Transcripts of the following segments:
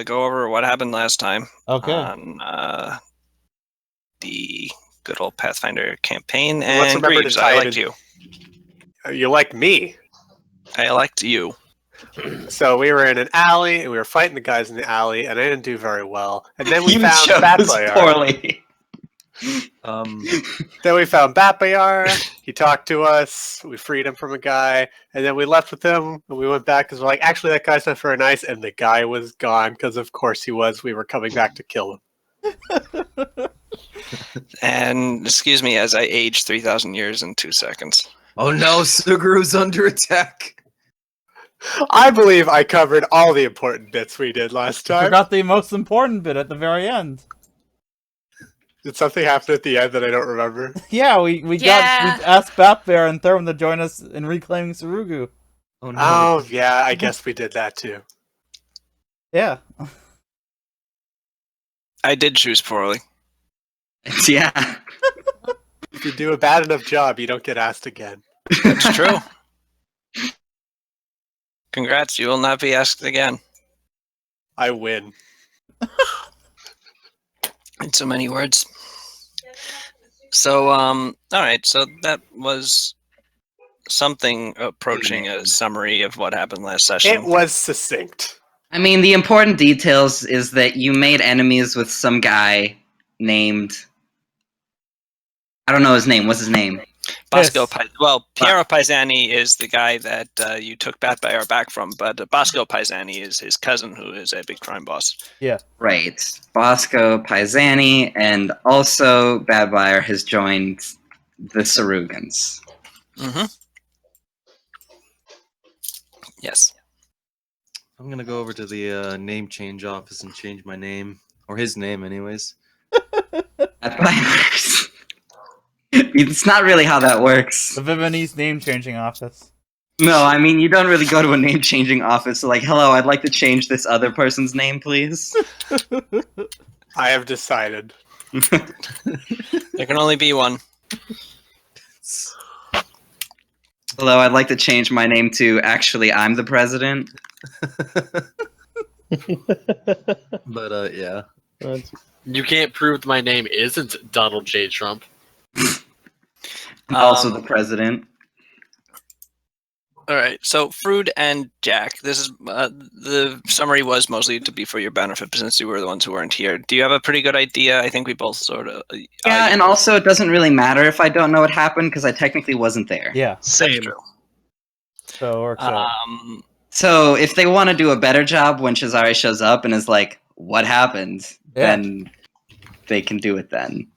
go over what happened last time Okay. on the good old Pathfinder campaign. Well, let's And remember to Greaves, tie I it liked in- you. You like me. I liked you. So we were in an alley, and we were fighting the guys in the alley, and I didn't do very well. And then we You found chose Batbayar. poorly. Then we found Batbayar. He talked to us. We freed him from a guy, and then we left with him. And we went back because we're like, actually, that guy's not very nice. And the guy was gone because, of course, he was. We were coming back to kill him. And excuse me as I age 3,000 years in 2 seconds. Oh no, Suguru's under attack. I believe I covered all the important bits we did last time. Forgot the most important bit at the very end. Did something happen at the end that I don't remember? Yeah, we asked Batbear and Thurman to join us in reclaiming Surugu. Oh no. Oh, yeah, I guess we did that too. Yeah. I did choose poorly. Yeah. If you do a bad enough job, you don't get asked again. That's true. Congrats, you will not be asked again. I win. In so many words. So, all right. So that was something approaching a summary of what happened last session. It was succinct. I mean, the important details is that you made enemies with some guy named... I don't know his name. What's his name? Bosco. Piero Paisani is the guy that you took Batbear back from, but Bosco Paisani is his cousin, who is a big crime boss. Yeah. Right. Bosco Paisani, and also Badbuyer has joined the Sarugans. Mm-hmm. Yes. I'm gonna go over to the name change office and change my name, or his name, anyways. Badbuyers. It's not really how that works. The Vivanese name-changing office. No, I mean, you don't really go to a name-changing office like, hello, I'd like to change this other person's name, please. I have decided. There can only be one. Hello, I'd like to change my name to, actually, I'm the president. But yeah. You can't prove my name isn't Donald J. Trump. Also the president. All right. So, Frood and Jack, this is the summary was mostly to be for your benefit since you were the ones who weren't here. Do you have a pretty good idea? I think we both sort of. Yeah, and also it doesn't really matter if I don't know what happened because I technically wasn't there. Yeah. Same. True. So it works out. So if they want to do a better job when Cesare shows up and is like, what happened? Yeah. Then they can do it then.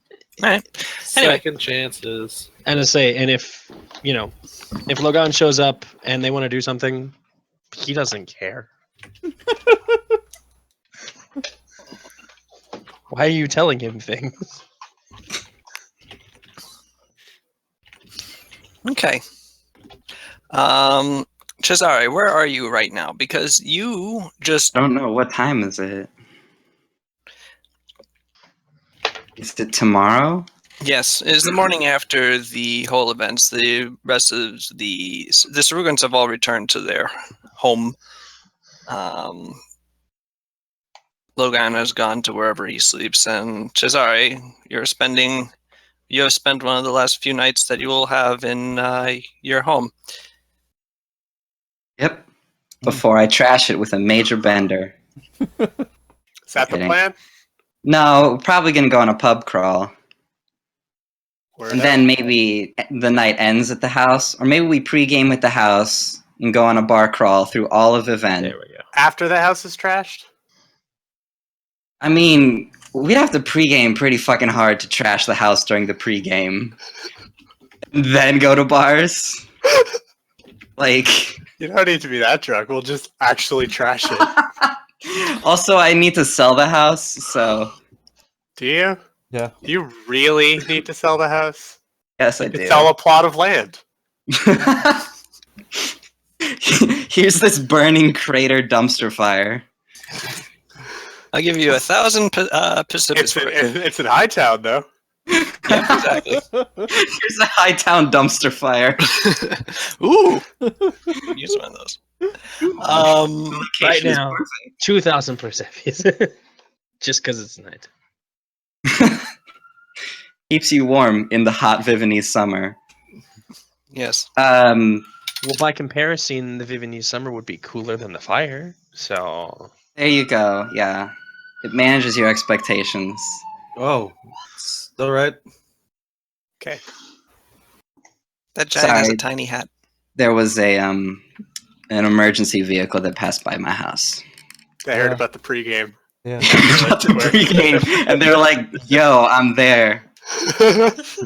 All right. Anyway. Second chances. And to say, and if Logan shows up and they want to do something, he doesn't care. Why are you telling him things? Okay. Cesare, where are you right now? Because you just... I don't know. What time is it? Is it tomorrow? Yes, it is the morning after the whole events. The rest of the Sarugans have all returned to their home. Logan has gone to wherever he sleeps, and Cesare, you have spent one of the last few nights that you will have in your home. Yep. Before I trash it with a major bender. Is that the Kidding. plan? No, probably gonna go on a pub crawl. Word And up. then maybe the night ends at the house, or maybe we pregame at the house and go on a bar crawl through all of event. There we go. After the house is trashed? I mean, we'd have to pregame pretty fucking hard to trash the house during the pregame. Then go to bars. Like, You don't need to be that drunk. We'll just actually trash it. also I need to sell the house, so Do you? Yeah. Do you really need to sell the house? yes I You do. could sell a plot of land. Here's this burning crater dumpster fire. I'll give you 1,000 Pacifics for it. It's in Hightown, though. Yeah, exactly. Here's a Hightown dumpster fire. Ooh! Use one of those. Right Location is now, 2,000 Persephis. Just because it's night. keeps you warm in the hot Viennese summer. Yes. Well, by comparison, the Viennese summer would be cooler than the fire. So There you go. Yeah, it manages your expectations. Oh, it's all right. Okay. That giant has a Sorry. tiny hat. There was an emergency vehicle that passed by my house. I heard Yeah. about the pregame. Yeah. About the pregame, and they're like, "Yo, I'm there.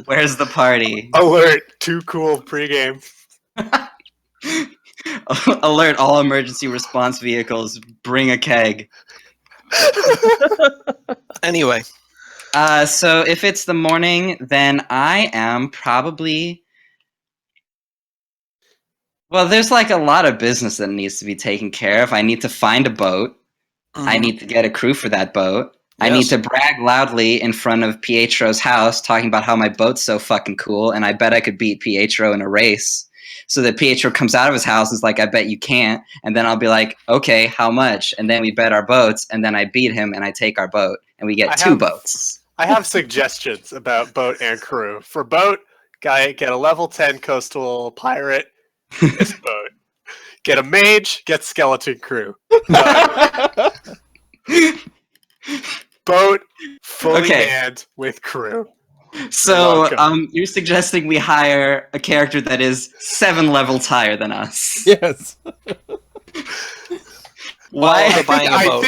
Where's the party?" Alert! Too cool pregame. Alert! All emergency response vehicles, bring a keg. Anyway, So if it's the morning, then I am probably. Well, there's like a lot of business that needs to be taken care of. I need to find a boat. I mhm. need to get a crew for that boat. I need Yes. to brag loudly in front of Pietro's house, talking about how my boat's so fucking cool, and I bet I could beat Pietro in a race. So that Pietro comes out of his house and is like, I bet you can't. And then I'll be like, okay, how much? And then we bet our boats, and then I beat him and I take our boat, and we get I two have- boats. I have suggestions about boat and crew. For boat, guy, get a level 10 coastal pirate. This boat. Get a mage. Get skeleton crew. Boat fully Okay. manned with crew. So Welcome. you're suggesting we hire a character that is 7 levels higher than us. Yes. Why? Well, buying a boat.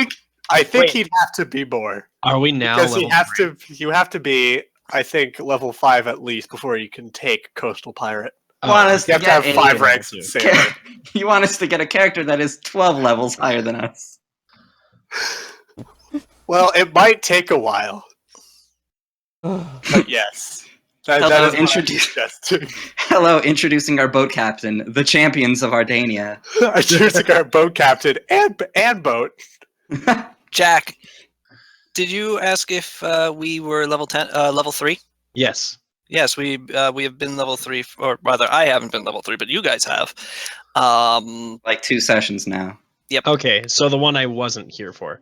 I think Wait. he'd have to be more. are we now Because level you have to be, I think, level 5 at least before you can take coastal pirate. Want us You have to have get 5 a- ranks in sailor. You want us to get a character that is 12 levels higher than us. Well, it might take a while, but yes. That Hello, is what I'm introduce- suggesting. Hello, introducing our boat captain, the champions of Ardania. Introducing our boat captain and boat. Jack, did you ask if we were level 10, level 3? Yes. Yes, we have been level 3, or rather, I haven't been level 3, but you guys have. Like 2 sessions now. Okay, so the one I wasn't here for.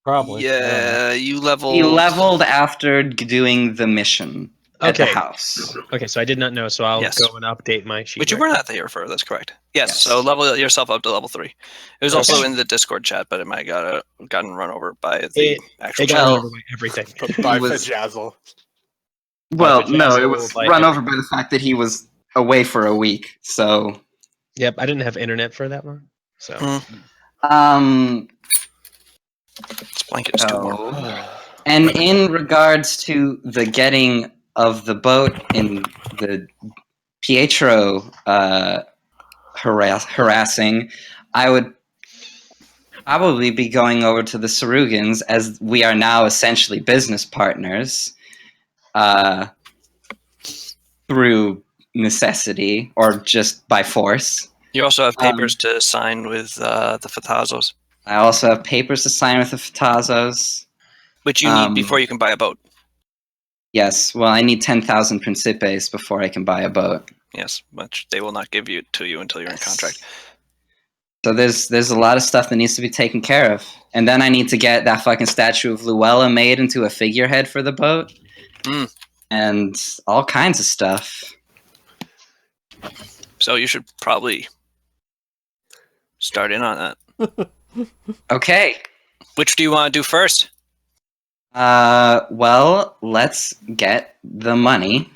Probably. I don't know. Yeah, you leveled. He leveled after doing the mission at the Okay. house. Okay, so I did not know, so I'll Yes. go and update my sheet. Which you right were not there for. That's correct. Yes, Yes. so level yourself up to level 3. It was also Okay. in the Discord chat, but it might have gotten run over by the actual It chat. got Well, over by everything. By was- Fajazzle. Well, By no, it Vajazzle, was by run every- over by the fact that he was away for a week. So, Yep, I didn't have internet for that long. So um, This blanket's too warm. and in regards to the getting of the boat in the Pietro harassing, I would probably be going over to the Sarugans, as we are now essentially business partners through necessity or just by force. You also have papers to sign with the Fatazos, I also have papers to sign with the Fatazos. which you need before you can buy a boat. Yes, well, I need 10,000 principes before I can buy a boat. Yes, which they will not give you to you until you're in contract. So there's a lot of stuff that needs to be taken care of. And then I need to get that fucking statue of Luella made into a figurehead for the boat. Mm. And all kinds of stuff. So you should probably start in on that. Okay. Which do you want to do first? Well, let's get the money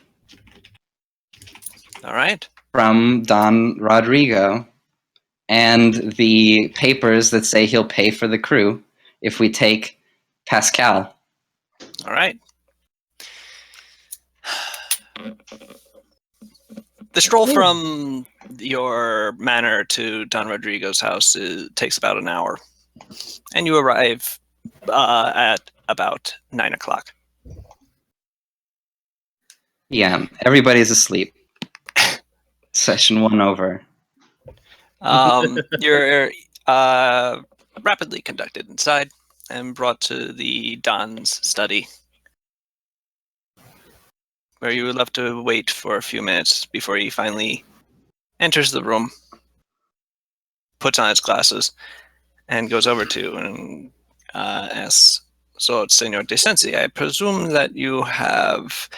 All right. from Don Rodrigo and the papers that say he'll pay for the crew if we take Pascal. All right. The stroll from your manor to Don Rodrigo's house takes about an hour, and you arrive at about 9 o'clock. Yeah, everybody's asleep. Session 1 over. You're rapidly conducted inside and brought to the Don's study, where you will have to wait for a few minutes before he finally enters the room. puts on his glasses and goes over to you and asks, "So, Senor Decency, I presume that you have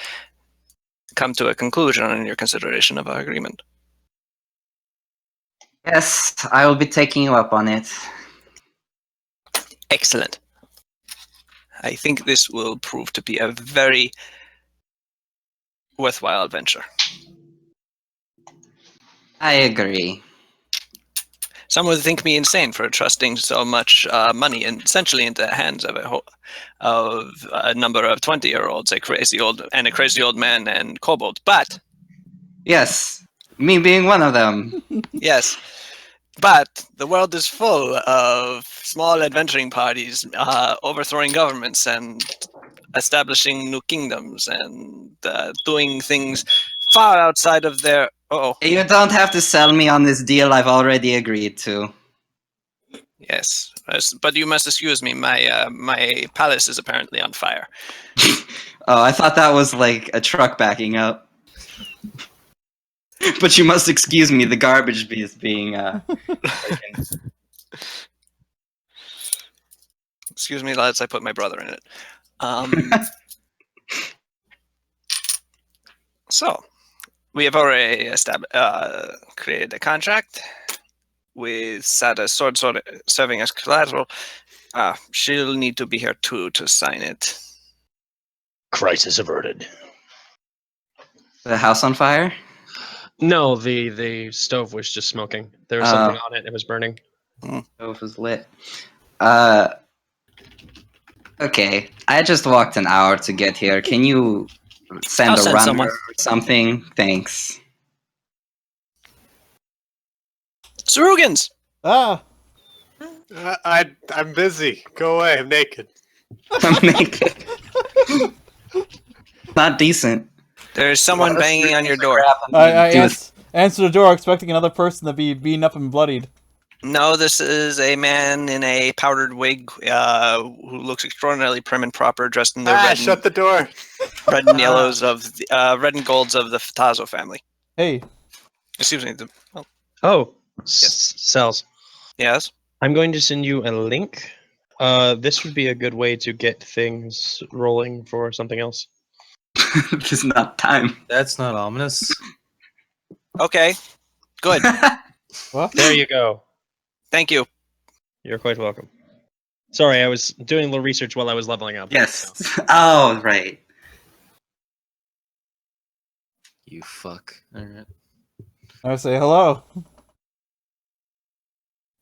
come to a conclusion in your consideration of our agreement." Yes, I will be taking you up on it. Excellent. I think this will prove to be a very worthwhile adventure. I agree. Some would think me insane for trusting so much money and essentially into the hands of a number of 20-year-olds, a crazy old man and kobold. But Yes, me being one of them. yes, but the world is full of small adventuring parties overthrowing governments and establishing new kingdoms and doing things far outside of their. Oh, You don't have to sell me on this deal I've already agreed to. yes, but you must excuse me. My palace is apparently on fire. Oh, I thought that was like a truck backing up. But you must excuse me, the garbage is being taken. Excuse me, lads. I put my brother in it. So we have already created a contract with Sada Sword serving as collateral. She'll need to be here too to sign it. Crisis averted. The house on fire? No, the stove was just smoking. There was something on it. It was burning. Stove was lit. Okay, I just walked an hour to get here. Can you send I'll a send runner someone. or something? Thanks. Surugans! Ah, I'm busy. Go away. I'm naked. I'm naked. Not decent. There's someone Well, banging on your door. I Do it. answer the door, expecting another person to be beaten up and bloodied. No, this is a man in a powdered wig who looks extraordinarily prim and proper, dressed in the Shut the door. red and yellows of the red and golds of the Fatazo family. Hey, Excuse me. Oh, Yes. cells. Yes. I'm going to send you a link. This would be a good way to get things rolling for something else. Just not time. That's not ominous. Okay. Good. what? There you go. Thank you. You're quite welcome. Sorry, I was doing a little research while I was leveling up. Yes. so. Oh, right. You fuck. Alright. I would say hello.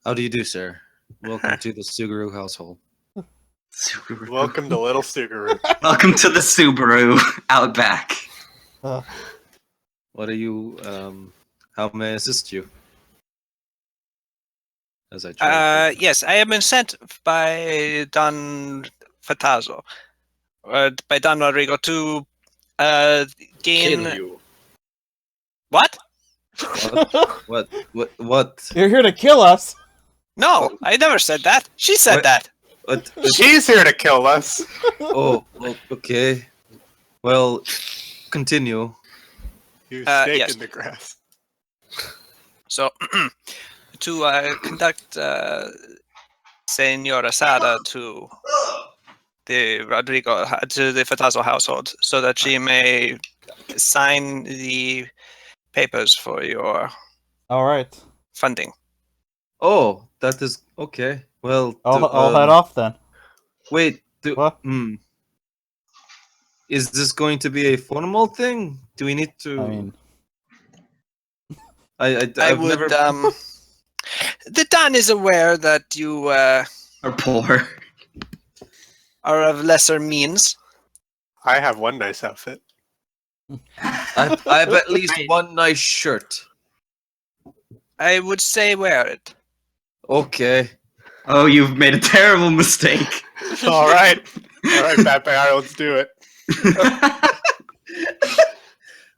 How do you do, sir? Welcome to the Suguru household. Subaru. Welcome to Little Sugaru. Welcome to the Subaru Outback. What are you, how may I assist you? As I try to- Yes, I have been sent by Don Fatazo, by Don Rodrigo to gain. Kill you. What? What? You're here to kill us. No, I never said that. She said What? that. What? She's here to kill us. Oh, okay. Well, continue. You snake yes. in the grass. So, to conduct Senora Sada to the Fatazo household, so that she may sign the papers for your All right, funding. Oh, that is okay. Well, I'll head off then. Wait. What? Is this going to be a formal thing? Do we need to? I mean, I've would. never. The Don is aware that you Or poor. are of lesser means. I have one nice outfit. I have at least one nice shirt. I would say wear it. Okay. Oh, you've made a terrible mistake. All right, Batman, let's do it.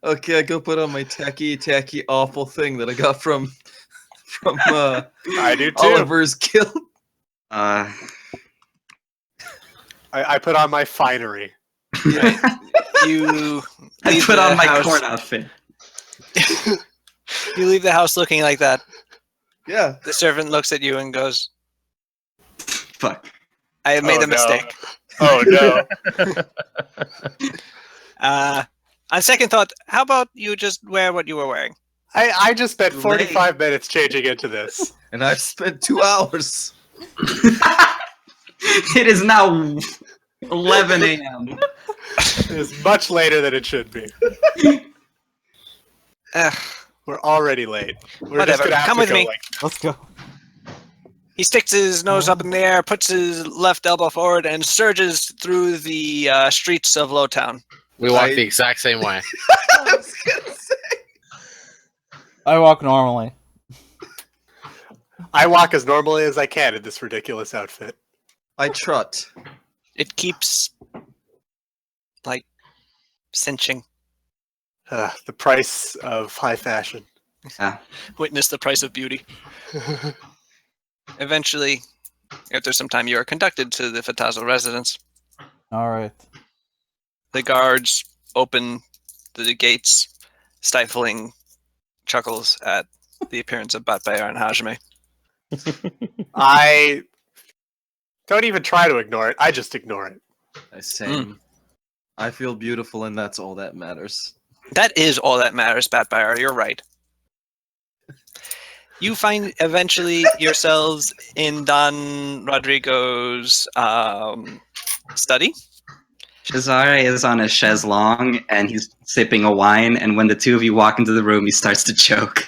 Okay, I go put on my tacky, awful thing that I got from I do too. Oliver's Guild. I put on my finery. You I leave put the on my house- corn outfit. You leave the house looking like that. Yeah. The servant looks at you and goes, Fuck. I made Oh, a mistake. Oh no. On second thought, how about you just wear what you were wearing? I just spent Too 45 minutes changing into this. And I've spent 2 hours. It is now 11 a.m. It's much later than it should be. Ugh, We're already late. We're Whatever. just gonna have Come to with go me. like Let's go. he sticks his nose up in the air, puts his left elbow forward, and surges through the streets of Lowtown. We walk I- the exact same way. I was gonna say. I walk normally. I walk as normally as I can in this ridiculous outfit. I trot. It keeps, like, cinching. The price of high fashion. Witness the price of beauty. Eventually, after some time, you are conducted to the Fatazo residence. All right. The guards open the gates, stifling chuckles at the appearance of Batbayar and Hajime. I don't even try to ignore it. I just ignore it. Same. I feel beautiful, and that's all that matters. That is all that matters, Batbayar. You're right. You find eventually yourselves in Don Rodrigo's study. Cesare is on a chaise longue and he's sipping a wine, and when the two of you walk into the room, he starts to choke.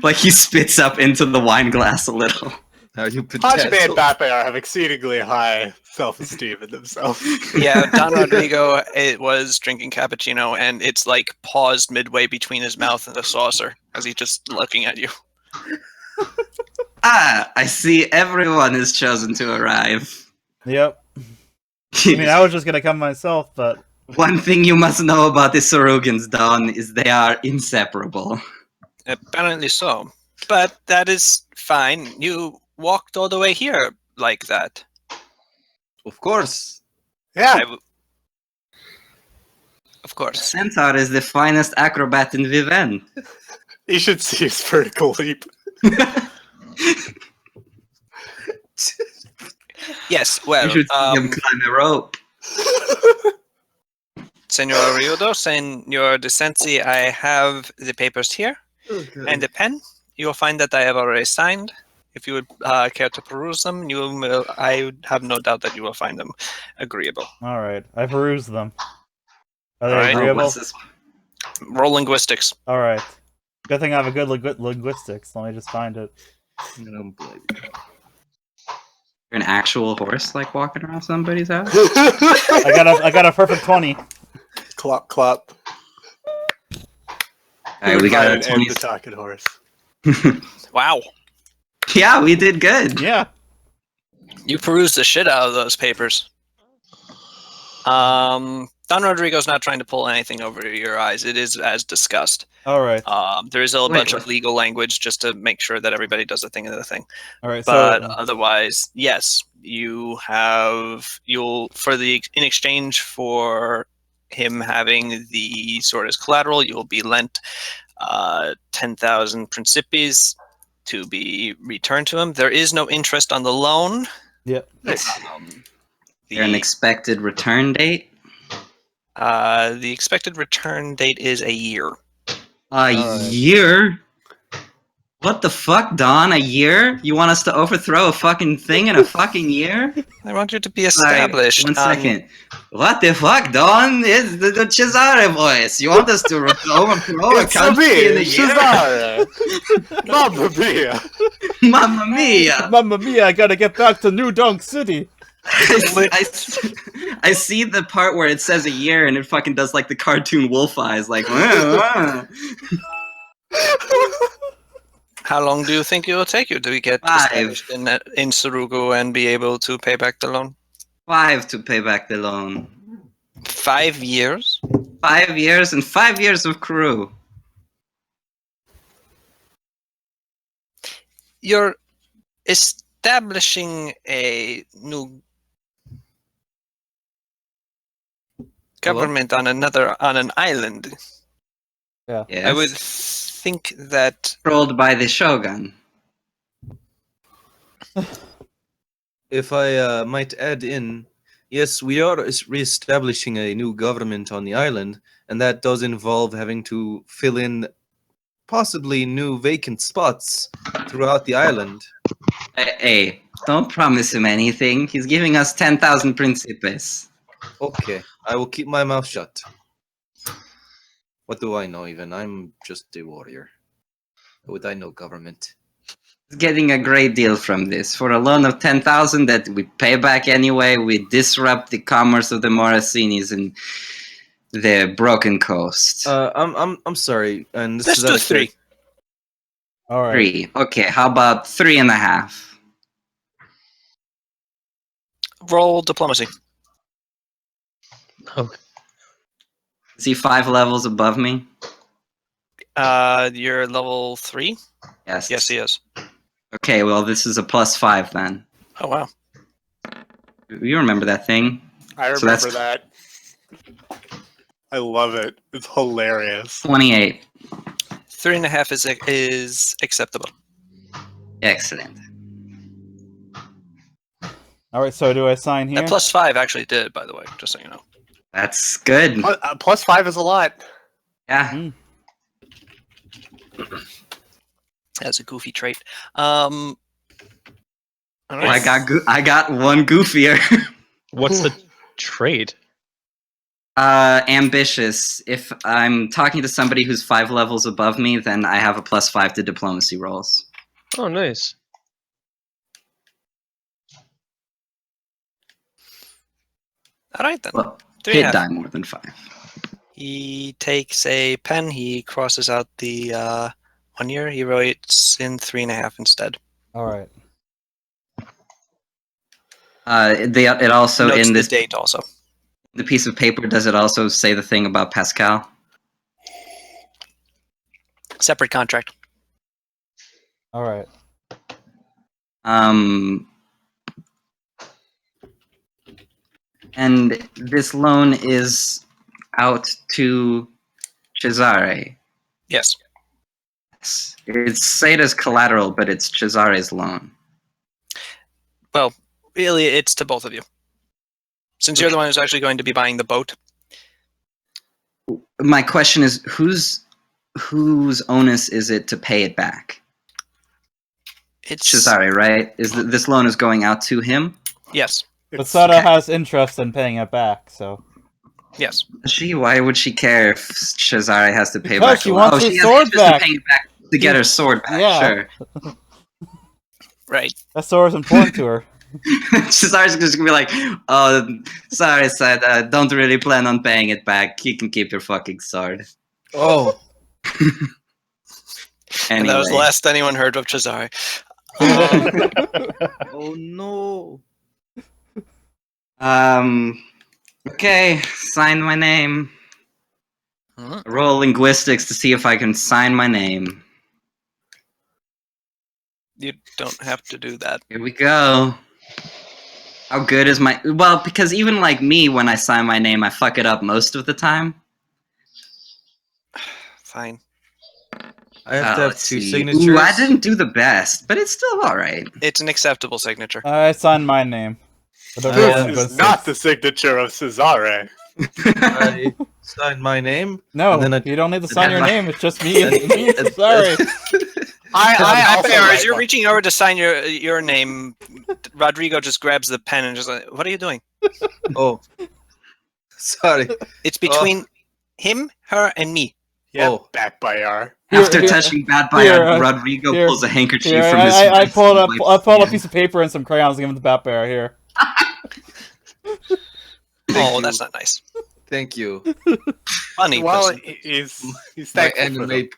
Like he spits up into the wine glass a little. How you Hajime and potential. Batbayar have exceedingly high self-esteem in themselves. Yeah, Don Rodrigo it was drinking cappuccino, and it's like paused midway between his mouth and the saucer as he's just looking at you. I see everyone is chosen to arrive. Yep. I mean, I was just gonna come myself, but One thing you must know about the Sorugans, Don, is they are inseparable. Apparently so. But that is fine. You walked all the way here like that. Of course. Yeah. Of course. Centaur is the finest acrobat in Viven. You should see his vertical leap. Yes, well, You should see him climb a rope. Senor Ryudo, Senor Desensi, I have the papers here and a pen. You will find that I have already signed. If you would care to peruse them, I would have no doubt that you will find them agreeable. all right. I perused them. Are they All right. Oh, agreeable? what's this? Roll linguistics. All right. Good thing I have a good linguistics. Let me just find it. I don't believe you. You're an actual horse, like walking around somebody's house? I got a perfect 20. Clop, clop. Alright, we got a And 20. the talking horse. Wow. Yeah, we did good. Yeah. You perused the shit out of those papers. Don Rodrigo's not trying to pull anything over your eyes. It is as discussed. All right. There is a Wait, bunch what? of legal language just to make sure that everybody does the thing and the thing. All right. But So otherwise, yes, you'll in exchange for him having the sword as collateral, you'll be lent 10,000 principes to be returned to him. There is no interest on the loan. Yep. There an expected return date? The expected return date is a year. A Alright. year? What the fuck, Don? A year? You want us to overthrow a fucking thing in a fucking year? I want you to be established. One second. What the fuck, Don? It's the Cesare voice. You want us to overthrow a It's country in a me, year? Cesare. Mamma mia. Mamma mia! Mamma mia! I gotta get back to New Dunk City. I see the part where it says a year and it fucking does like the cartoon wolf eyes, like. "Wah, wah." How long do you think it will take you to get 5. established in Surugu and be able to pay back the loan? 5 to pay back the loan. 5 years? 5 years and 5 years of crew. You're establishing a new government on an island. Yeah. Yes. I would think that Controlled by the Shogun. If I might add in, yes, we are reestablishing a new government on the island, and that does involve having to fill in possibly new vacant spots throughout the island. Hey, don't promise him anything. He's giving us 10,000 principes. Okay, I will keep my mouth shut. What do I know even? I'm just a warrior. What would I know government? He's getting a great deal from this. For a loan of 10,000 that we pay back anyway, we disrupt the commerce of the Morasinis and the Broken Coast. I'm sorry, and this let's is do out of 3. All right. 3. Okay, how about 3.5? Roll diplomacy. Okay. Is he 5 levels above me? You're level 3. Yes. Yes, he is. Okay, well, this is a +5 then. Oh wow. You remember that thing? I So remember that's- that. I love it. It's hilarious. 28. 3.5 is acceptable. Excellent. All right. So do I sign here? That +5 actually did, by the way, just so you know. That's good. +5 is a lot. Yeah. That's a goofy trait. All Oh, right. I got one goofier. What's the trait? Ambitious. If I'm talking to somebody who's 5 levels above me, then I have a +5 to diplomacy rolls. Oh, nice. All right then. Well, Three hit and a half. die more than 5. He takes a pen. He crosses out the 1 year. He writes in 3.5 instead. All right. It also Notes in the this date also. the piece of paper, does it also say the thing about Pascal? Separate contract. All right. And this loan is out to Cesare. Yes. It's Seda's collateral, but it's Cesare's loan. Well, really, it's to both of you. Since you're the one who's actually going to be buying the boat. My question is, whose onus is it to pay it back? It's Cesare, right? This loan is going out to him? Yes. But Sada has interest in paying it back, so. Yes. Why would she care if Cesare has to pay Because back? she the wants loan? her She has sword interest in back. paying it back to get her sword back. Yeah. Sure. Right. That sword is important to her. Cesare's just gonna be like, "Oh, sorry, Sada. Don't really plan on paying it back. You can keep your fucking sword." Oh, And that was the Anyway. last anyone heard of Cesare. oh no! Okay, sign my name. Mhm. Roll linguistics to see if I can sign my name. You don't have to do that. Here we go. How good is my... Well, because even like me, when I sign my name, I fuck it up most of the time. Fine. I have to have Let's 2 see. signatures. Ooh, I didn't do the best, but it's still alright. It's an acceptable signature. I signed my name. With a Uh, roll This is linguistics. not the signature of Cesare. I signed my name. No, and then I- you don't need to sign your my- name. It's just me and me. Sorry. I also As like you're one. reaching over to sign your name, Rodrigo just grabs the pen and just like, what are you doing? Oh, sorry. It's between him, her, and me. Yeah, Oh. back by R. After Here- touching Bad here, Bayard, Rodrigo here, pulls a handkerchief Here, from his I vest pulled and up. wipes I pulled a his piece of paper and some crayons and give him the bat bear here. Oh, you. that's not nice. Thank you. Funny Well, person. he's My thankful for them.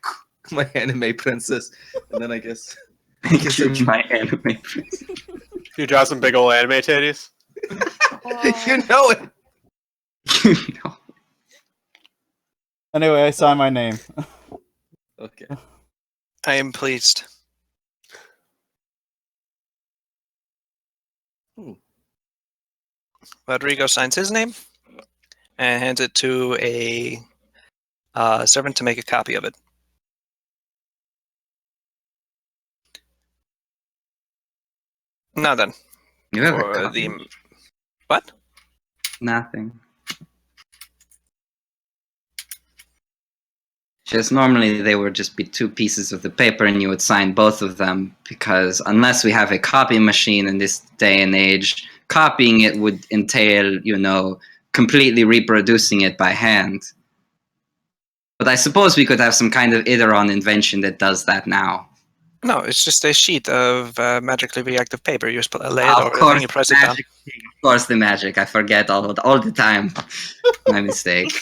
my anime princess. And then I guess Thank you, my anime. You draw some big old anime titties. you know it. No. Anyway, I signed my name. Okay. I am pleased. Rodrigo signs his name and hands it to a servant to make a copy of it. Now then, You have a for copy? the what? Nothing. Just normally they would just be 2 pieces of the paper and you would sign both of them, because unless we have a copy machine in this day and age, copying it would entail, completely reproducing it by hand. But I suppose we could have some kind of Ideron invention that does that now. No, it's just a sheet of magically reactive paper. You just lay it Of over, course, then you press it down. magic. Of course, the magic. I forget all the time. My mistake.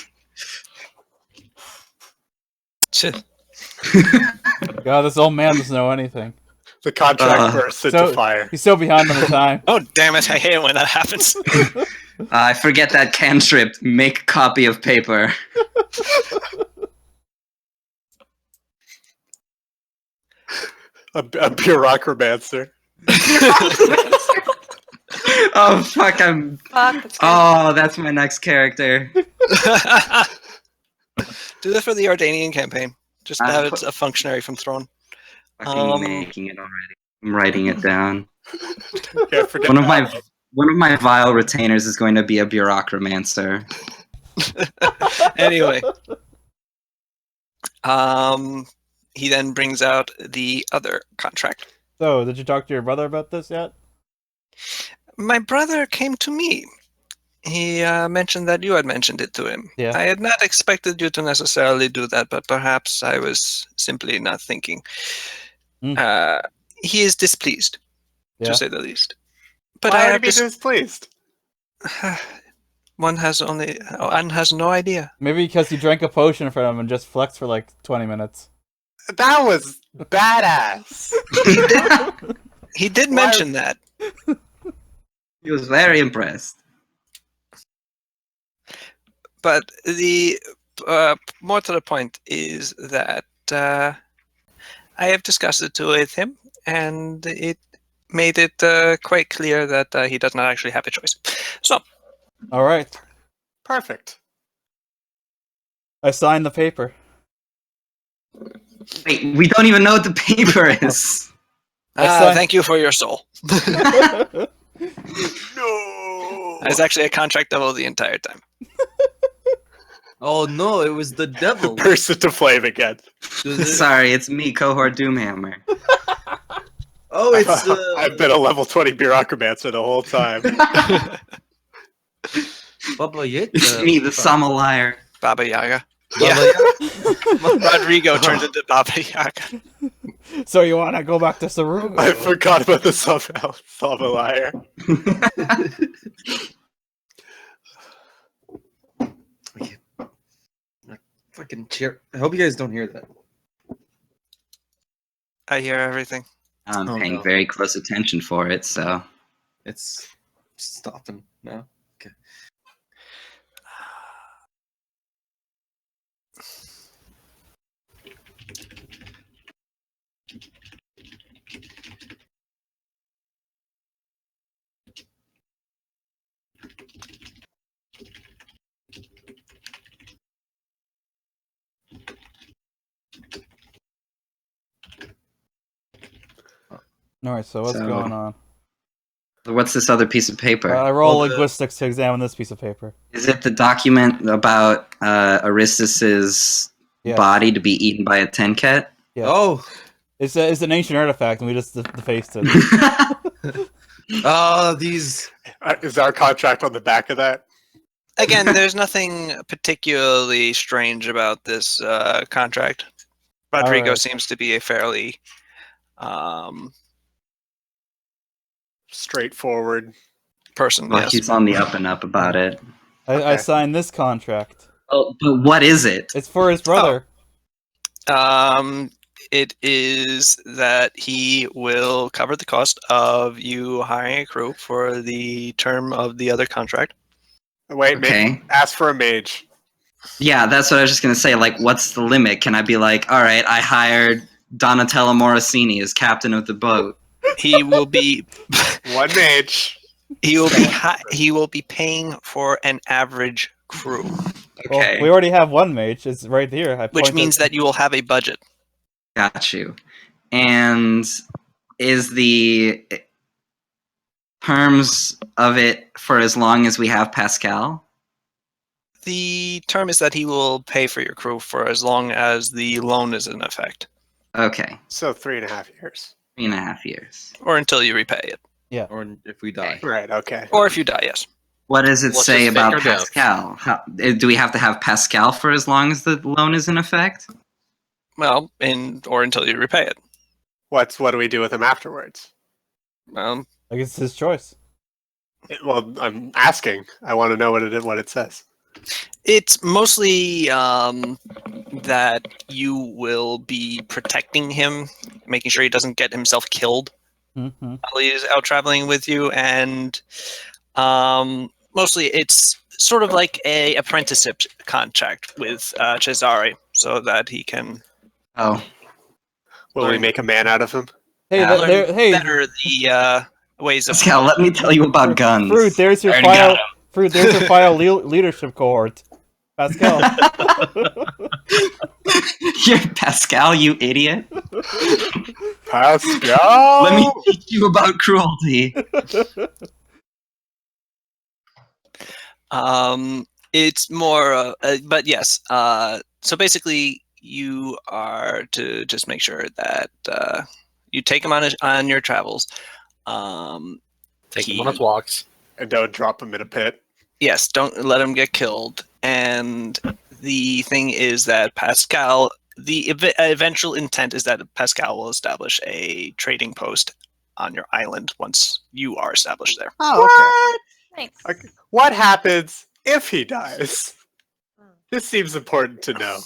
Shit. God, this old man doesn't know anything. The contract bursts into So fire. he's so behind on the time. Oh, damn it. I hate it when that happens. I forget that cantrip. Make a copy of paper. A bureaucromancer. Oh fuck! Fuck, that's good. Oh, that's my next character. Do that for the Ardanian campaign. Just have it a functionary from Throne. Fucking making it already. I'm writing it down. Yeah, forget One of that. my vile retainers is going to be a bureaucromancer. Anyway. He then brings out the other contract. So, did you talk to your brother about this yet? My brother came to me. He mentioned that you had mentioned it to him. Yeah. I had not expected you to necessarily do that, but perhaps I was simply not thinking. He is displeased, Yeah. to say the least. But Why I would he have be displeased? one has no idea. Maybe because you drank a potion from him and just flexed for like 20 minutes. That was badass. He did Why- mention that. He was very impressed. But the more to the point is that I have discussed it with him, and it made it quite clear that he does not actually have a choice. So, All right. Perfect. I signed the paper. Wait, we don't even know what the paper is. thank you for your soul. No. It's actually a contract double the entire time. Oh no, it was the devil. Burst into flame again. Sorry, it's me, Cohort Doomhammer. Oh, it's I've been a level 20 bureaucromancer the whole time. Baba Yaga. It's me, the Samaliar. Baba Yaga. Baba Rodrigo turned into Baba Yaga. So you want to go back to Saru? I forgot about the Samaliar. Fucking chair. I hope you guys don't hear that. I hear everything. I'm Oh, paying no. very close attention for it, so. It's stopping now. Okay. All right. So what's So- going on? What's this other piece of paper? I roll Well, the- linguistics to examine this piece of paper. Is it the document about Aristus's Yes. body to be eaten by a tenket? Yes. Oh, It's an ancient artifact, and we just defaced it. these. Is our contract on the back of that? Again, there's nothing particularly strange about this contract. Rodrigo Alright. seems to be a fairly Straightforward. person. Well, Yes. he's on the up and up about it. I Okay. signed this contract. Oh, but what is it? It's for his brother. It is that he will cover the cost of you hiring a crew for the term of the other contract. Wait, Okay. ask for a mage. Yeah, that's what I was just gonna say. Like, what's the limit? Can I be like, all right, I hired Donatello Morosini as captain of the boat? He will be One mage. he will be paying for an average crew. Well, Okay. we already have one mage. It's right here. I which pointed- means that you will have a budget. Got you. And is the terms of it for as long as we have Pascal? The term is that he will pay for your crew for as long as the loan is in effect, Okay. So 3.5 years. 3.5 years. or until you repay it, Or if we die. Right. Okay. or if you die. Yes. What does it Let's say just about fake our deaths. Pascal? Do we have to have Pascal for as long as the loan is in effect? Well, or until you repay it. What do we do with him afterwards? Well, I guess it's his choice. Well, I'm asking. I want to know what it says. it's mostly that you will be protecting him, making sure he doesn't get himself killed Mm-hmm. while he's out traveling with you, and mostly it's sort of like a apprenticeship contract with Cesare, so that he can Oh, Will we Learn. make a man out of him? Hey, Yeah. learn hey, better the ways of. Pascal, let me tell you about guns. Fruit. There's your Already file. got 'em. Fruit. There's your file leadership cohort. Pascal. You're Pascal, you idiot. Pascal! Let me teach you about cruelty. It's more, but yes. So basically, you are to just make sure that you take him on your travels. Take him He- on his walks. And don't drop him in a pit. Yes, don't let him get killed. And the thing is that Pascal, the eventual intent is that Pascal will establish a trading post on your island once you are established there. Oh, okay. Nice. Okay. What happens if he dies? This seems important to know.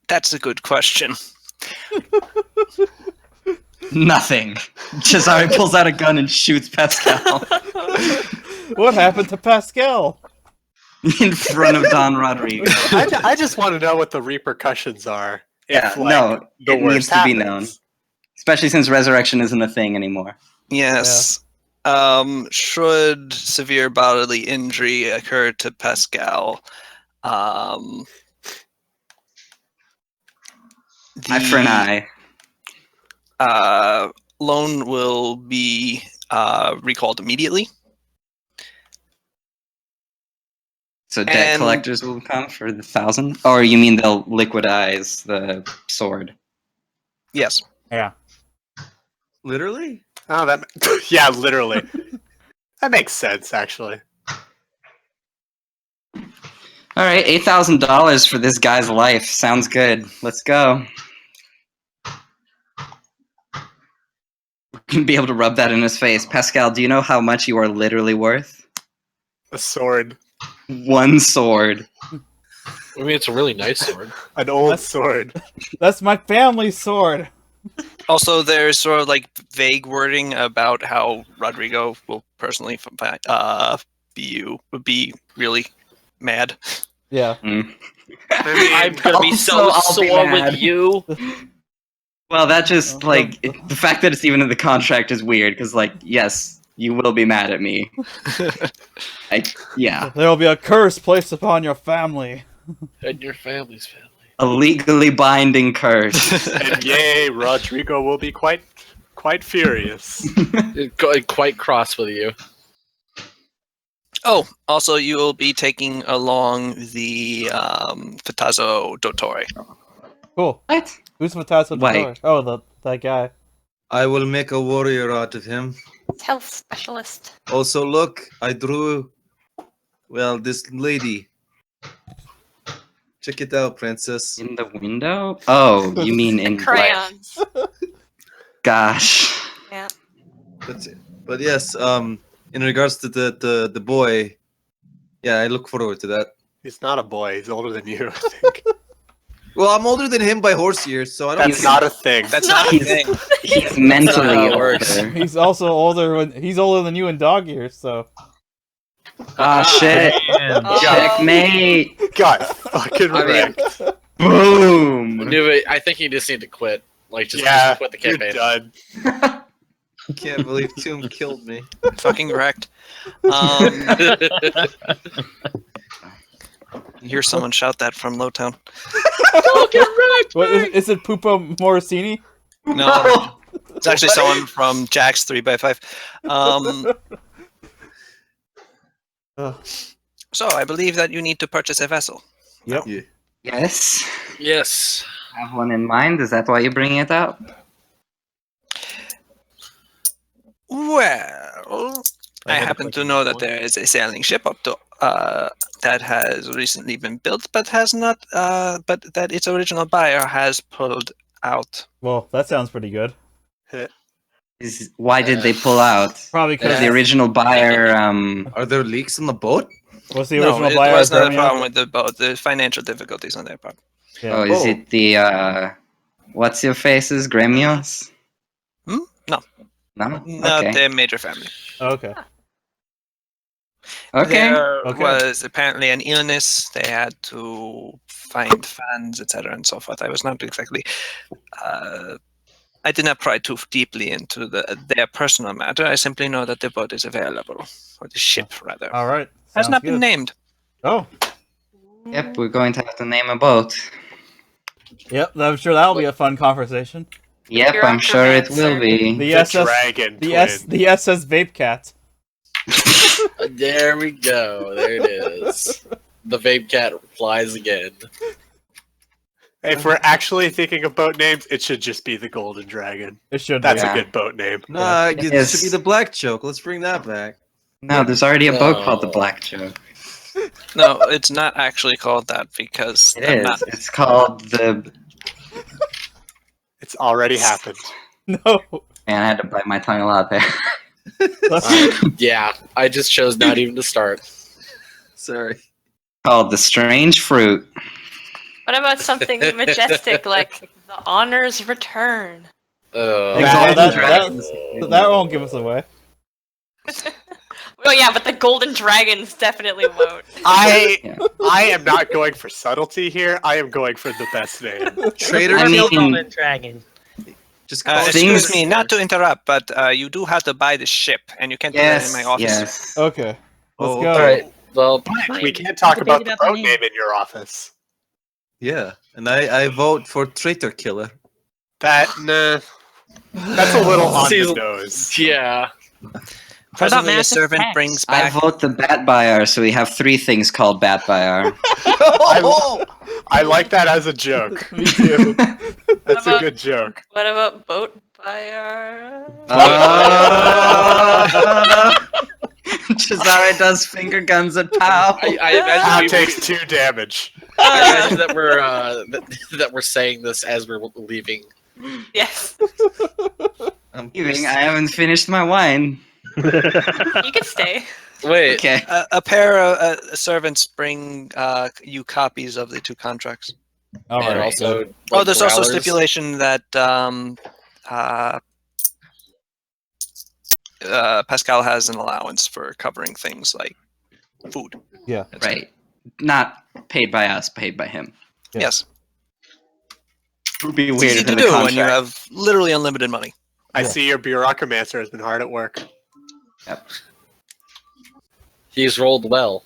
That's a good question. Nothing. Cesare pulls out a gun and shoots Pascal What happened to Pascal? in front of Don Rodrigo. I just want to know what the repercussions are. Yeah, If, like, no, the it worst needs to be happens. known. Especially since resurrection isn't a thing anymore. Yes. Should severe bodily injury occur to Pascal, Eye for an eye. Loan will be recalled immediately. So debt And- collectors will come for the 1,000? Or you mean they'll liquidize the sword? Yes. Yeah. Literally? Oh, that. Yeah, literally. That makes sense, actually. All right, $8,000 for this guy's life. Sounds good. Let's go. Be able to rub that in his face. Pascal, do you know how much you are literally worth? A sword. One sword. I mean, it's a really nice sword. An old That's- sword. That's my family sword. Also, there's sort of like vague wording about how Rodrigo will personally would be really mad. Yeah. Mm. I'm gonna be so Also, I'll be sore mad. with you. Well, that just, Oh, like, oh. the fact that it's even in the contract is weird, because, like, yes, you will be mad at me. Yeah. There will be a curse placed upon your family. And your family's family. A legally binding curse. And yay, Rodrigo will be quite furious. Quite cross with you. Oh, also, you will be taking along the Fatazo Dottore. Cool. What? Who's Matasso Wait. Oh, that guy. I will make a warrior out of him. Health specialist. Also, look, I drew, well, this lady. Check it out, princess. In the window? Oh, you mean in like, Crayons. gosh. Yeah. But yes, in regards to the boy, yeah, I look forward to that. He's not a boy. He's older than you, I think. Well, I'm older than him by horse years, so I don't. That's not a thing. That's not a He's- thing. He's mentally how it works. older. He's also he's older than you in dog years, so. Ah, shit. Oh. Checkmate. Got fucking I mean- wrecked. Boom. Knew it. I think you just need to quit. Like, just Yeah, quit the you're campaign. done. Can't believe Tomb killed me. Fucking wrecked. You hear someone shout that from Lowtown. Don't get wrecked! What is it? Pupo Morosini? No, it's actually someone from Jack's 3x5. Ugh. So I believe that you need to purchase a vessel. Yep. Yeah. Yes. Yes. Have one in mind. Is that why you're bringing it up? Well, I had a happen to fucking know that point. there is a sailing ship up to that has recently been built, but has not. But that its original buyer has pulled out. Well, that sounds pretty good. Why did they pull out? Probably Because because the original buyer. Are there leaks on the boat? was the No, original it buyer was not a Gremio? problem with the boat. The financial difficulties on their part. Yeah. Oh, is it the what's your faces, Gremios? Hmm? No. No. Not Okay. a major family. Okay. Okay. There Okay. was apparently an illness. They had to find funds, etc., and so forth. I was not exactly. I did not pry too deeply into their personal matter. I simply know that the boat is available, or the ship rather, All right. has Sounds not good. been named. Oh. Yep, we're going to have to name a boat. Yep. I'm sure that'll be a fun conversation. Yep, I'm sure it will be. The The SS. Dragon The Twin. The SS Vape Cat. There we go. There it is. The vape cat flies again. If we're actually thinking of boat names, it should just be the Golden Dragon. It should That's be. Yeah. a good boat name. Nah, It it is. should be the Black Joke. Let's bring that back. No, there's already a boat called the No. Black Joke. No, it's not actually called that because It I'm is. not. It's called the. It's already happened. No. Man, I had to bite my tongue a lot there. Yeah, I just chose not even to start. Sorry. Called the Strange Fruit. What about something majestic like the Honor's Return? That won't give us away. Oh yeah, but the Golden Dragons definitely won't. I Yeah. am not going for subtlety here. I am going for the best name. Trader I Joe. mean- Golden Dragon. Just call it Excuse things- me, not to interrupt, but you do have to buy the ship, and you can't do that in Yes. my office. Yes. Okay. Let's Oh, go. Alright, well, We can't talk Debate about the about the boat name. name in your office. Yeah, and I vote for Traitor Killer. That's a little on the Season- nose. yeah. Presently, a Massive servant Pets? brings I back. vote the Bat Buyer, so we have 3 things called Bat Buyer. I like that as a joke. Me too. That's a about- good joke. What about Boat Buyer? Cesare does finger guns at Pow. I Pow imagine, takes 2 damage. I imagine that we're that we're saying this as we're leaving. Yes. I'm Leaving, I haven't finished my wine. You can stay. Wait, Okay. A pair of servants bring you copies of the 2 contracts. All and right. also, Oh, like, there's also growlers. stipulation that Pascal has an allowance for covering things like food. Yeah. Right. Not paid by us, paid by him. Yeah. Yes. It would be It's weird easy if to in the do when contract. you have literally unlimited money. I Yeah. see your bureaucromancer has been hard at work. Yep. He's rolled well.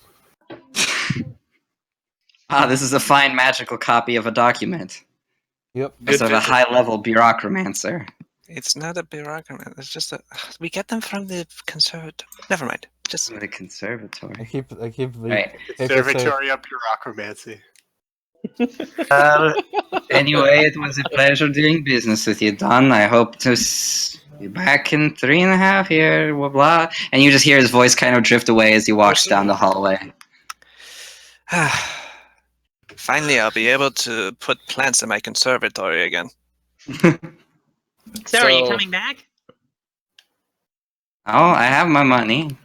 This is a fine magical copy of a document. Yep. Because of a high-level bureaucromancer. It's not a bureaucrat. It's just a. We get them from the conservatory. Never mind. Just The conservatory. I keep the Right. Conservatory of bureaucromancy. Anyway, it was a pleasure doing business with you, Don. I hope to be back in 3.5 here, blah, blah. And you just hear his voice kind of drift away as he walks down the hallway. finally, I'll be able to put plants in my conservatory again. So, are you So- coming back? Oh, I have my money.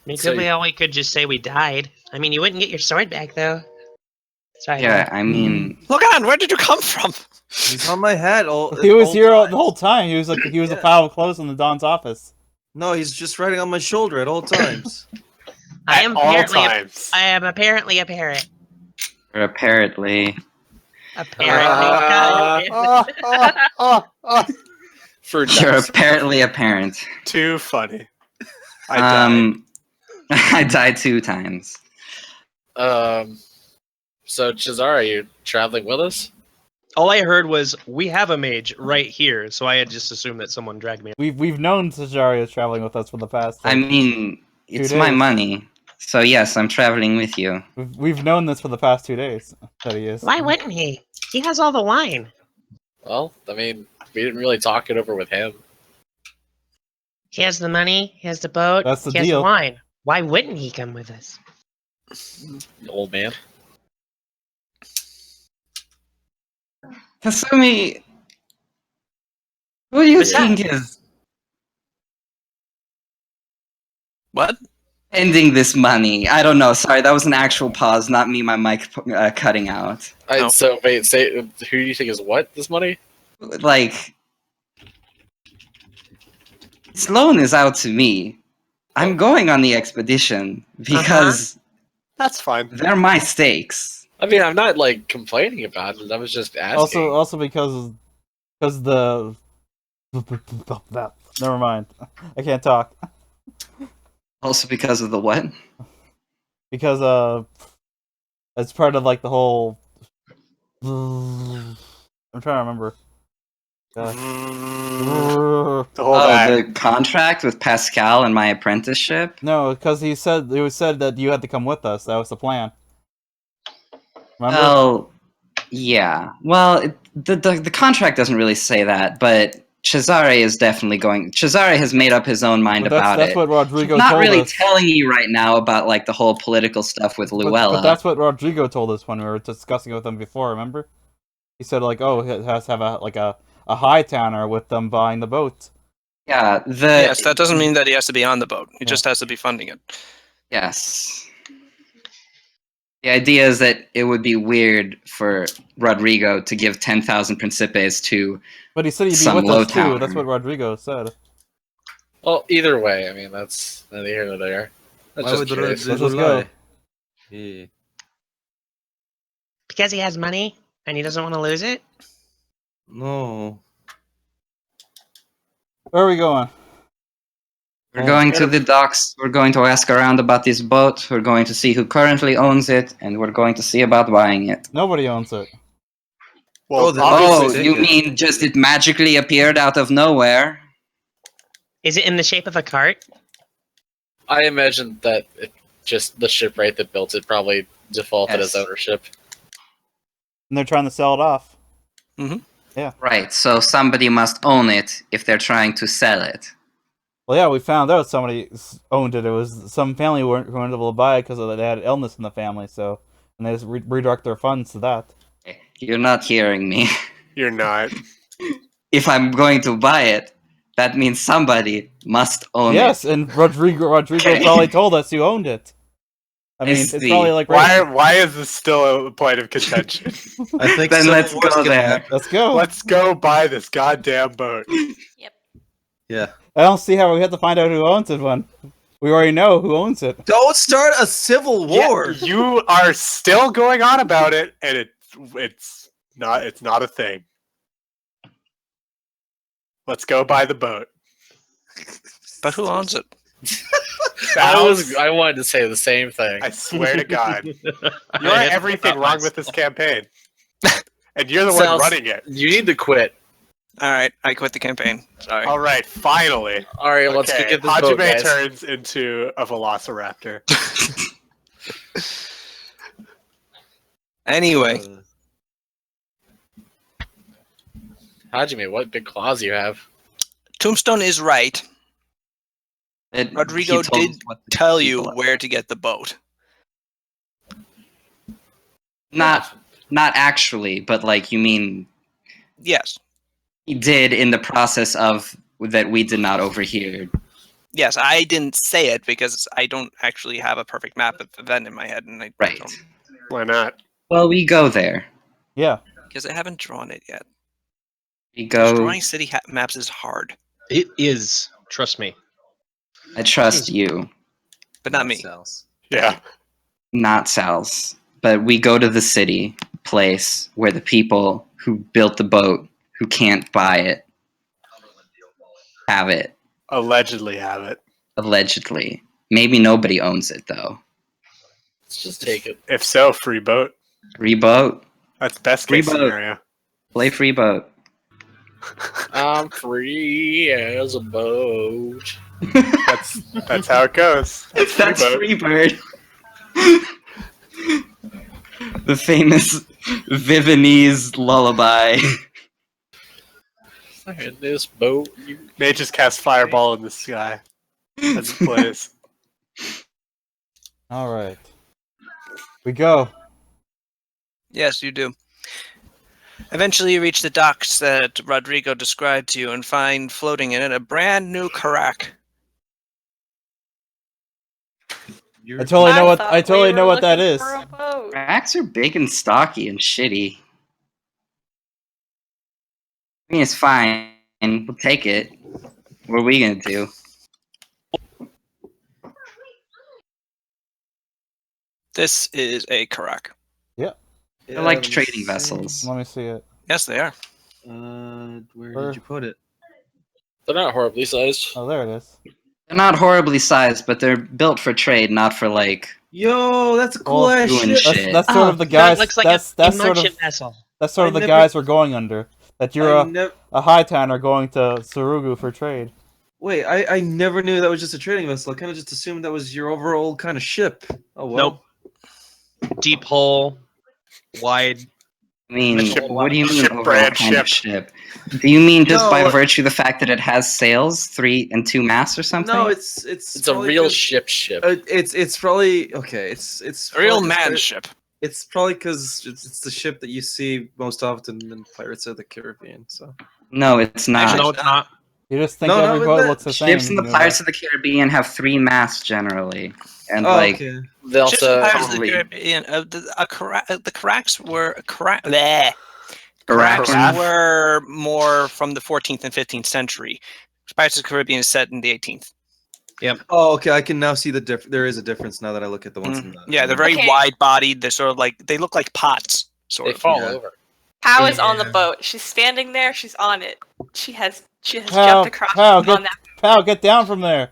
Maybe So- we could just say we died. I mean, you wouldn't get your sword back, though. Sorry. Yeah, I mean, Look on, where did you come from? He's on my head all. He was all here times. the whole time. He was like he was a Yeah. pile of clothes in the Don's office. No, he's just riding on my shoulder at all times. I At am all apparently. times. I am apparently a parrot. or apparently. Apparently. Oh, oh, oh, oh. For You're dice. apparently a parent. Too funny. I died. I died 2 times. So Chazara, are you traveling with us? All I heard was we have a mage right here, so I had just assumed that someone dragged me. We've known Sajari is traveling with us for the past. I mean, it's 2 my days. money. So yes, I'm traveling with you. We've known this for the past 2 days that he is. Why wouldn't he? He has all the wine. Well, I mean, we didn't really talk it over with him. He has the money. He has the boat. That's the he has deal. the wine. Why wouldn't he come with us? Old man. Kasumi, who do you What's that? think is What? ending this money? I don't know. Sorry, that was an actual pause, not me. My mic cutting out. Oh. So wait, say who do you think is what this money? Like, this loan is out to me. I'm going on the expedition because That's fine. they're my stakes. I mean, I'm not like complaining about it. I was just asking. Also because the never mind. I can't talk Also because of the what? because it's part of like the whole. I'm trying to remember. The whole Oh, bag. the contract with Pascal and my apprenticeship? No, because it was said that you had to come with us. That was the plan. Remember? Well, yeah. Well, the contract doesn't really say that, but Cesare is definitely going. Cesare has made up his own mind But about that's it. what Rodrigo I'm not told really us. telling you right now about like the whole political stuff with Luella. But that's what Rodrigo told us when we were discussing it with him before. Remember? He said like, oh, it has to have a high towner with them buying the boat. Yeah, Yes, that doesn't mean that he has to be on the boat. He Yeah. just has to be funding it. Yes. The idea is that it would be weird for Rodrigo to give 10,000 principes to. But he said he'd be Some with low us too. towner. That's what Rodrigo said. Well, either way, I mean that's neither here nor there. That's Why just would curious. Let's Rodrigo just go. lie? Yeah. Because he has money and he doesn't want to lose it? No. Where are we going? We're going to the docks. We're going to ask around about this boat. We're going to see who currently owns it, and we're going to see about buying it. Nobody owns it. Well, Oh, then- Oh, obviously, you mean just it magically appeared out of nowhere? Is it in the shape of a cart? I imagine that just the shipwright that built it probably defaulted Yes. as ownership. And they're trying to sell it off. Right, so somebody must own it if they're trying to sell it. Well, yeah, we found out somebody owned it. It was some family who weren't able to buy it because they had illness in the family. So, and they just redirect their funds to that. You're not hearing me. you're not. If I'm going to buy it, that means somebody must own Yes, it. and Rodrigo Okay. probably told us who owned it. I mean, it's see. probably like Why is this still a point of contention? I think Then so. let's What's go gonna there. happen? Let's go. Let's go buy this goddamn boat. Yeah. I don't see how we have to find out who owns it when we already know who owns it. Don't start a civil war. Yeah, you are still going on about it, and it's not a thing. Let's go buy the boat. But who owns it? I wanted to say the same thing. I swear to God, you're I had everything to wrong stop with this campaign, and you're the one Sounds- running it. You need to quit. All right, I quit the campaign. Sorry. All right, finally. All right, let's go Okay, get this boat, Hajime guys. turns into a velociraptor. Anyway, Hajime, what big claws you have? Tombstone is right. Rodrigo He told did us what the Tell you people- where to get the boat. Not actually, but like you mean Yes. he did in the process of that we did not overhear. Yes, I didn't say it because I don't actually have a perfect map of the event in my head, and I Right. don't, Why not? Well, we go there. Yeah. because I haven't drawn it yet. We Because go. drawing city maps is hard, It is. Trust me. I trust you, but not me. Yeah. not Sal's. But we go to the city place where the people who built the boat who can't buy it have it. Allegedly have it. Allegedly. Maybe nobody owns it, though. Let's just take it. If so, free boat. Free boat. That's best Free case boat. scenario. Play free boat. I'm free as a boat. That's how it goes. That's boat. Freebird. The famous Viennese lullaby. In this boat, you They just cast fireball in the sky as it plays. All right. We go. Yes, you do. Eventually, you reach the docks that Rodrigo described to you and find floating in it a brand new Karak. I totally know what thought I totally we know were what that looking is. for a boat. Racks are big and stocky and shitty. I mean, it's fine. We'll take it. What are we gonna do? This is a Karak. They're like trading vessels. Let me see it. Yes, they are. Where Where? did you put it? they're not horribly sized. Oh, there it is. They're not horribly sized, but they're built for trade, not for like Yo, that's a cool Well, ass doing ship. shit. That's sort of the guys. That looks like that's a sort of merchant vessel. that's sort of I the never- guys we're going under. That you're I a nev- Hightowner going to Surugu for trade. Wait, I never knew that was just a trading vessel. I kind of just assumed that was your overall kind of ship. Oh well. Nope. Deep hull, wide. I mean, Ship- what do you mean ship overall brand kind of ship. ship? Do you mean just by No. virtue of the fact that it has sails, 3 and 2 masts or something? No, it's It's a probably real 'cause- ship. It's probably okay. It's A real probably 'cause man they're- ship. It's probably because it's the ship that you see most often in Pirates of the Caribbean. So No, it's not. Actually, No, it's not. You just think No, every but boat the looks the same. Ships in the you know Pirates that. of the Caribbean have 3 masts generally, and oh, like okay. They Ships also and Pirates of the probably- Caribbean, the Karaks were bleh. Karaks. Karaks were more from the 14th and 15th century. Pirates of the Caribbean is set in the 18th. Oh, okay. I can now see the There is a difference now that I look at the ones in the. Yeah, they're very Okay. wide-bodied. They're sort of like they look like pots. Sort they of. fall yeah. over. Pow is on the Yeah. boat. She's standing there. She's on it. She has Pow, jumped across Pow, on get, that. Pow, get down from there.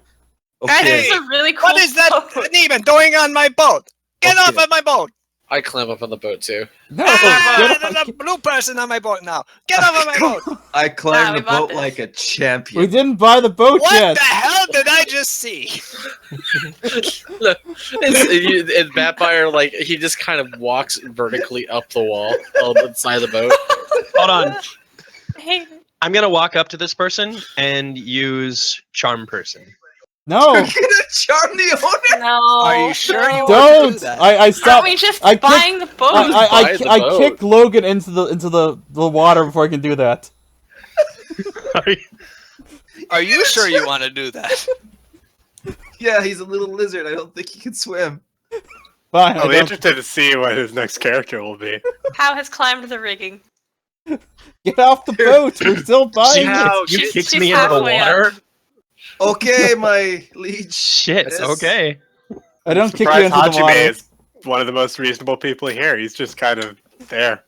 Guys, Okay. this is a really cool What is that boat. demon doing on my boat? Get off Okay. of my boat! I climb up on the boat too. No, Ah, get there's a blue person on my boat now. Get off of my boat! I climbed Nah, we the bought boat this. like a champion. we didn't buy the boat What yet. the hell did I just see? Look, and Vampire, like, he just kind of walks vertically up the wall on the side of the boat. Hold on. Hey, I'm gonna walk up to this person and use charm person. No, You're gonna charm the owner. no. Are you sure you want to don't. do that? I Aren't stopped. we just I kicked- buying the boat? Buy the I boat. kicked Logan into the water before I can do that. Are you sure you want to do that? Yeah, he's a little lizard. I don't think he can swim. Fine. I'll I be don't- interested to see what his next character will be. Pow has climbed the rigging. Get off the boat. We're still buying it. You She's- kicked she's me into the halfway up. water. Okay, my liege. Shit. Yes. Okay. I don't kick you Surprised into the Hajime water. is one of the most reasonable people here. He's just kind of there.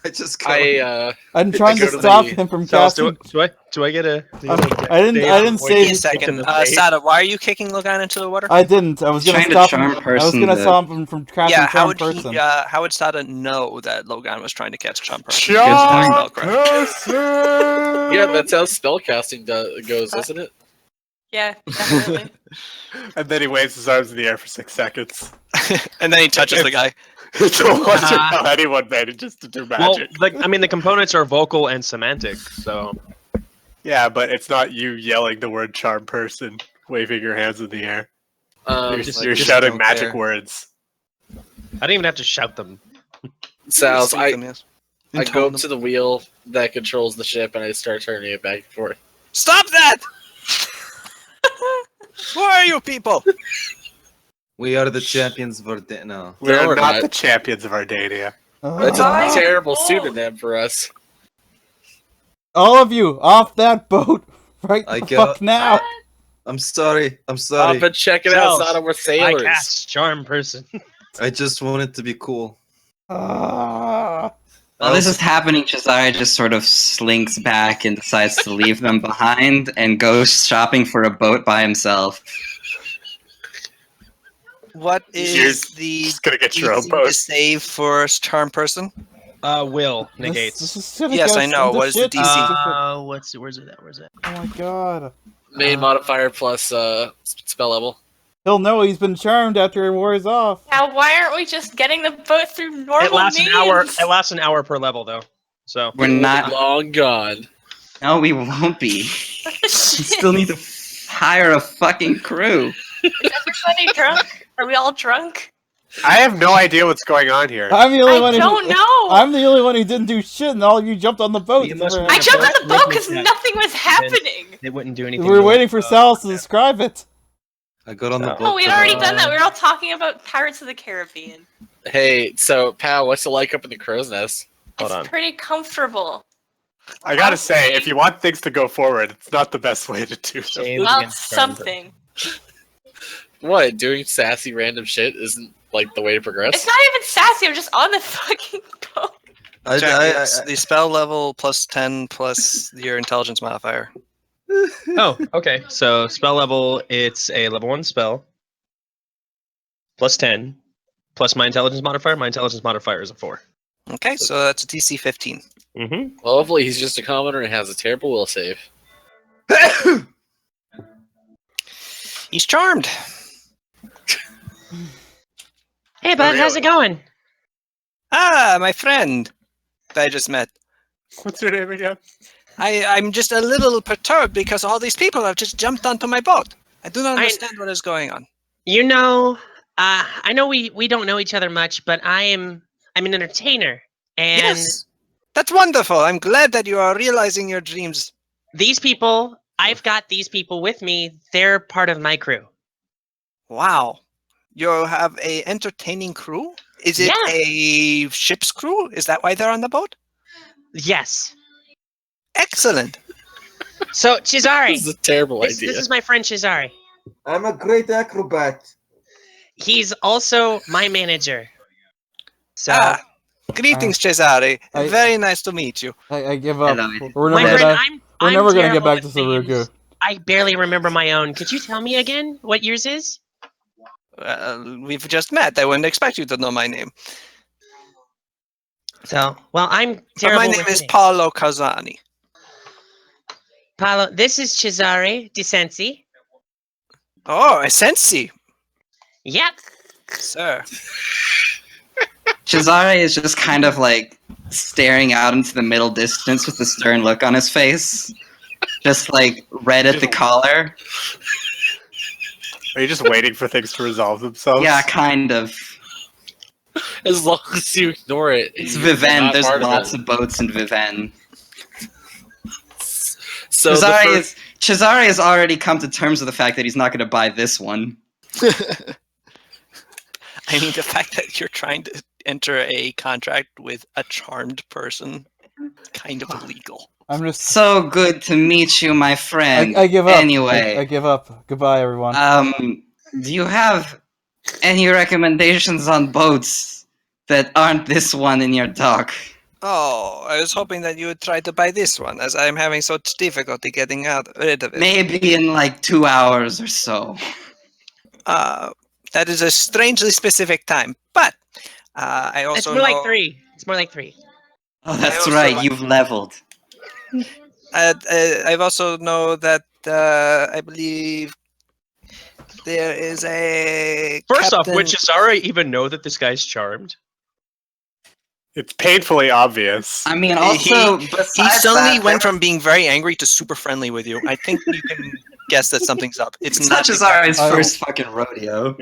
I just go. I'm trying go to to stop the- him from Charles, do casting. I get a? I didn't say- Wait a second. Sada, why are you kicking Logan into the water? I didn't. I was gonna Trying to stop charm him. I was person gonna to- stop him from casting Yeah, how charm would person. how would Sada know that Logan was trying to catch Charm Person? Charm Spell correct. Yeah, that's how spellcasting goes, isn't it? Yeah, definitely. And then he waves his arms in the air for 6 seconds. And then he touches the guy. It's a wonder how anyone made it just to do Well, magic. the components are vocal and semantic, so Yeah, but it's not you yelling the word charm person, waving your hands in the air. You're, Just you're just shouting don't magic care. words. I didn't even have to shout them. Sals, Speak I them, yes. go Intone up them. to the wheel that controls the ship and I start turning it back and forth. Stop that! Who are you people? We are the champions of No. We are we're not not. the champions of Ardadia. That's Ah. a terrible Oh. pseudonym for us. All of you off that boat right I the get fuck up. now. I'm sorry. I'm Oh, sorry. but check it Sals, out, Sada, we're I sailors. cast charm person. I just want it to be cool. Ah. While this is happening, Cesare just sort of slinks back and decides to leave them behind and goes shopping for a boat by himself. What You're is the just gonna get your own DC boat. to save for a charm person? Will negates. This is shit Yes, I against know. the What is the shit. DC? Where's it at? Where's it? Oh my god. Main modifier plus spell level. He'll know he's been charmed after he wears off. Now, why aren't we just getting the boat through normal It lasts means? an hour. It lasts an hour per level, though. So We're not. Long gone. No, we won't be. We still need to hire a fucking crew. Is everybody drunk? Are we all drunk? I have no idea what's going on here. I'm the only one I don't know. I'm the only one who didn't do shit, and all of you jumped on the boat. You must I jumped on the boat because Yeah. nothing was happening. they wouldn't do anything. We were waiting for Salas to describe it. I got on the boat. Oh, we'd already done that. We were all talking about Pirates of the Caribbean. Hey, so pal, what's it like up in the crow's nest? Hold It's on. pretty comfortable. I gotta say, if you want things to go forward, it's not the best way to do them. Shades Well, against charm. something. What? Doing sassy random shit isn't like the way to progress? It's not even sassy. I'm just on the fucking boat. It's the spell level plus 10 plus your intelligence modifier. Oh, okay. So spell level, it's a level 1 spell. Plus 10. Plus my intelligence modifier. My intelligence modifier is a 4. Okay, so that's a DC 15. Mm-hmm. Well, hopefully he's just a commoner and has a terrible will save. He's charmed. Hey, bud, how's it going? Ah, my friend that I just met. What's your name again? I'm just a little perturbed because all these people have just jumped onto my boat. I do not understand what is going on. You know, I know we don't know each other much, but I'm an entertainer, and Yes, that's wonderful. I'm glad that you are realizing your dreams. these people, I've got these people with me. They're part of my crew. Wow. You have a entertaining crew? Is it Yeah. a ship's crew? Is that why they're on the boat? Yes. Excellent. So Cesare, This is a terrible this idea. is my friend Cesare. I'm a great acrobat. He's also my manager. So Greetings, Cesare. I- Very nice to meet you. I give up. Hello. We're my never friend, gonna. I'm We're never gonna get terrible back at to Sarugu. names. I barely remember my own. Could you tell me again what yours is? We've just met. I wouldn't expect you to know my name. So, well, I'm But terrible. my name with is names. Paolo Kazani. Paolo. This is Cesare Di Sensi. Oh, a sensi, Yep. sir. Cesare is just kind of like staring out into the middle distance with a stern look on his face. Just like red at the collar. Are you just waiting for things to resolve themselves? Yeah, kind of. As long as you ignore it. It's you're Viven. not There's part of lots it. of boats in Viven. So the Cesare has already come to terms with the fact that he's not going to buy this one. I mean, the fact that you're trying to enter a contract with a charmed person, kind of illegal. I'm just. So good to meet you, my friend. I give up. Anyway, I give up. Goodbye, everyone. do you have any recommendations on boats that aren't this one in your dock? Oh, I was hoping that you would try to buy this one, as I'm having such difficulty getting rid of it. Maybe in like 2 hours or so. That is a strangely specific time, but I also It's more like know- 3. It's more like 3. Oh, that's also right. like- You've leveled. I've also know that I believe there is a First off, captain- would Cesare even know that this guy's charmed? It's painfully obvious. I mean, also, he besides suddenly that, went from being very angry to super friendly with you. I think you can guess that something's up. It's not not Cesare's I- first fucking rodeo.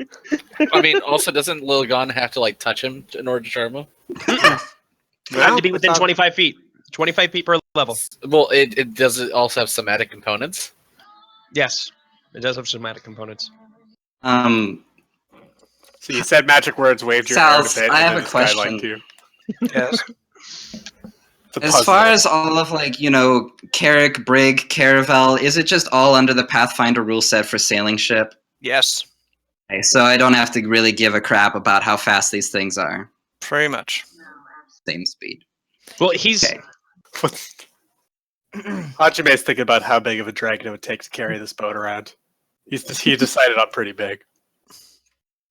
I mean, also, doesn't Lilgon have to like touch him in order to charm him? I have to be within it's not- 25 feet. 25 feet per level. Well, it does it also have somatic components. Yes, it does have somatic components. So you said magic words, waved your hand a Sals, bit, I and have then a this guy question. liked you. Yes. It's a as puzzle. far as all of like, you know, Carrick, Brig, Caravel, is it just all under the Pathfinder rule set for sailing ship? Yes, Okay, so I don't have to really give a crap about how fast these things are. pretty much. Same speed. Well, he's Okay. Hajime's thinking about how big of a dragon it would take to carry this boat around. He decided on pretty big.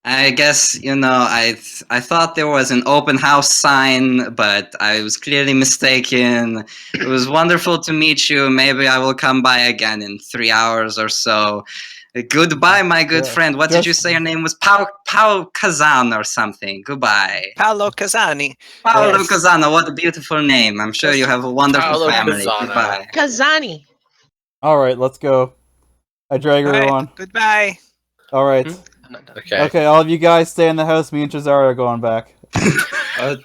I guess I thought there was an open house sign, but I was clearly mistaken. It was wonderful to meet you. Maybe I will come by again in 3 hours or so. Goodbye, my good Yeah, friend. What did you just- say your name was? Pau Kazan or something. Goodbye. Paolo Casani. Paolo Yes. Kazana, what a beautiful name. I'm sure you have a wonderful Paolo family. Kazana. Goodbye. Kazani. All right, let's go. I drag All right, everyone. goodbye. All right. I'm not done. Okay. Okay, all of you guys stay in the house. Me and Chazara are going back. I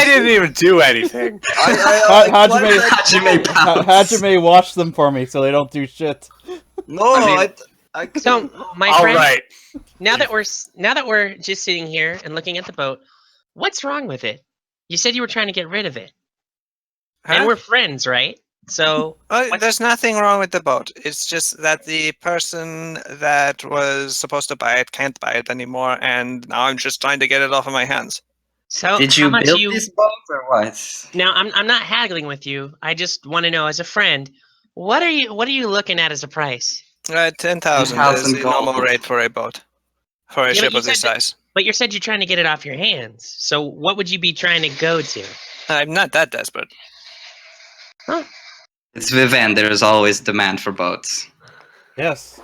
didn't even do anything. Hajime, pouts. Hajime, watch them for me so they don't do shit. No, I I So, my All friend, right. now that we're just sitting here and looking at the boat, what's wrong with it? You said you were trying to get rid of it, and Huh? we're friends, right? So, There's nothing wrong with the boat. It's just that the person that was supposed to buy it can't buy it anymore, and now I'm just trying to get it off of my hands. so Did how you much build you? this boat or what? Now, I'm not haggling with you. I just want to know, as a friend, what are you looking at as a price? 10,000 is 10,000 the normal gold. rate for a boat, for a Yeah, but ship you of this said that- size. But you said you're trying to get it off your hands. So, what would you be trying to go to? I'm not that desperate. It's Viven. There is always demand for boats. Yes.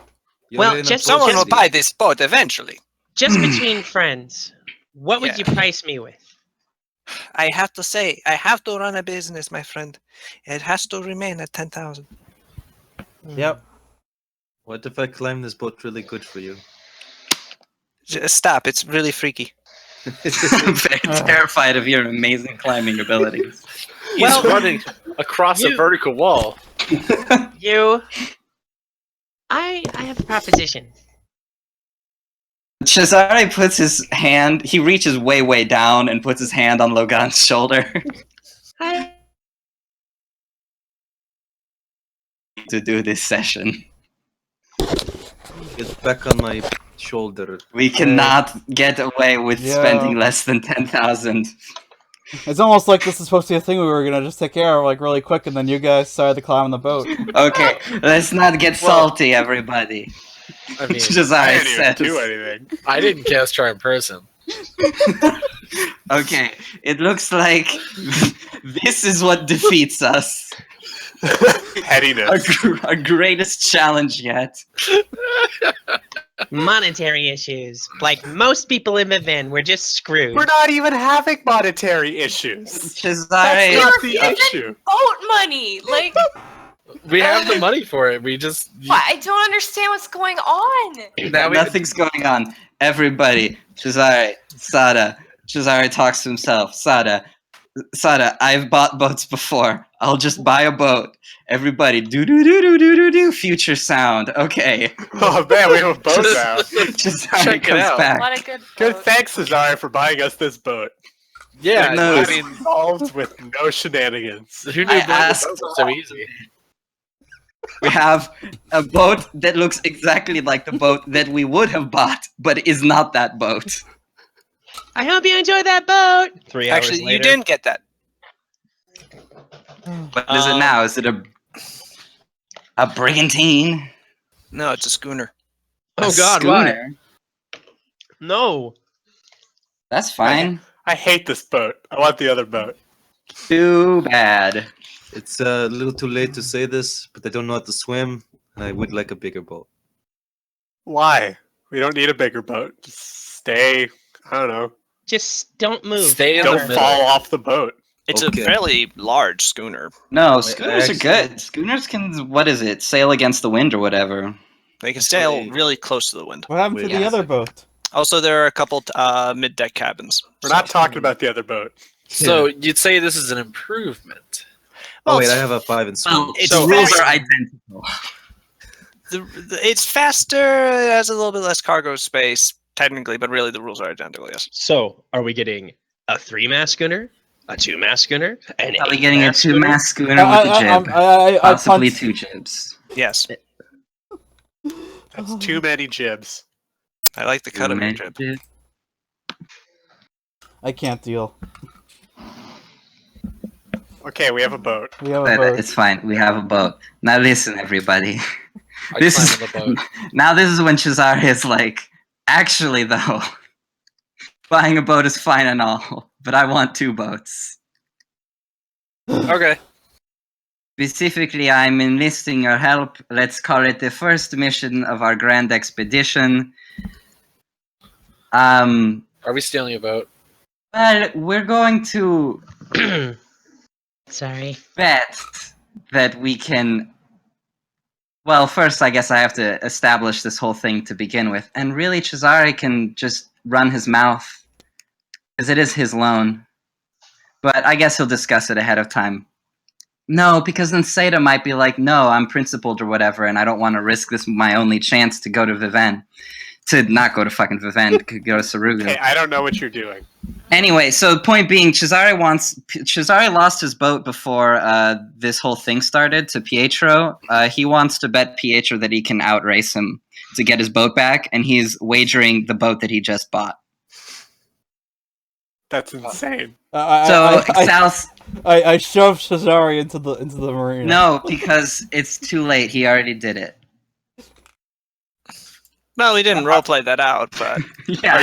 Well, just Someone will just, buy this boat eventually. just between friends, what would you Yeah. price me with? I have to say, I have to run a business, my friend. It has to remain at 10,000. Yep. What if I climb this boat really good for you? Just stop. It's really freaky. I'm very terrified of your amazing climbing abilities. He's Well, running across a you- vertical wall. I have a proposition. Cesare puts his hand, he reaches way, way down and puts his hand on Logan's shoulder to do this session. Get back on my shoulder. We cannot get away with Yeah. spending less than 10,000. It's almost like this is supposed to be a thing we were gonna just take care of like really quick, and then you guys decided to climb on the boat. Okay, let's not get salty, everybody. I mean, Cesare I didn't even says. do anything. I didn't cast Charm Person. Okay, it looks like this is what defeats us. Headiness. Our greatest challenge yet. Monetary issues. Like most people in Viven, we're just screwed. We're not even having monetary issues. Cesare, That's not the You're issue. Boat money. Like, We have the money for it. We just what? I don't understand what's going on. now we nothing's going on. Everybody, Cesare, Sada. Cesare talks to himself. Sada, I've bought boats before. I'll just buy a boat. Everybody, do do do do do do do. Future sound. Okay. Oh man, we have a boat now. Cesare Check it comes out. back. What a good. Good, boat. thanks, Cesare, for buying us this boat. yeah. No, I It's mean, solved with no shenanigans. who knew I building asked- boats was so easy? We have a boat that looks exactly like the boat that we would have bought, but is not that boat. I hope you enjoy that boat. 3 hours Actually, later. you didn't get that. What is it now? Is it a brigantine? No, it's a schooner. Oh A God, why? schooner? No. That's fine. I hate this boat. I want the other boat. Too bad. It's a little too late to say this, but I don't know how to swim, and I would like a bigger boat. Why? We don't need a bigger boat. Just stay. I don't know. Just don't move. Stay in the Don't middle. fall off the boat. It's Okay. a fairly large schooner. No, schooners are actually- good. Schooners can, what is it, sail against the wind or whatever. They can sail Wait. really close to the wind. What happened to Wait, the yeah. other boat? Also, there are a couple mid-deck cabins. We're not talking about the other boat. So you'd say this is an improvement. Oh wait, it's- I have a 5 in swim. Well, it's the rules fast- are identical. It's faster. It has a little bit less cargo space, technically, but really the rules are identical. Yes. So, are we getting a 3-mast schooner, a 2-mast schooner, an Probably getting a 8-mast schooner? two-mast schooner with a jib. I Possibly punt- 2 jibs. Yes. That's too many jibs. I like the cut of your jib. I can't deal. Okay, we have a boat. We have a But boat. it's fine. We have a boat. Now listen, everybody. I This climb is on the boat. now this is when Cesare is like, actually though, buying a boat is fine and all, but I want 2 boats. Okay. Specifically, I'm enlisting your help. Let's call it the first mission of our grand expedition. Are we stealing a boat? Well, we're going to Sorry. bet that we can. Well, first, I guess I have to establish this whole thing to begin with. And really, Cesare can just run his mouth, because it is his loan. But I guess he'll discuss it ahead of time. No, because then Seda might be like, no, I'm principled or whatever, and I don't want to risk this my only chance to go to Viven. To not go to fucking Viven, go to Saruga. Okay, I don't know what you're doing. Anyway, so point being, Cesare lost his boat before this whole thing started to Pietro. He wants to bet Pietro that he can outrace him to get his boat back, and he's wagering the boat that he just bought. That's insane. I shoved Cesare into the marina. No, because it's too late. He already did it. Well, we didn't roleplay that out, but Yeah,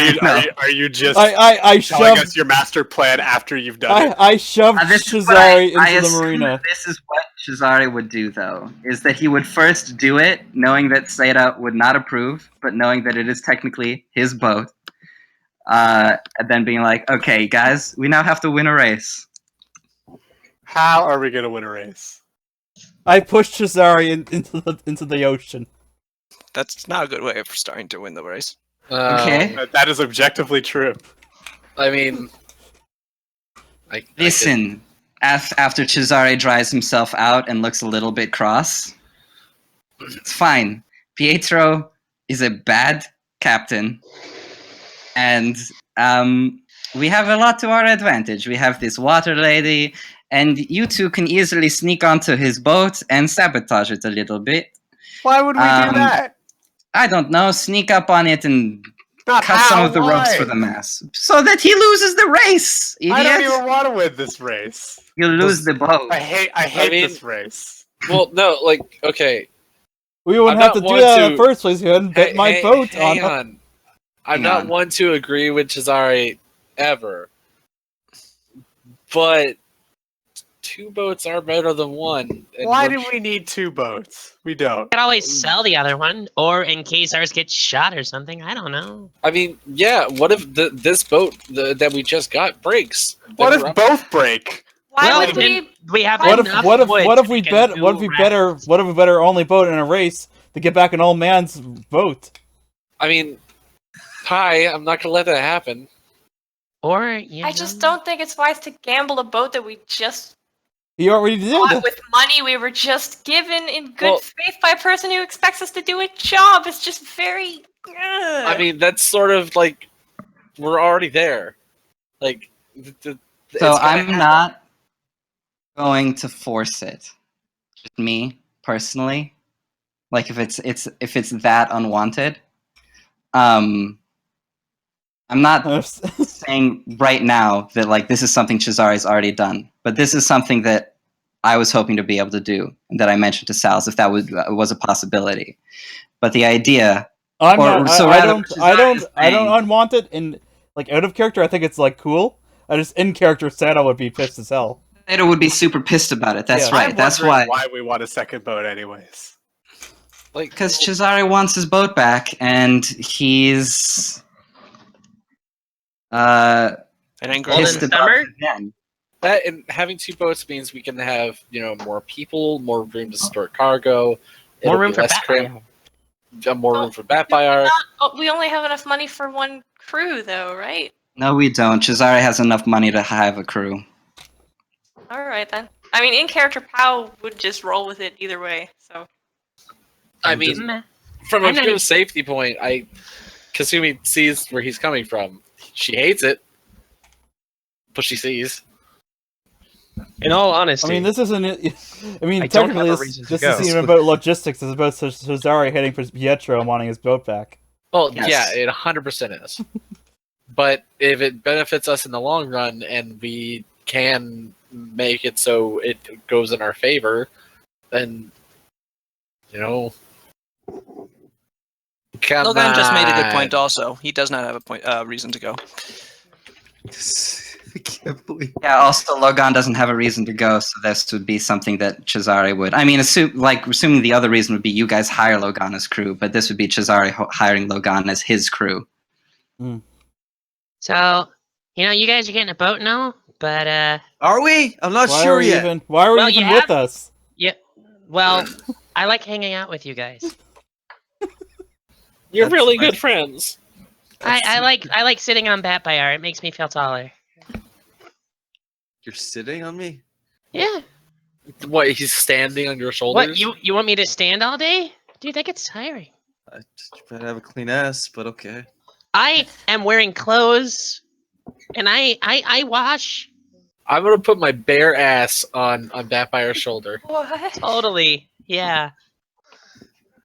Are you just I telling shoved us your master plan after you've done it? I shoved Cesare into the assume marina. This is what Cesare would do, though, is that he would first do it, knowing that Seda would not approve, but knowing that it is technically his boat, and then being like, okay, guys, we now have to win a race. How are we going to win a race? I pushed Cesare into the ocean. that's not a good way of starting to win the race. Okay. That is objectively true. I mean, Listen, after Cesare dries himself out and looks a little bit cross, it's fine. Pietro is a bad captain, and we have a lot to our advantage. We have this water lady, and you two can easily sneak onto his boat and sabotage it a little bit. Why would we do that? I don't know. Sneak up on it and Not cut how, some of the ropes why? for the mast, so that he loses the race. Idiot! I don't even want to win this race. You lose the boat. I hate this race. well, no, like, okay. We wouldn't I'm have to not do one that in to- the first place. You hadn't bet my boat hang on. on. I'm Hang not on. one to agree with Cesare ever, but 2 boats are better than 1. and Why we're- do we need 2 boats? We don't. You could always sell the other one, or in case ours gets shot or something. I don't know. I mean, yeah. What if this boat that we just got breaks? What Then if we're- both break? Why Well, would then we have What enough if wood what if to we make a bet new what if we raft. bet our only boat in a race to get back an old man's boat? I mean, hi. I'm not gonna let that happen. Or you I just don't think it's wise to gamble a boat that we just He already did. bought with money we were just given in good Well- faith by a person who expects us to do a job. It's just very. I mean, that's sort of like we're already there. Like, So it's gonna I'm happen. not going to force it. Just me personally, like if it's that unwanted. I'm not saying right now that like this is something Cesare's already done, but this is something that I was hoping to be able to do, and that I mentioned to Sal's if that was a possibility. But the idea, I don't unwant it in like out of character. I think it's like cool. I just in character, Santa would be pissed as hell. Santa would be super pissed about it. That's Yeah. right. I'm That's wondering why. why we want a second boat, anyways. Like, Because Cesare wants his boat back, and he's An angry Well, pissed then about Summer? it again. that and having 2 boats means we can have more people, more room to store cargo, More it'll room be for less Batman. cramped, more room for Batfire. We only have enough money for 1 crew, though, right? No, we don't. Cesare has enough money to have a crew. All right then. I mean, in character, Pow would just roll with it either way. So I mean, Meh. from a I'm not pure even- safety point, Kasumi sees where he's coming from. She hates it, but she sees. In all honesty, I mean, this isn't. I mean, I don't technically, have a this, reason to this go. isn't even about logistics. It's about Cesare heading for Pietro and wanting his boat back. Well, Yes. yeah, it 100% is. But if it benefits us in the long run and we can make it so it goes in our favor, then come Logan just made a good on. point. Also, he does not have a point reason to go. I can't believe. Yeah, also Logan doesn't have a reason to go, so this would be something that Cesare would. I mean, assuming the other reason would be you guys hire Logan as crew, but this would be Cesare hiring Logan as his crew. So, you guys are getting a boat now, but Are we? I'm not Why sure are you yet. even? Why are Well, you you even with us? yeah. Well, I like hanging out with you guys. You're That's really nice. good friends. I like sitting on Batfire. It makes me feel taller. You're sitting on me? Yeah. What? He's standing on your shoulders. What you want me to stand all day? Dude, that gets tiring. I just better have a clean ass, but okay. I am wearing clothes, and I wash. I'm gonna put my bare ass on Batfire's shoulder. What? Totally. Yeah.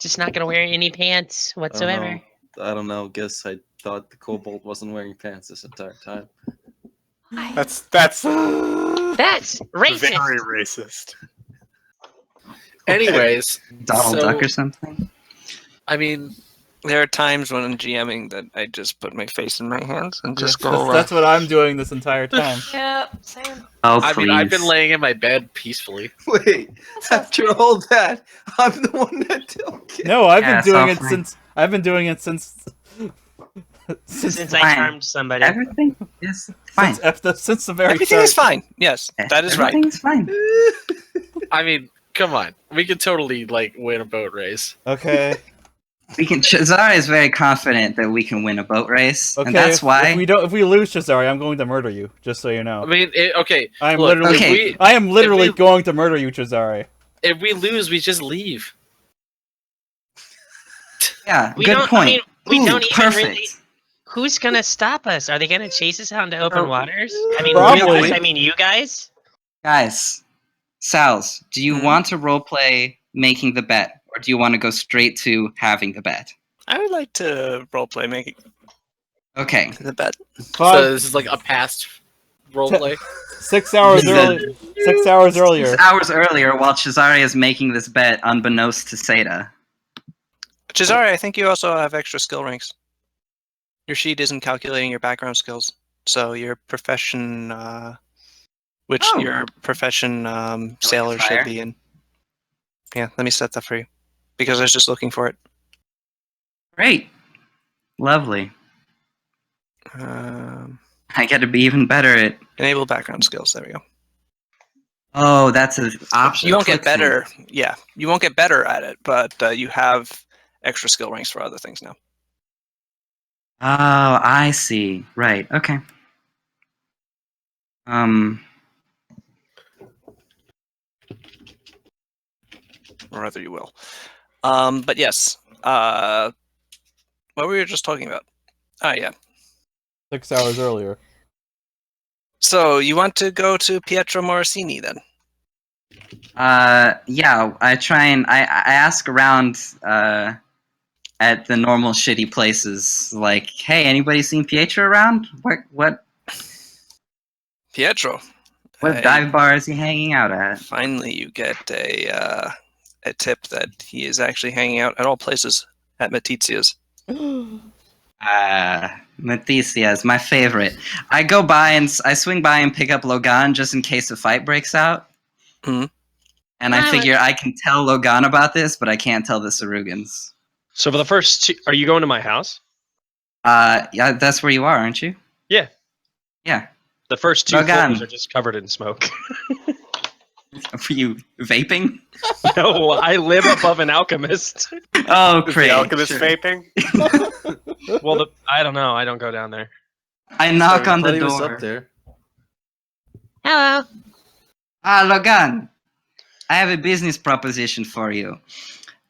Just not gonna wear any pants whatsoever. I don't know. Guess I thought the kobold wasn't wearing pants this entire time. That's That's very racist. racist. Anyways, Donald So- Duck or something? I mean, There are times when I'm GMing that I just put my face in my hands and just Yes, go. that's what I'm doing this entire time. Yeah, same. Oh, I please. mean, I've been laying in my bed peacefully. Wait, after all that, I'm the one that okay. No, I've Yeah, been doing it's it all since. I've been doing it since. Since I fine. charmed somebody. Everything is fine. Since the very Everything start. is fine. Yes, that is right. Everything's fine. I mean, come on, we could totally win a boat race. Okay. We can. Cesare is very confident that we can win a boat race, Okay. and that's if, why. if we lose, Cesare, I'm going to murder you. Just so you I know. mean, okay. I am look, literally. Okay. I am literally we- going to murder you, Cesare. If we lose, we just leave. Yeah, We good don't. point. I mean, we Ooh, don't even perfect. really. Who's gonna stop us? Are they gonna chase us out into open Oh, waters? I mean, probably. I mean, you guys. Guys, Sals, do you Hmm? want to roleplay making the bet, or do you want to go straight to having the bet? I would like to roleplay making Okay. the bet. So Five, this is like a past roleplay. 6 hours This is early. 6 hours earlier. 6 hours earlier, while Cesare is making this bet, unbeknownst to Seda. Cesare, I think you also have extra skill ranks. Your sheet isn't calculating your background skills, so your profession, Oh. your profession sailor fire? should be in. Yeah, let me set that for you, because I was just looking for it. Great. Lovely. Um, I get to be even better at. enable background skills. There we go. Oh, that's an option. You won't get Click thing. better. Yeah, you won't get better at it, but you have extra skill ranks for other things now. Oh, I see. Right. Okay. Or rather, you will. But yes. What were we just talking about? Ah, yeah. 6 hours earlier. So you want to go to Pietro Morosini then? Yeah. I try and I ask around at the normal shitty places, like, hey, anybody seen Pietro around? What Pietro. Hey, dive bar is he hanging out at? Finally, you get a tip that he is actually hanging out at all places at Matizia's. Matthesia is my favorite. I go by and I swing by and pick up Logan just in case a fight breaks out. Mhm. And I figure I can tell Logan about this, but I can't tell the Sarugans. So for the first two, are you going to my house? Yeah, that's where you are, aren't you? Yeah. Yeah. The first two Logan. floors are just covered in smoke. For you vaping? No, I live above an alchemist. Oh, Is great. the alchemist sure. vaping? Well, I don't know. I don't go down there. I knock Sorry, I on thought the he was door. up there. Hello. Logan, I have a business proposition for you.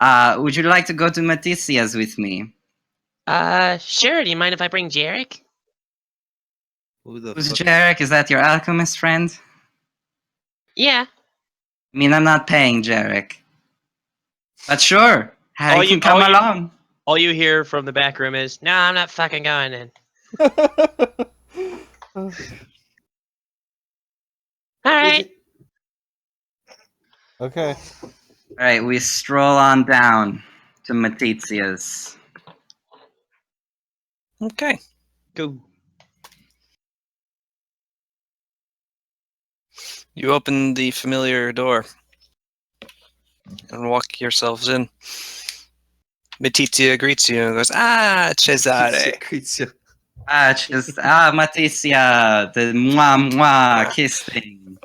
Would you like to go to Maticia's with me? Sure. Do you mind if I bring Jarek? Who the Who's fuck? Jarek? Is that your alchemist friend? Yeah. I mean, I'm not paying Jarek. But sure, All he you- can come all you- along. All you hear from the back room is, No, I'm not fucking going in. All right. Okay. All right, we stroll on down to Matizia's. Okay. Go. You open the familiar door and walk yourselves in. Matizia greets you and goes, Cesare. Matizia, the mwah mwah kiss thing.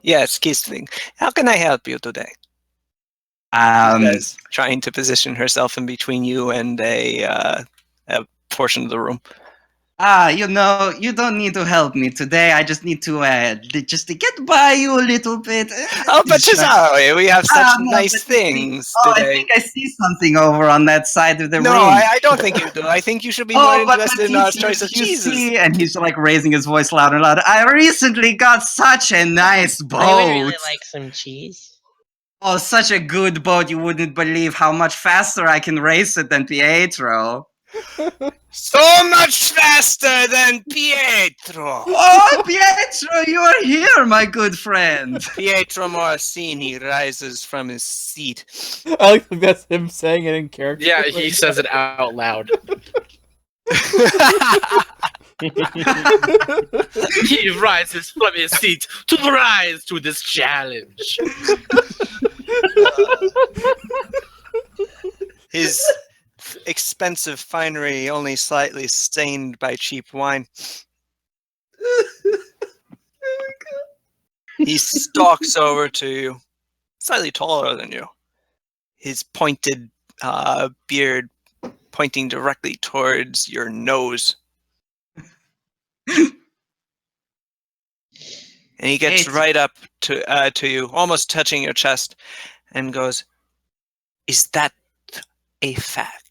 Yes, kissing. How can I help you today? She says, trying to position herself in between you and a portion of the room. You don't need to help me today. I just need to just to get by you a little bit. Oh, but Cesare, we have such nice but things I today. think I see something over on that side of the No, room. I don't think you do. I think you should be more interested in our choice of you cheeses. see, and he's like raising his voice louder and louder. I recently got such a nice boat. I would really like some cheese. Oh, such a good boat. You wouldn't believe how much faster I can race it than Pietro. So much faster than Pietro. Oh, Pietro, you are here, my good friend. Pietro Morosini rises from his seat. I like that's him saying it in character. Yeah, he says it out loud. He rises from his seat to rise to this challenge. His expensive finery only slightly stained by cheap wine. He stalks over to you, slightly taller than you. His pointed beard pointing directly towards your nose. And he gets right up to you, almost touching your chest, and goes, "Is that a fact?"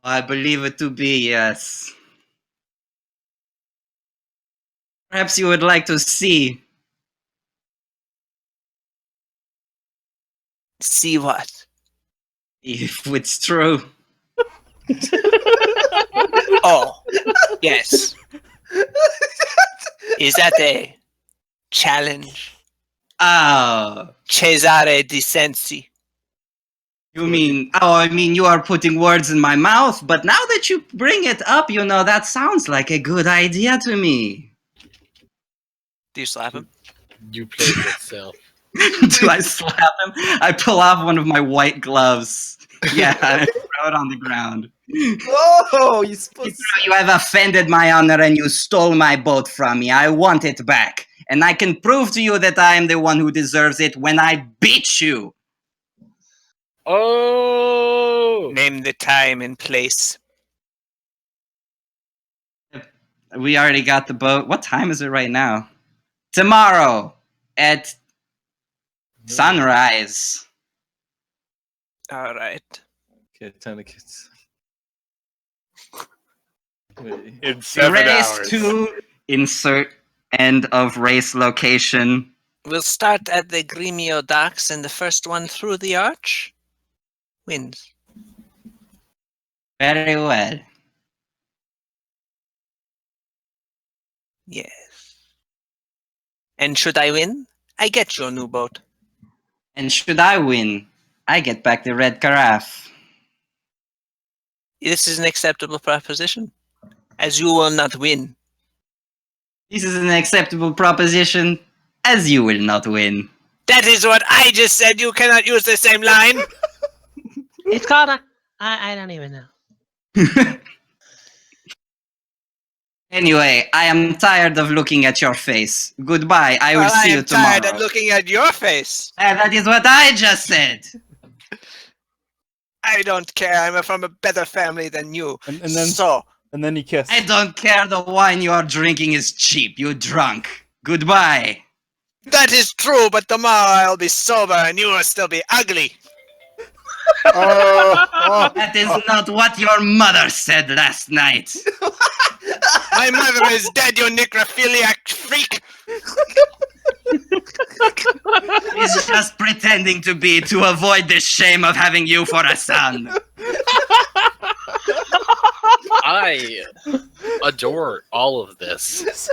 I believe it to be, yes. Perhaps you would like to see. See what? If it's true. Oh, yes. Is that a challenge? Oh. Cesare Di Sensi. You mean, I mean, you are putting words in my mouth, but now that you bring it up, that sounds like a good idea to me. Do you slap him? You played yourself. Do I slap him? I pull off one of my white gloves. Yeah, and I throw it on the ground. Oh, You have offended my honor and you stole my boat from me. I want it back. And I can prove to you that I am the one who deserves it when I beat you. Oh! Name the time and place. We already got the boat. What time is it right now? Tomorrow at sunrise. All right. Okay, tourniquets. In 7 race hours. to insert end of race location. We'll start at the Gremio docks, and the first one through the arch wins. Very well. Yes. And should I win, I get your new boat. And should I win, I get back the red carafe. This is an acceptable proposition, as you will not win. This is an acceptable proposition, as you will not win. That is what I just said. You cannot use the same line. It's called a... I don't even know. Anyway, I am tired of looking at your face. Goodbye. I will see you tomorrow. I am tired of looking at your face. That is what I just said. I don't care. I'm from a better family than you. And then you kiss. I don't care. The wine you are drinking is cheap. You drunk. Goodbye. That is true, but tomorrow I'll be sober and you will still be ugly. That is not what your mother said last night. My mother is dead, you necrophiliac freak. He's just pretending to be to avoid the shame of having you for a son. I adore all of this.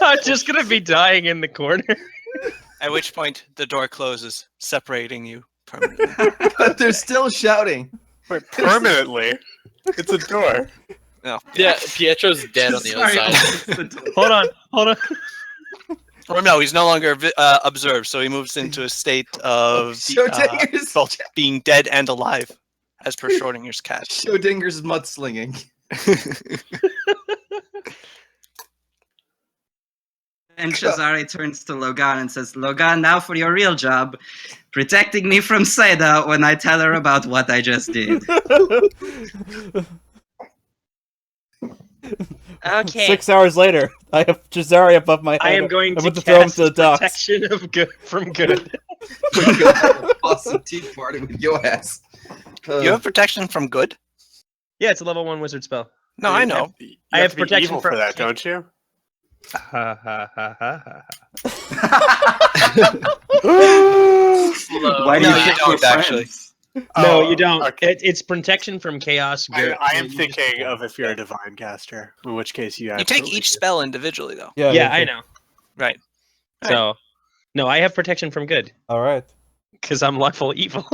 I'm just gonna be dying in the corner. At which point the door closes, separating you permanently. But they're still shouting. Wait, permanently? It's a door. No. Yeah, Pietro's dead on the other Sorry, side. Hold on. Or no, he's no longer observed, so he moves into a state of Schrodinger's, both being dead and alive, as per Schrodinger's cat. Schrodinger's mudslinging. And Cesare turns to Logan and says, Logan, now for your real job, protecting me from Seda when I tell her about what I just did. Okay. 6 hours later, I have Cesare above my head. I am going I'm to about to throw him cast to the docks. protection of good from good. Awesome tea party with your ass. You have protection from good? Yeah, it's a level 1 wizard spell. No, I know. You I have to be protection evil from- for that, don't you? Ha ha ha ha ha. Why do No, you you think don't, we're actually. friends? No, Oh, you don't. okay. It's protection from chaos. Good. I am You just- thinking of if you're a divine caster, in which case you You take absolutely each do. spell individually, though. Yeah, I know. Right. So, no, I have protection from good All right. because I'm lawful evil.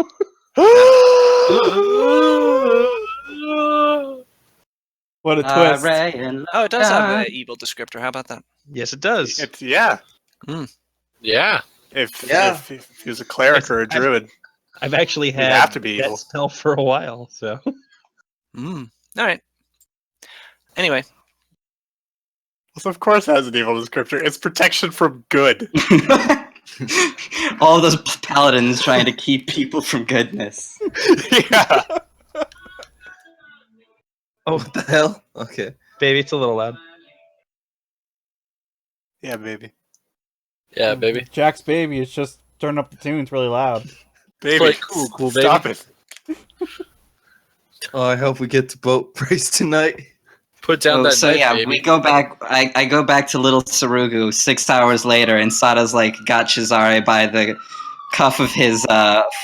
What a twist. Ray and Oh, it does have Logan. an evil descriptor. How about that? Yes, it does. It's yeah. Yeah. If he was a cleric It's- or a druid, I've actually You'd had have to be that evil. spell for a while. So, All right. Anyway, well, of course, it has an evil descriptor. It's protection from good. All those paladins trying to keep people from goodness. Yeah. Oh, what the hell? Okay. baby, it's a little loud. Yeah, baby. Yeah, baby. Jack's baby is just turning up the tunes really loud. Baby. like, cool, baby. Stop it. Oh, I hope we get to boat race tonight. Put down that So knife, yeah, baby. we go back. I go back to Little Sarugu 6 hours later, and Sada's like got Cesare by the cuff of his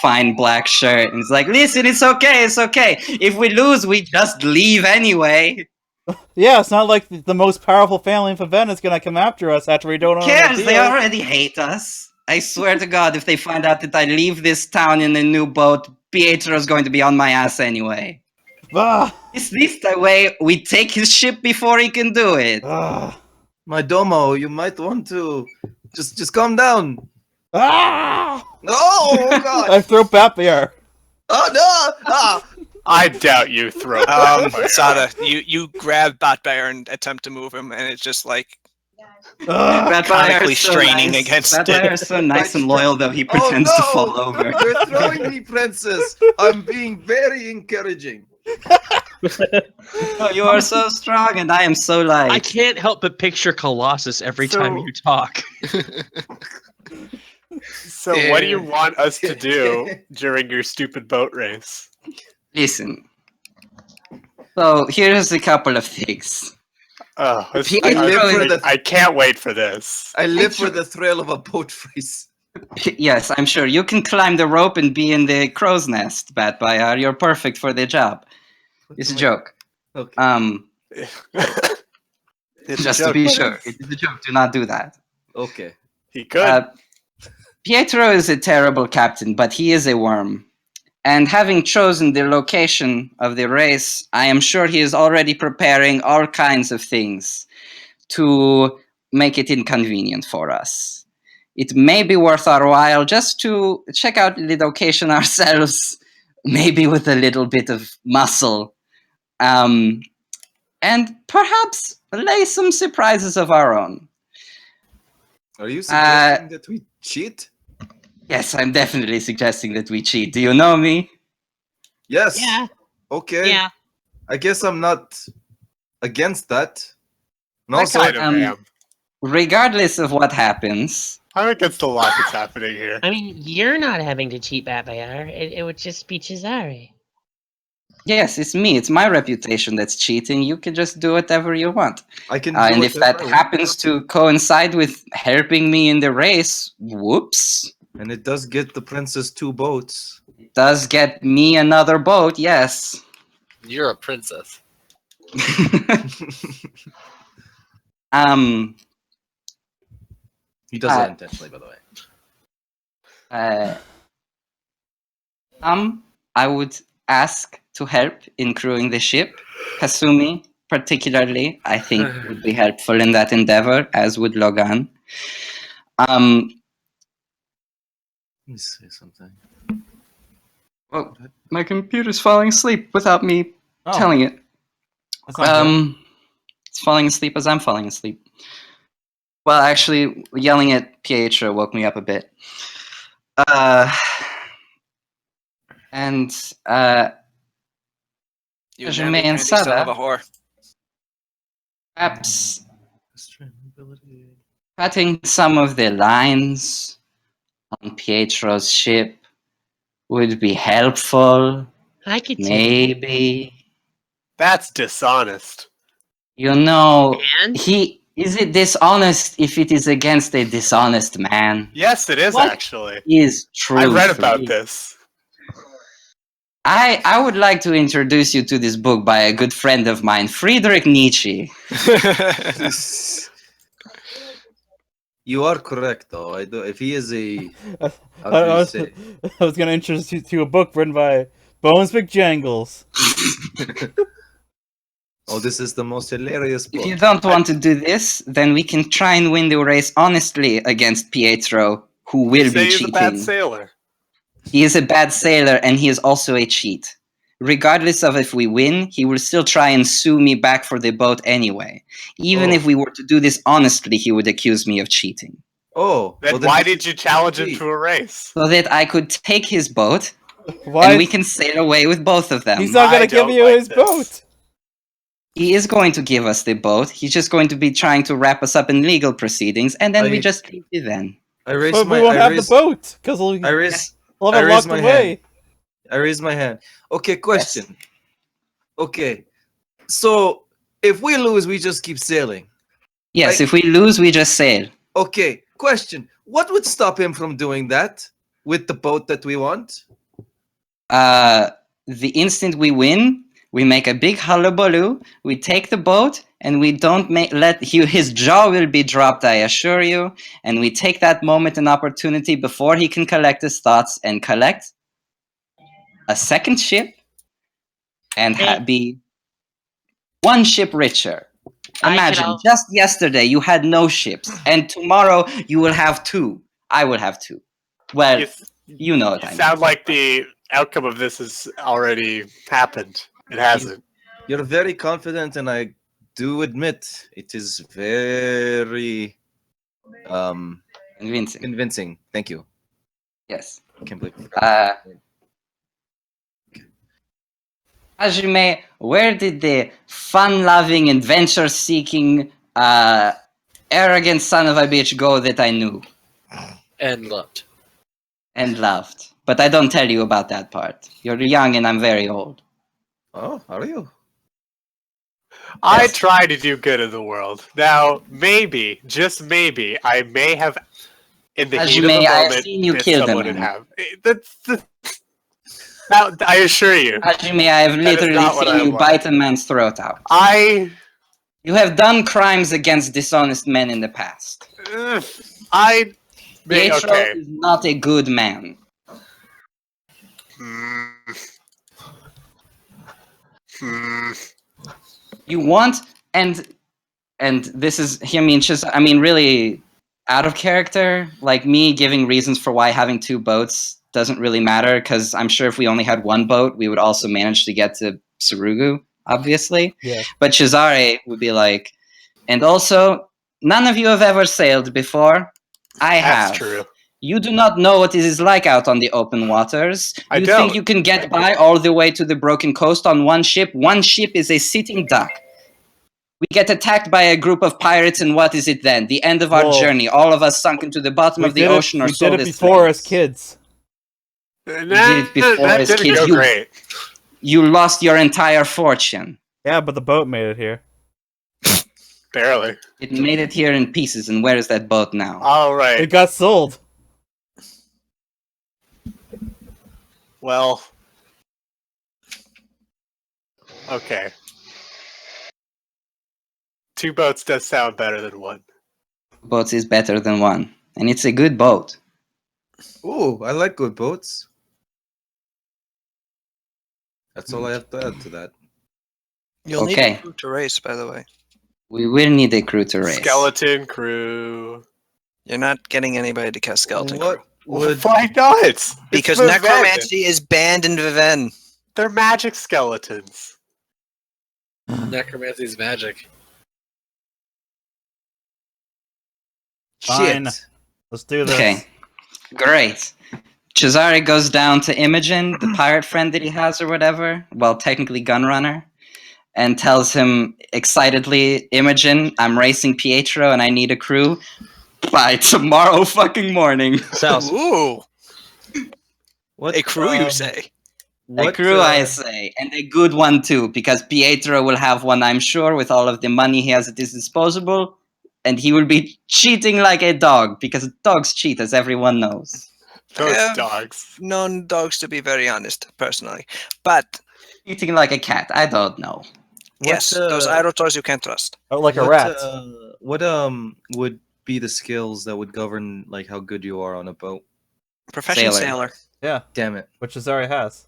fine black shirt, and he's like, "Listen, it's okay, it's okay. If we lose, we just leave anyway. Yeah, it's not like the most powerful family in Favena is gonna come after us after we don't Who own our cares? They deal. already hate us. I swear to God, if they find out that I leave this town in a new boat, Pietro's going to be on my ass anyway. Ah, It's this way we take his ship before he can do it." ah, My domo, you might want to just calm down. ah! Oh God! I throw Batbear. Oh no! Ah! I doubt you throw. Sada, you grab Batbear and attempt to move him, and it's just like Ah, Comically straining against Batbear it. is so nice and loyal, though he pretends oh, to no! fall over. You're throwing me, princess. I'm being very encouraging. Oh, you are so strong, and I am so light. I can't help but picture Colossus every time So- you talk. So, what do you want us to do during your stupid boat race? Listen. So here's a couple of things. Oh, Pietro- I can't wait for this. I live for the thrill of a boat race. Yes, I'm sure you can climb the rope and be in the crow's nest, Batbayar. You're perfect for the job. It's a joke. Okay. It's Just a to joke, be but sure, it is a joke. Do not do that. Okay. He could. Pietro is a terrible captain, but he is a worm. And having chosen the location of the race, I am sure he is already preparing all kinds of things to make it inconvenient for us. It may be worth our while just to check out the location ourselves, maybe with a little bit of muscle, and perhaps lay some surprises of our own. Are you suggesting that we cheat? Yes, I'm definitely suggesting that we cheat. Do you know me? Yes. Yeah. Okay. Yeah. I guess I'm not against that. And I also, kind of am. Regardless of what happens, I'm against a lot that's happening here. I mean, you're not having to cheat Batbayar. It would just be Cesare. yes, it's me. It's my reputation that's cheating. You can just do whatever you want. I can do And if whatever that I want. happens to coincide with helping me in the race, whoops. And it does get the princess 2 boats. It does get me another boat, yes. You're a princess. He does that intentionally, by the way. I would ask to help in crewing the ship. Kasumi, particularly, I think would be helpful in that endeavor, as would Logan. Let me say something. Well, my computer's falling asleep without me telling it. That's not good. It's falling asleep as I'm falling asleep. Well, actually, yelling at Pietro woke me up a bit. And You Benjamin namby and pants son Sada, of a whore. perhaps cutting some of the lines on Pietro's ship would be helpful. I could take Maybe. That's dishonest. You know, And is it dishonest if it is against a dishonest man? Yes, it is What actually. is true? I read for about you? this. I would like to introduce you to this book by a good friend of mine, Friedrich Nietzsche. You are correct, though. I do. If he is a, I how do you was, say? I was gonna introduce you to a book written by Bones McJangles. Oh, this is the most hilarious book. If you don't want to do this, then we can try and win the race honestly against Pietro, who You will say be he's a bad cheating. sailor. He is a bad sailor, and he is also a cheat. Regardless of if we win, he will still try and sue me back for the boat anyway. Even if we were to do this honestly, he would accuse me of cheating. Oh, Then why did you challenge him to a race? So that I could take his boat, Why? and we can sail away with both of them. He's not gonna give you his boat. He is going to give us the boat. He's just going to be trying to wrap us up in legal proceedings, and then we just leave the then. I raise But my. we won't I have raise, the boat because we'll I raise. have I it raise locked my away. hand. I raise my hand. Okay, question. Okay, so if we lose, we just keep sailing. Yes, if we lose, we just sail. Okay, question. What would stop him from doing that with the boat that we want? The instant we win, we make a big hullabaloo. We take the boat, and we don't let his jaw will be dropped. I assure you. And we take that moment and opportunity before he can collect his thoughts and collect a second ship, and be one ship richer. Imagine, just yesterday you had no ships, and tomorrow you will have two. I will have two. Well, you know what I mean. Sound like the outcome of this has already happened. It hasn't. You're very confident, and I do admit it is very convincing. Convincing. Thank you. Yes. I can't believe. Hajime, where did the fun-loving, adventure-seeking, arrogant son of a bitch go that I knew? And loved. And loved. But I don't tell you about that part. You're young and I'm very old. Oh, are you? I try to do good in the world. Now, maybe, just maybe, I may have, in the heat of the Hajime, I have moment, seen you bit kill the someone in man. half. Now, I assure you. Hajime, I have that is literally not what seen I you want. bite a man's throat out. You have done crimes against dishonest men in the past. Pietro okay. is not a good man. You want, and this is, hear me, really out of character, like me giving reasons for why having two boats doesn't really matter, because I'm sure if we only had one boat, we would also manage to get to Surugu, obviously. Yeah. But Cesare would be like, and also, none of you have ever sailed before. I have. That's true. You do not know what it is like out on the open waters. I You don't. think you can get by all the way to the broken coast on one ship? One ship is a sitting duck. We get attacked by a group of pirates, and what is it then? The end of our Well, journey. All of us sunk into the bottom of the ocean or we sold did it as before slaves. as kids. We did it before that as didn't kids. go great. You lost your entire fortune. Yeah, but the boat made it here. Barely. It made it here in pieces, and where is that boat now? All right. It got sold. Well. Okay. Two boats does sound better than one. Boats is better than one. and it's a good boat. Ooh, I like good boats. That's all I have to add to that. You'll need Okay. a crew to race, by the way. We will need a crew to race. Skeleton crew. You're not getting anybody to cast skeleton What crew. would Why not? Because Viven. necromancy is banned in Viven. They're magic skeletons. Necromancy's magic. Fine. shit? Let's do this. Okay, great. Cesare goes down to Imogen, the pirate friend that he has or whatever, well, technically Gunrunner, and tells him excitedly, Imogen, I'm racing Pietro and I need a crew by tomorrow fucking morning. South. Ooh, What a crew, you say? A crew, I say, and a good one too, because Pietro will have one, I'm sure, with all of the money he has at his disposal, and he will be cheating like a dog, because dogs cheat, as everyone knows. Those have dogs. known dogs to be very honest, personally. But Cheating like a cat, I don't know. yes, those Irotors you can't trust. Oh, like a what, rat. What would be the skills that would govern like how good you are on a boat? Profession Sailor. sailor. Yeah, Damn it! which Cesare has.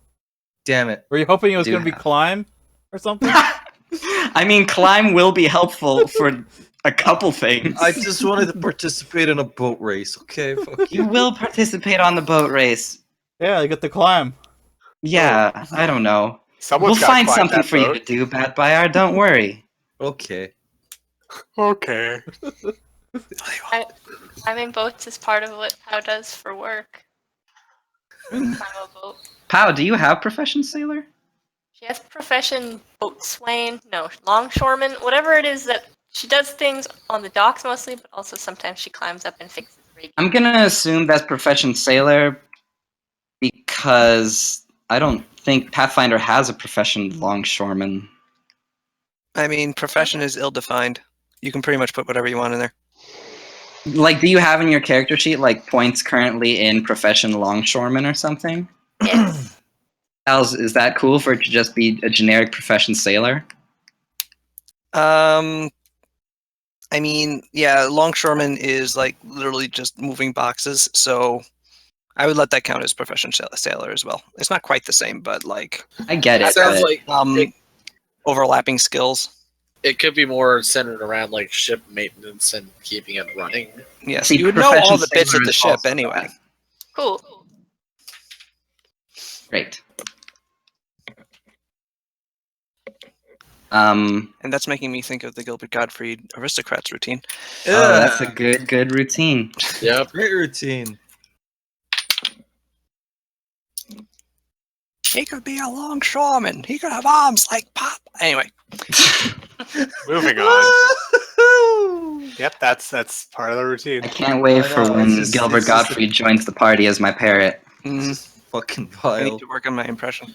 Damn it! Were you hoping it was Do going to be have. climb or something? I mean, climb will be helpful for a couple things. I just wanted to participate in a boat race. Okay, fuck You you. will participate on the boat race. Yeah, you get the climb. Yeah, I don't know. Someone's We'll gotta find climb something that for you boat. to do, Bad Bayard, don't worry. Okay. Okay. Climbing boats is part of what Pow does for work. Climb a boat. Pow, do you have profession sailor? She has profession boatswain, no, longshoreman, whatever it is that she does things on the docks mostly, but also sometimes she climbs up and fixes rigging. I'm gonna assume that's profession sailor because I don't think Pathfinder has a profession longshoreman. I mean, profession is ill-defined. You can pretty much put whatever you want in there. Like, do you have in your character sheet like points currently in profession longshoreman or something? Yes. Is that cool for it to just be a generic profession sailor? I mean, yeah, longshoreman is like literally just moving boxes, so I would let that count as profession sailor as well. It's not quite the same, but like I get It it. sounds but- like overlapping skills. it could be more centered around like ship maintenance and keeping it running. Yes, See, you would know all profession the bits sailor of the is ship also anyway. that. Cool. Great. And that's making me think of the Gilbert Gottfried aristocrats routine. Oh, that's a good routine. Yep. Great routine. He could be a longshoreman. He could have arms like Pop. Anyway, Moving on. Yep, that's part of the routine. I can't wait I for know, when it's just- Gilbert it's just a- Gottfried joins the party as my parrot. Fucking I vile. need to work on my impression.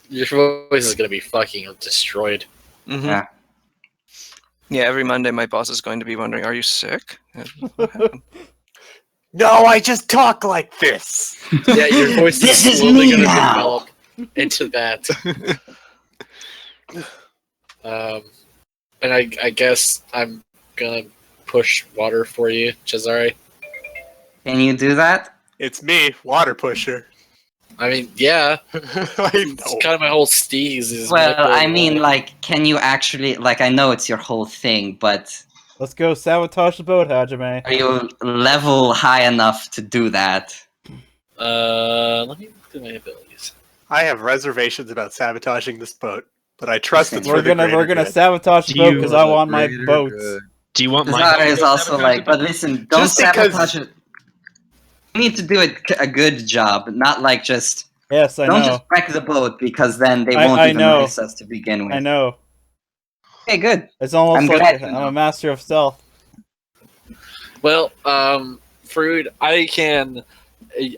Your voice is gonna be fucking destroyed. Mhm. Yeah. Yeah, every Monday my boss is going to be wondering, "Are you sick?" What happened? No, I just talk like this. Yeah, your voice This is is slowly me gonna now. develop into that. And I guess I'm gonna push water for you, Cesare. Can you do that? It's me, water pusher. I mean, yeah, I it's know. kind of my whole steez is. Well, I manipulating mean, water. like, can you actually, like, I know it's your whole thing, but Let's go sabotage the boat, Hajime. are you level high enough to do that? Let me do my abilities. I have reservations about sabotaging this boat, but I trust it's for We're the gonna greater good. sabotage the Do boat you- because I want my Greater boats. good. Do you want my Zara help is to also sabotage like, the but boat? listen, don't Just because- sabotage it. You need to do it a good job, not like just Yes, I don't know. just wreck the boat because then they I- won't I even know. race us to begin with. I know. Okay, good. It's almost I'm like glad you I'm know. a master of stealth. Well, Fruit, I can.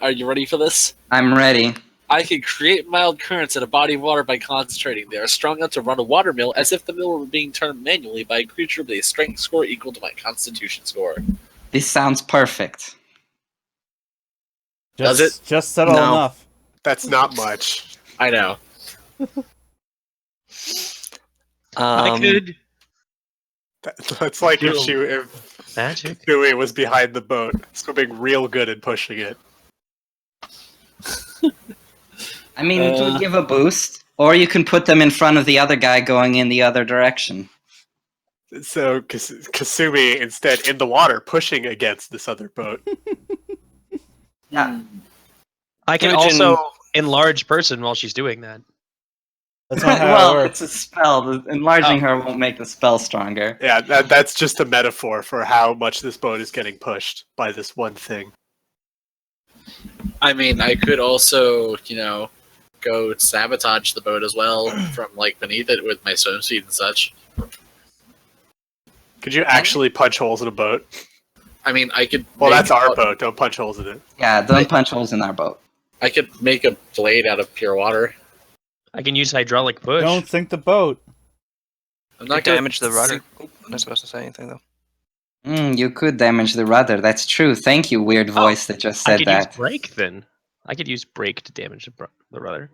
Are you ready for this? I'm ready. I can create mild currents in a body of water by concentrating. They are strong enough to run a water mill as if the mill were being turned manually by a creature with a strength score equal to my constitution score. This sounds perfect. Just, Does Just subtle No. enough. That's not much. I know. I could. That's like if Yo. she if Magic. Dewey was behind the boat, swimming real good and pushing it. I mean, it would give a boost, or you can put them in front of the other guy going in the other direction. So Kasumi instead in the water, pushing against this other boat. Yeah. I can Imagine- also enlarge person while she's doing that. That's not how it Well, works. it's a spell. Enlarging her won't make the spell stronger. Yeah, that's just a metaphor for how much this boat is getting pushed by this one thing. I mean, I could also, go sabotage the boat as well from like beneath it with my swimsuit and such. Could you actually punch holes in a boat? I mean, I could. Well, make that's our boat. Don't punch holes in it. Yeah, don't punch holes in our boat. I could make a blade out of pure water. I can use hydraulic push. Don't sink the boat. I'm Not not gonna damage the rudder. Oop, I'm not supposed to say anything though. You could damage the rudder. That's true. Thank you, weird voice that just I said could that. use break then. I could use break to damage the rudder.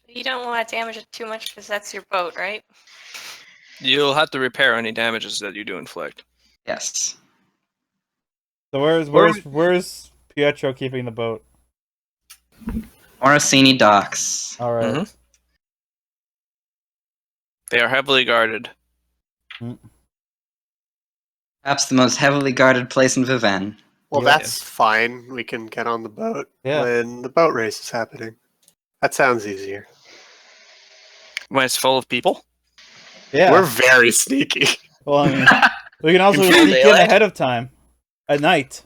You don't want to damage it too much because that's your boat, right? You'll have to repair any damages that you do inflict. Yes. So where's Pietro keeping the boat? Morosini docks. All right. Mhm. They are heavily guarded. Perhaps the most heavily guarded place in Viven. Well, Yeah. that's fine. We can get on the boat Yeah. when the boat race is happening. That sounds easier. When it's full of people? Yeah. We're very sneaky. Well, I mean, we can also In sneak in daylight? ahead of time, at night.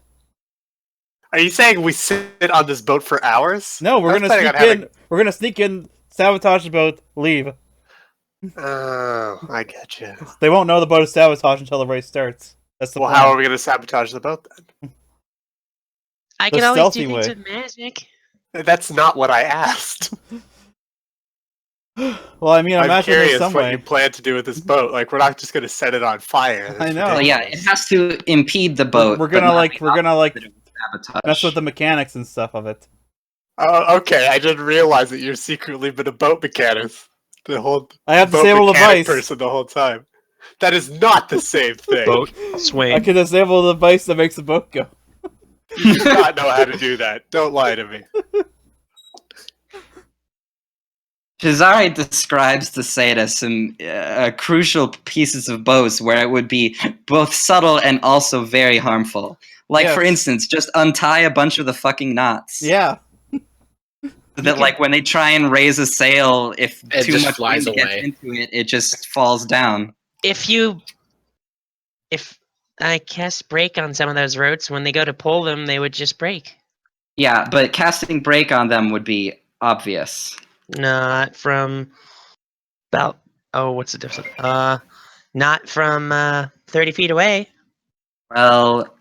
Are you saying we sit on this boat for hours? No, we're I was gonna planning sneak on in. having- We're gonna sneak in, sabotage the boat, leave. Oh, I get you. They won't know the boat is sabotaged until the race starts. That's the Well, plan. how are we going to sabotage the boat then? I The can always stealthy do things way. with magic. That's not what I asked. Well, I mean, I'm imagine there's curious some what way. you plan to do with this boat. Like, we're not just going to set it on fire. I know. Well, yeah, it has to impede the boat. We're but gonna not like, the we're gonna like opposite of sabotage. mess with the mechanics and stuff of it. Oh, okay. I didn't realize that you're secretly been a boat mechanic. The whole I have boat disabled the mechanic vice. person the whole time. That is not the same thing. Boat I swing. can disable the vice that makes the boat go. You do not know how to do that. Don't lie to me. Shizari describes the Seda some crucial pieces of bows where it would be both subtle and also very harmful. Like, for Yes. instance, just untie a bunch of the fucking knots. Yeah. So that, like, when they try and raise a sail, if It too just much flies wind gets away. into it, it just falls down. If I cast break on some of those ropes, when they go to pull them, they would just break. Yeah, but casting break on them would be obvious. Not from about what's the difference? Not from 30 feet away. Well,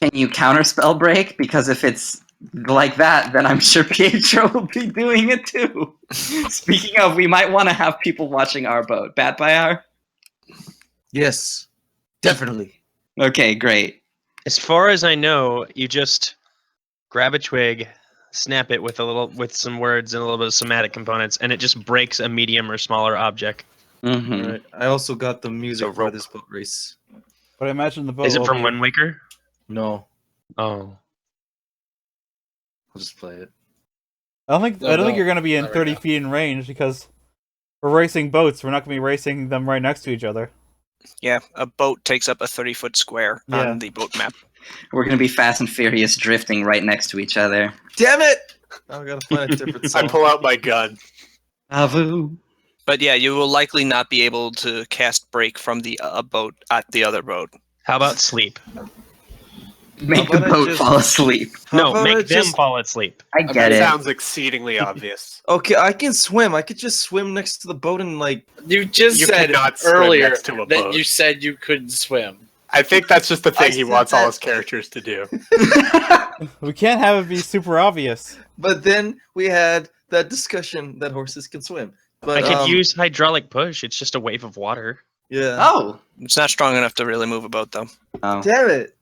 can you counterspell break? Because if it's like that, then I'm sure Pietro will be doing it too. Speaking of, we might want to have people watching our boat. Bat by our? Yes, definitely. Okay, great. As far as I know, you just grab a twig, snap it with some words and a little bit of somatic components, and it just breaks a medium or smaller object. Mm-hmm. All right. I also got the music So for rope. this boat race. But I imagine the boat. Is it will from be- Wind Waker? No, Oh. I'll just play it. I don't think. No, I don't think no, you're gonna be in not right 30 now. feet in range because we're racing boats. We're not gonna be racing them right next to each other. Yeah, a boat takes up a 30-foot square Yeah. on the boat map. We're gonna be Fast and Furious drifting right next to each other. Damn it! I gotta find a different I song. pull out my gun. Avu. But yeah, you will likely not be able to cast break from the boat at the other boat. How about sleep? Make How the about I boat just- fall asleep. How No, about I make them just- fall asleep. I get That it. sounds exceedingly obvious. Okay, I can swim. I could just swim next to the boat and like. You just You said cannot swim earlier next to a that boat. you said you couldn't swim. I think that's just the thing he said wants all that- his characters to do. We can't have it be super obvious. But then we had that discussion that horses can swim. But I could use hydraulic push. It's just a wave of water. Yeah. Oh. It's not strong enough to really move a boat, though. Oh. Damn it!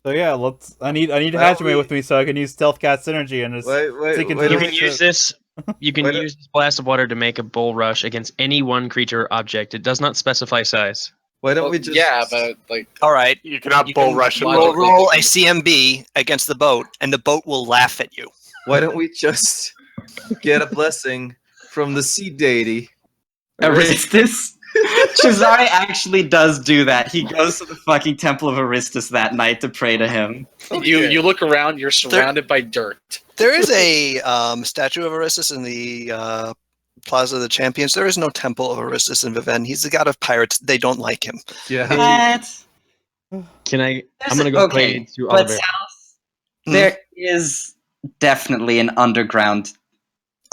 So yeah, let's. I need Well, Hajime we- with me so I can use Stealth Cat synergy and just. Wait, Take it to wait. the- You can use this You can use this blast of water to make a bull rush against any one creature or object. It does not specify size. Why don't Well, we just? yeah, but like, All right. You cannot You bull can rush a logically- boat. roll a CMB against the boat, and the boat will laugh at you. Why don't we just get a blessing from the sea deity? Aristus? Shazari actually does do that. He goes to the fucking Temple of Aristus that night to pray to him. you look around, you're surrounded by dirt. There is a statue of Aristus in the Plaza of the Champions. There is no temple of Aristus in Viven. He's the god of pirates. They don't like him. Yeah. What? Can I? I'm gonna go Okay, play to but Oliver. South, Hmm? there is definitely an underground.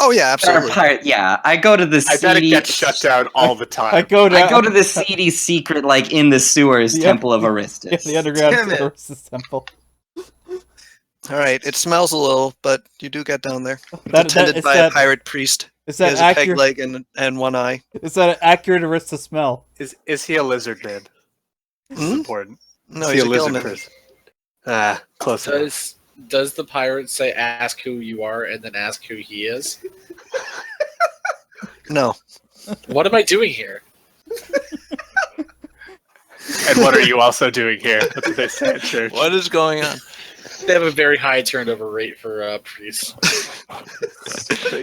Oh yeah, absolutely. Yeah, I go to the I bet it seedy. gets shut down all the time. I go to the seedy secret, like in the sewers, The Temple of Yeah, Aristus. the underground Damn it. Aristus temple. All right. It smells a little, but you do get down there. It's That- attended it's by that- a pirate priest. Is He that has a peg accurate? leg and one eye. Is that an accurate Aristus smell? Is he a lizard man? This is Hmm? important. No, Is he's he a a lizard gilman. person? Close enough. Does the pirate say ask who you are and then ask who he is? No. What am I doing here? And what are you also doing here? That's what they say at church. What is going on? They have a very high turnover rate for priests.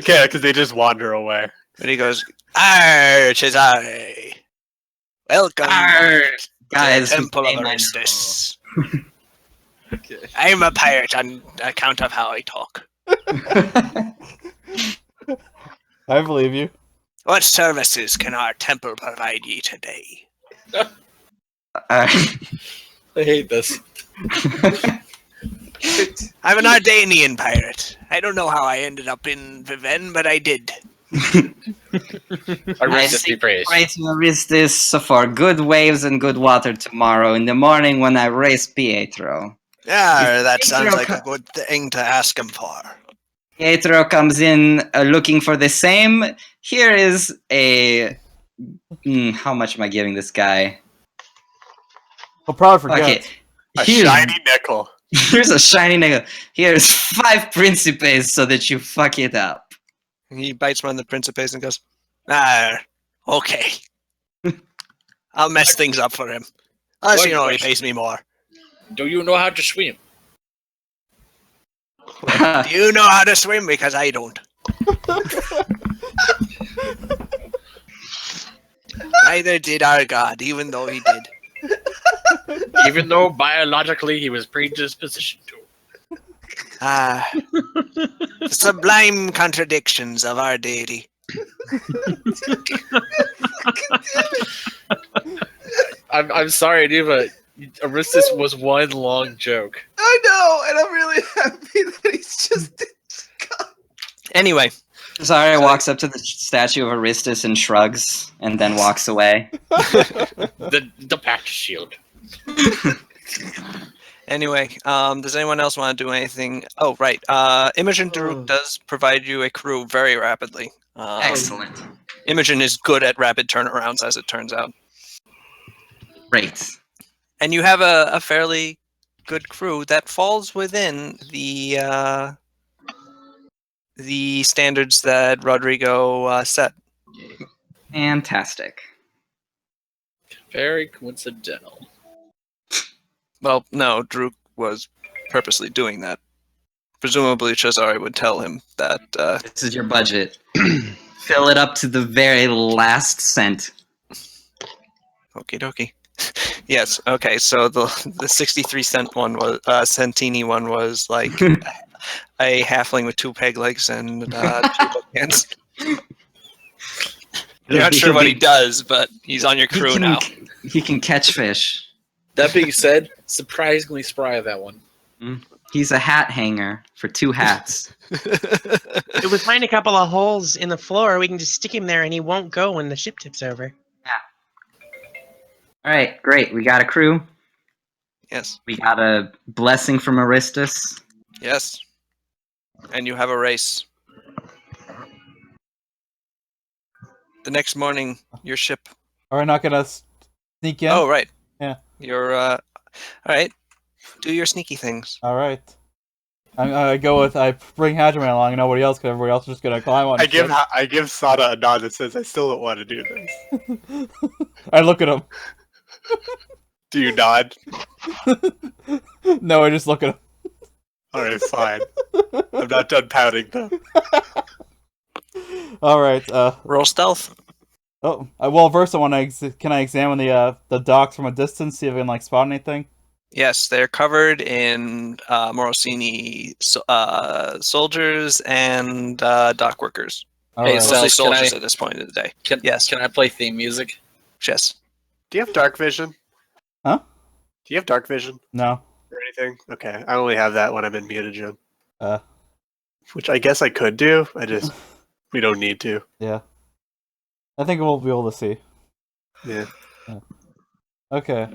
Yeah, because they just wander away. And he goes, "Arr, Cesare. Welcome Arr, to the guys, Temple of name I Aristus. Okay. I'm a pirate on account of how I talk. I believe you. What services can our temple provide ye today?" I hate this. I'm an Ardanian pirate. I don't know how I ended up in Viven, but I did. Aristus be praised. Pray to Aristus for good waves and good water tomorrow in the morning when I race Pietro. Yeah, that Pietro sounds like a co- good thing to ask him for. Pietro comes in looking for the same. Here is a. How much am I giving this guy? I'll probably forget. Okay. A Here's, shiny nickel. here's a shiny nickel. Here's 5 principes so that you fuck it up. He bites one of the principes and goes, okay. I'll mess things up for him. Unless One you know he question. pays me more. Do you know how to swim? Do you know how to swim? Because I don't. Neither did our god, even though he did. Even though biologically he was predispositioned to. The sublime contradictions of our deity. I'm sorry, dude, but Aristus was one long joke. I know, and I'm really happy that he's just. Anyway, Cesare walks up to the statue of Aristus and shrugs, and then walks away. The pact shield. does anyone else want to do anything? Oh, right. Imogen Daruk does provide you a crew very rapidly. Excellent. Imogen is good at rapid turnarounds, as it turns out. Great. And you have a fairly good crew that falls within the standards that Rodrigo set. Fantastic. Very coincidental. Well, no, Druk was purposely doing that. Presumably, Cesare would tell him that. This is your budget. Fill it up to the very last cent. Okie dokie. Yes. Okay. So the 63-cent one was centini one was like a halfling with 2 peg legs and 2 hook hands. You're not sure what he does, but he's on your crew now. He can catch fish. That being said, surprisingly spry that one. He's a hat hanger for 2 hats. If we find a couple of holes in the floor, we can just stick him there and he won't go when the ship tips over. All right, great. We got a crew. Yes. We got a blessing from Aristus. Yes. And you have a race. The next morning, your ship. Are we not gonna sneak in? Oh, right. Yeah. You're all right. Do your sneaky things. All right. I go with I bring Hadgerman along and nobody else, because everybody else is just gonna climb on. I give Sada a nod that says I still don't want to do this. I look at him. Do you nod? No, I just look at him. All right, fine. I'm not done pouting though. All right. Roll stealth. Oh, well, first I want to. Can I examine the docks from a distance, see if I can like spot anything? Yes, they're covered in Morosini soldiers and dock workers. All Hey, right. so- Mostly can soldiers I- at this point of the day. Yes. Can I play theme music? Yes. Do you have dark vision? Huh? Do you have dark vision No. or anything? Okay, I only have that when I'm in mutagen. Uh. Which I guess I could do. We don't need to. Yeah. I think we'll be able to see. Yeah. Okay.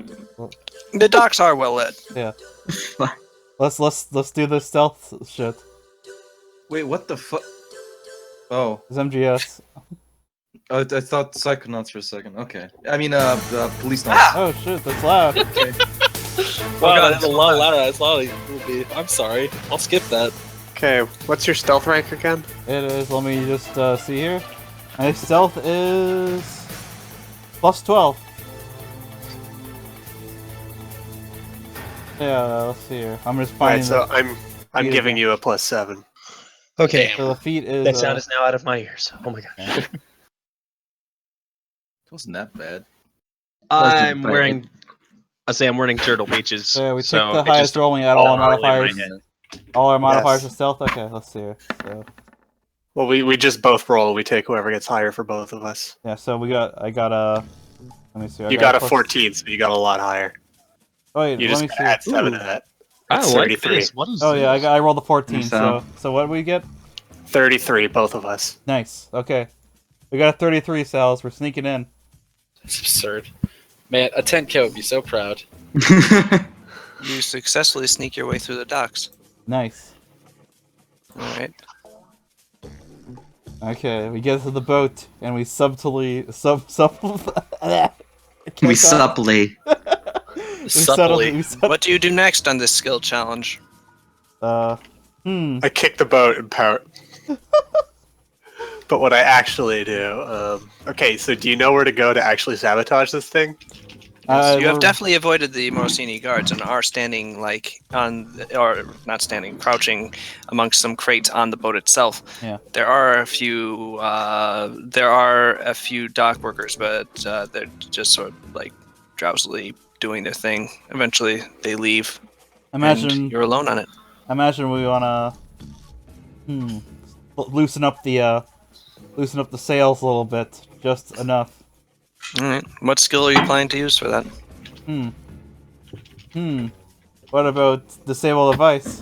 The docks are well lit. Yeah. Let's do this stealth shit. Wait, what the fuck? Oh, It's MGS. I thought Psychonauts for a second. Okay. I mean, police notes. Oh shit, that's loud. Wow, God, that's a lot louder. That's loud. It will be. I'm sorry. I'll skip that. Okay, what's your stealth rank again? It is. Let me just see here. My stealth is plus 12. Yeah, let's see here. I'm just Alright, finding. so I'm feet giving again. you a +7. Okay. So the feet is. That sound is now out of my ears. Oh my god. It wasn't that bad. I'm But wearing. I say I'm wearing Turtle Beaches. Yeah, we so take the it highest just rolling at all our all in my modifiers. head. All our modifiers Yes. are stealth. Okay, let's see here. So Well, we just both roll. We take whoever gets higher for both of us. yeah, so I got a. Let me see. I You got a plus- 14, so you got a lot higher. Oh wait, You let just me see. add 7 Ooh. to that. I That's like 33. this. What is Oh yeah, this? I rolled a 14. So- So what do we get? 33, both of us. Nice. Okay, we got a 33 cells. We're sneaking in. It's absurd. Man, a 10K would be so proud. You successfully sneak your way through the docks. Nice. All right. Okay, we get to the boat and we subtly we subtly. Supply. What do you do next on this skill challenge? I kick the boat and pout. But what I actually do, okay, so do you know where to go to actually sabotage this thing? You have definitely avoided the Morosini guards and are standing crouching amongst some crates on the boat itself. Yeah. There are a few dock workers, but they're just sort of like drowsily doing their thing. Eventually, they leave. Imagine and you're alone on it. Imagine we wanna loosen up the sails a little bit, just enough. All right. What skill are you planning to use for that? What about disable device?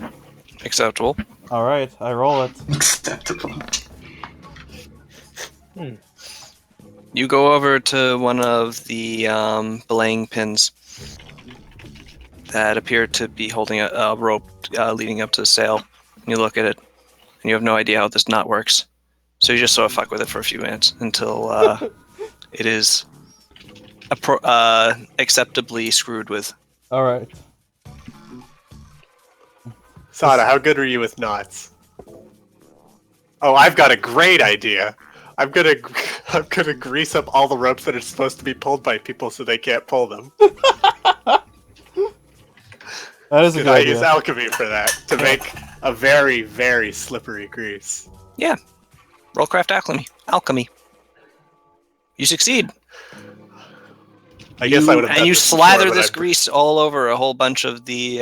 Acceptable. All right, I roll it. Acceptable. You go over to one of the belaying pins that appear to be holding a rope leading up to the sail. You look at it, and you have no idea how this knot works. So you just sort of fuck with it for a few minutes until it is acceptably screwed with. All right. Sada, how good are you with knots? Oh, I've got a great idea. I'm gonna grease up all the ropes that are supposed to be pulled by people so they can't pull them. That is a Could good I idea. use alchemy for that to make a very, very slippery grease? Yeah. Rollcraft alchemy. You succeed. I guess I would have. And you slather this grease all over a whole bunch of the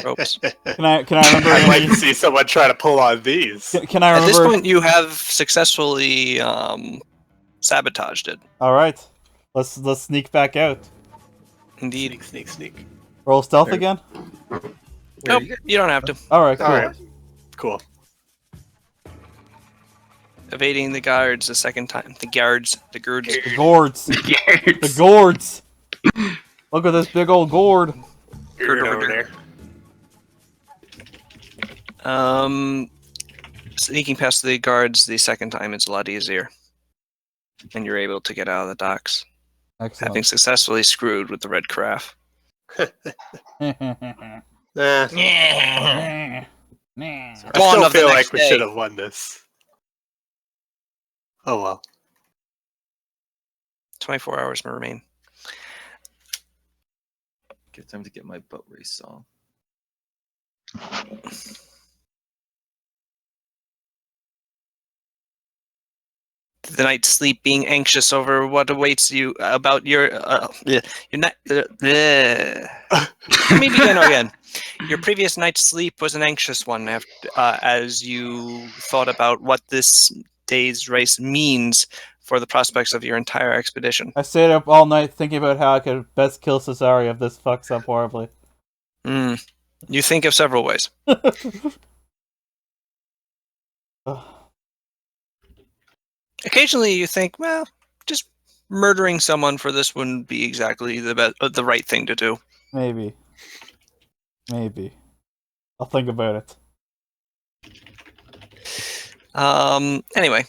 ropes. Can I remember? I'd like any- to see someone try to pull on these. Can I At this remember? point, you have successfully sabotaged it. All right. Let's sneak back out. Indeed. Sneak. Roll stealth again. Nope, you don't have to. All right. Cool. All right. Cool. Evading the guards the second time. The guards. The gourds. The gourds. Look at this big old gourd. You're over there. Sneaking past the guards the second time is a lot easier. And you're able to get out of the docks. Excellent. Having successfully screwed with the red carafe. Nah. Nah. Nah. I Dawn still of the feel next like we day. should have won this. Oh well. 24 hours remain. Get time to get my boat race on. The night sleep, being anxious over what awaits you about your night. Let me begin again. Your previous night's sleep was an anxious one, as you thought about what this day's race means for the prospects of your entire expedition. I stayed up all night thinking about how I could best kill Cesare if this fucks up horribly. You think of several ways. Occasionally, you think, well, just murdering someone for this wouldn't be exactly the right thing to do. Maybe. I'll think about it. Anyway,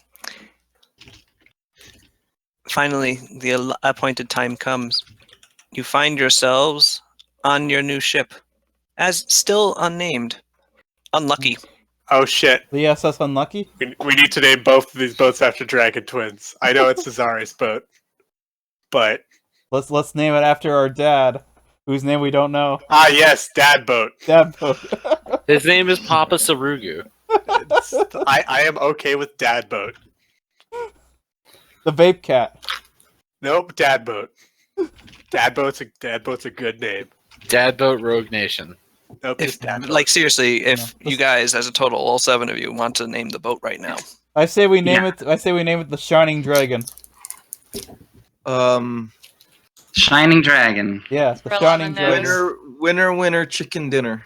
finally, the appointed time comes. You find yourselves on your new ship, as still unnamed. Unlucky. Oh shit. The SS Unlucky? We need to name both of these boats after Dragon Twins. I know it's Cesare's boat, but Let's name it after our dad, whose name we don't know. ah yes, Dad boat. Dad boat. His name is Papa Sarugu. I am okay with Dad boat. The Vape Cat. Nope, Dad boat. Dad boat's a good name. Dad Boat Rogue Nation. Nope, If, just Dad boat. like seriously, if No. you guys, as a total, all 7 of you, want to name the boat right now, I say we name it the Shining Dragon. Shining Dragon. Yeah, the Roll on Shining the nose. Dragon. Winner, chicken dinner.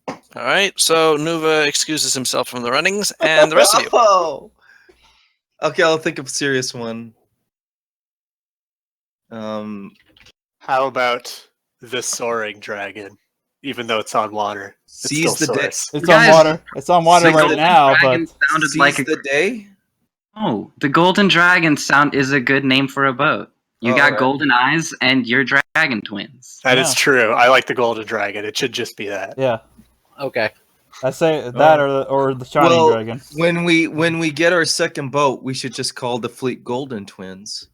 all right. So Nuva excuses himself from the runnings, and the rest of you. Oh. Okay, I'll think of a serious one. How about the Soaring Dragon? Even though it's on water, it's Seize still the day. soars. It's Guys, on water. It's on water the right Golden now, Dragon but sounded Seize like a the day. oh, the Golden Dragon is a good name for a boat. You Oh, got right. golden eyes and you're dragon twins. That is Yeah. true. I like the Golden Dragon. It should just be that. yeah. Okay. I say that or the Shining Well, Dragon. When we get our second boat, we should just call the fleet Golden Twins.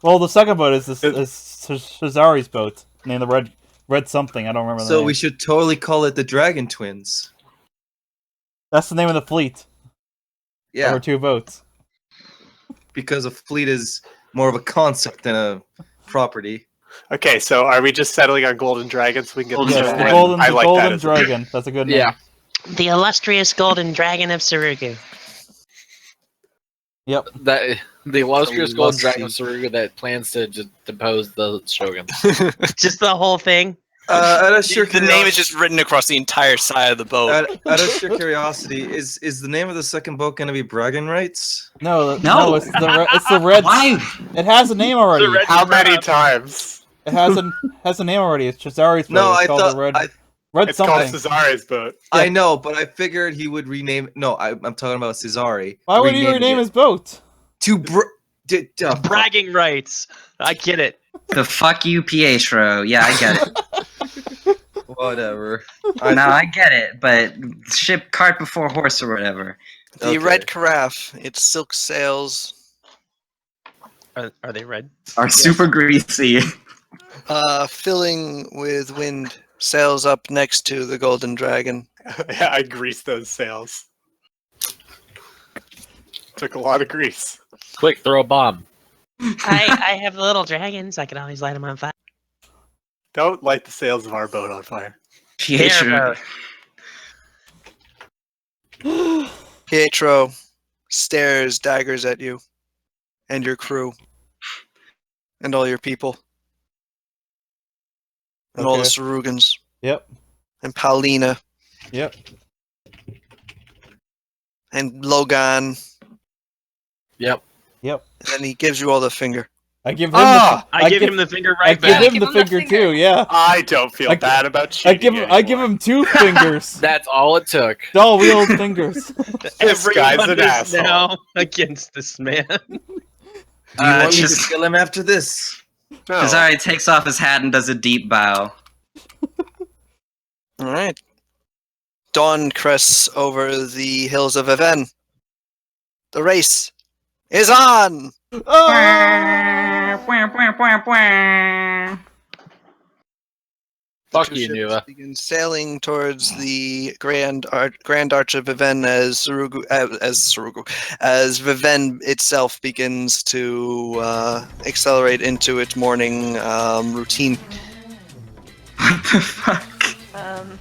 Well, the second boat is Cesare's boat. Named the red something. I don't remember the So name. we should totally call it the Dragon Twins. That's the name of the fleet. Yeah, Over 2 boats. because a fleet is more of a concept than a property. Okay, so are we just settling on Golden Dragon so we can get Golden the Yes, third the Dragon. one? golden, I the like golden that as a name. dragon. That's a good name. Yeah. The illustrious golden dragon of Sarugu. Yep. That the illustrious golden Lusty. dragon of Saruga that plans to just depose the shogun. Just the whole thing. Out of sheer The name is just written across the entire side of the boat. out of sheer curiosity, is the name of the second boat going to be Bragging Rights? No, No. it's the red. Why? It has a name already. red- How many times? It has a name already. It's Cesare's boat. No, It's I called thought the red I, It's called something. Cesare's boat. I know, but I figured he would rename. No, I'm talking about Cesare. Why would he renaming rename it his boat? to Bragging rights. I get it. The fuck you, Pietro. Yeah, I get it. Whatever. No, I get it, but ship cart before horse or whatever. The Okay. red carafe, its silk sails, Are they red? Are super greasy. filling with wind, sails up next to the golden dragon. Yeah, I greased those sails. Took a lot of grease. Quick, throw a bomb. I have little dragons. I can always light them on fire. Don't light the sails of our boat on fire. Pietro. Pietro stares daggers at you and your crew and all your people and all the Okay. Sarugans Yep. and Paulina Yep. and Logan. Yep. Yep. And he gives you all the finger. I give him. Ah! I give him the finger I right give back. him Give the him the finger finger. too. Yeah. I don't feel I- bad about cheating. I give him 2 fingers. That's all it took. Dull wheeled fingers. This guy's an Everyone is asshole. now against this man. Do you want me to just- kill him after this? No. Cesare takes off his hat and does a deep bow. All right. Dawn crests over the hills of Aven. The race is on! Fuck Two you, ships Nuva. begin sailing towards the Grand Arch of Viven as Viven itself begins to accelerate into its morning routine. What the fuck?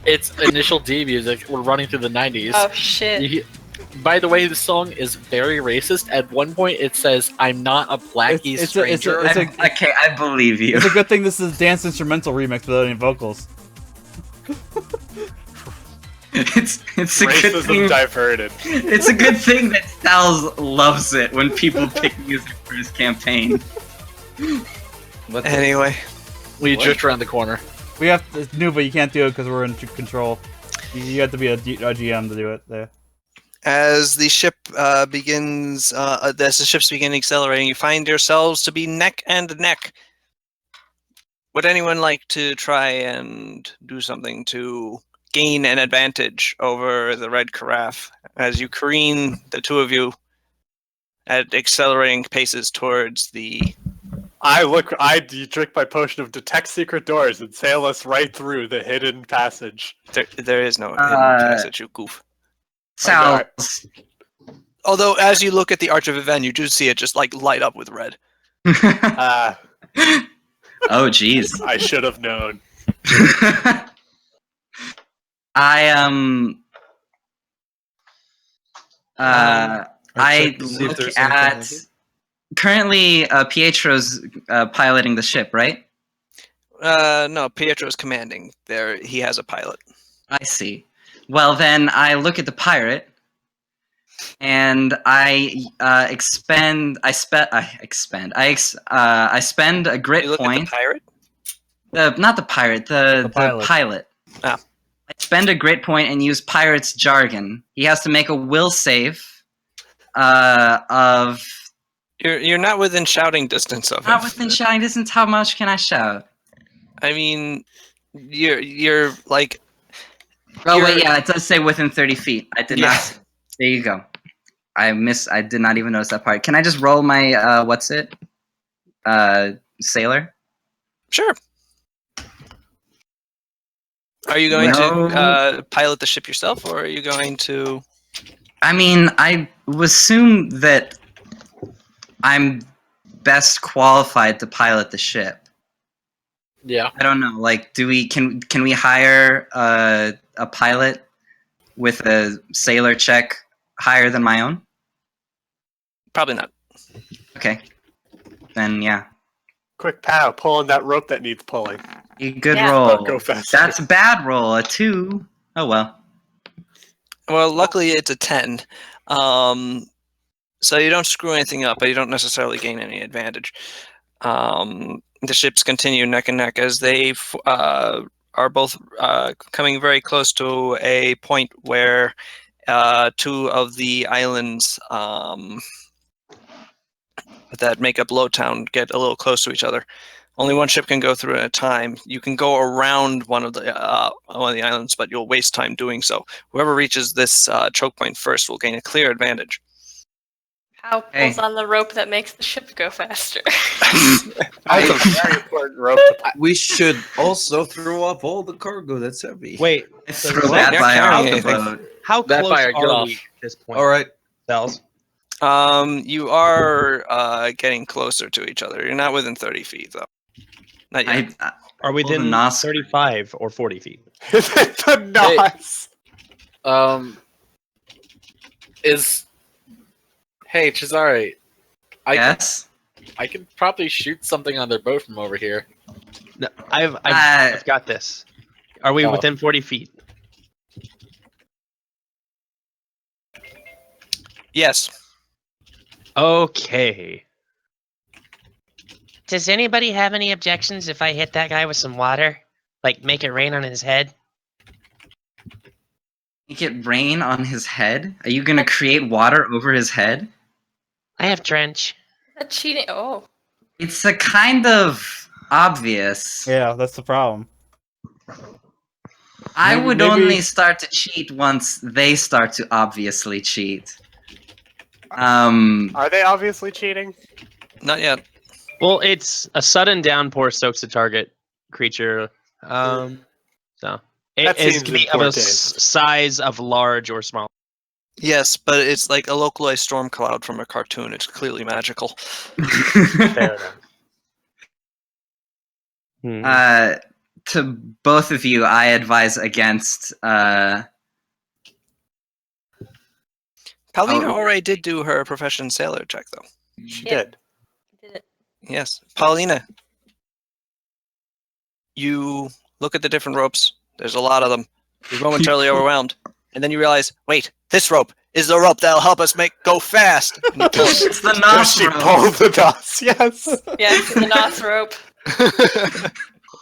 It's initial D music. We're running through the 90s. Oh shit. By the way, the song is very racist. At one point, it says, "I'm not a blackie stranger." Okay, I believe you. It's a good thing this is a dance instrumental remix without any vocals. It's a good Racism thing. diverted. It's a good thing that Styles loves it when people pick music for his campaign. What the- Anyway, We drift around the corner. We have to, Nuva, you can't do it because we're in control. You have to be a GM to do it there. as the ship as the ships begin accelerating, you find yourselves to be neck and neck. Would anyone like to try and do something to gain an advantage over the red carafe as you careen, the two of you, at accelerating paces towards the... I drink my potion of detect secret doors and sail us right through the hidden passage. There is no hidden passage, you goof. Styles. Although, as you look at the Arch of Aven, you do see it just like light up with red. Ah, Oh, jeez. I should have known. I check to see if look there's anything I at do. currently Pietro's piloting the ship, right? No, Pietro's commanding. There, he has a pilot. I see. Well, then I look at the pirate, and I spend a grit You look point. at the pirate. Not the pirate, the pilot. Ah. I spend a grit point and use pirate's jargon. He has to make a will save of You're not within shouting distance of him. not within shouting distance. How much can I shout? I mean, you're like... Oh You're- wait, yeah, it does say within 30 feet. I did Yeah. not. There you go. I did not even notice that part. Can I just roll my sailor? Sure. Are you going No. to pilot the ship yourself, or are you going to... I mean, I would assume that I'm best qualified to pilot the ship. Yeah. I don't know. Like, can we hire a pilot with a sailor check higher than my own? Probably not. Okay. Then yeah, Quick pow, pulling that rope that needs pulling. a good Yeah. roll. Go faster. That's a bad roll. A 2. Oh well. Well, luckily it's a 10. So you don't screw anything up, but you don't necessarily gain any advantage. The ships continue neck and neck as they are both coming very close to a point where two of the islands that make up Lowtown get a little close to each other. Only one ship can go through at a time. You can go around one of the islands, but you'll waste time doing so. Whoever reaches this choke point first will gain a clear advantage. How pulls on the rope that makes the ship go faster? That's a very important rope to pull. We should also throw up all the cargo that's heavy. Wait, Throw well, that you're by carrying off the anything. boat. how That close fire, get are off. we at this point? All right. Cells. You are getting closer to each other. You're not within 30 feet, though. Not yet. Are we Pull the within nos- 35 or 40 feet? The nos. Hey, Cesare, Yes. I can probably shoot something on their boat from over here. No, I've got this. Are we Oh. within 40 feet? Yes. Okay. Does anybody have any objections if I hit that guy with some water? Like, make it rain on his head? Make it rain on his head? Are you gonna create water over his head? I have trench. That cheating. Oh. It's a kind of obvious. Yeah, that's the problem. I Maybe- would maybe- only start to cheat once they start to obviously cheat. Are they obviously cheating? Not yet. Well, it's a sudden downpour soaks the target creature. So That it is seems to be in of a 4 days. size of large or small. Yes, but it's like a localized storm cloud from a cartoon. It's clearly magical. Fair enough. To both of you, I advise against. Paulina Oh. already did do her profession sailor check, though. She Yeah. did. Did it. Yes. Paulina, you look at the different ropes. There's a lot of them. You're momentarily overwhelmed. And then you realize, wait, this rope is the rope that'll help us go fast. And you pull it. It's the Does she Nos rope. pull the Nos? Yes. Yes, the Nos rope.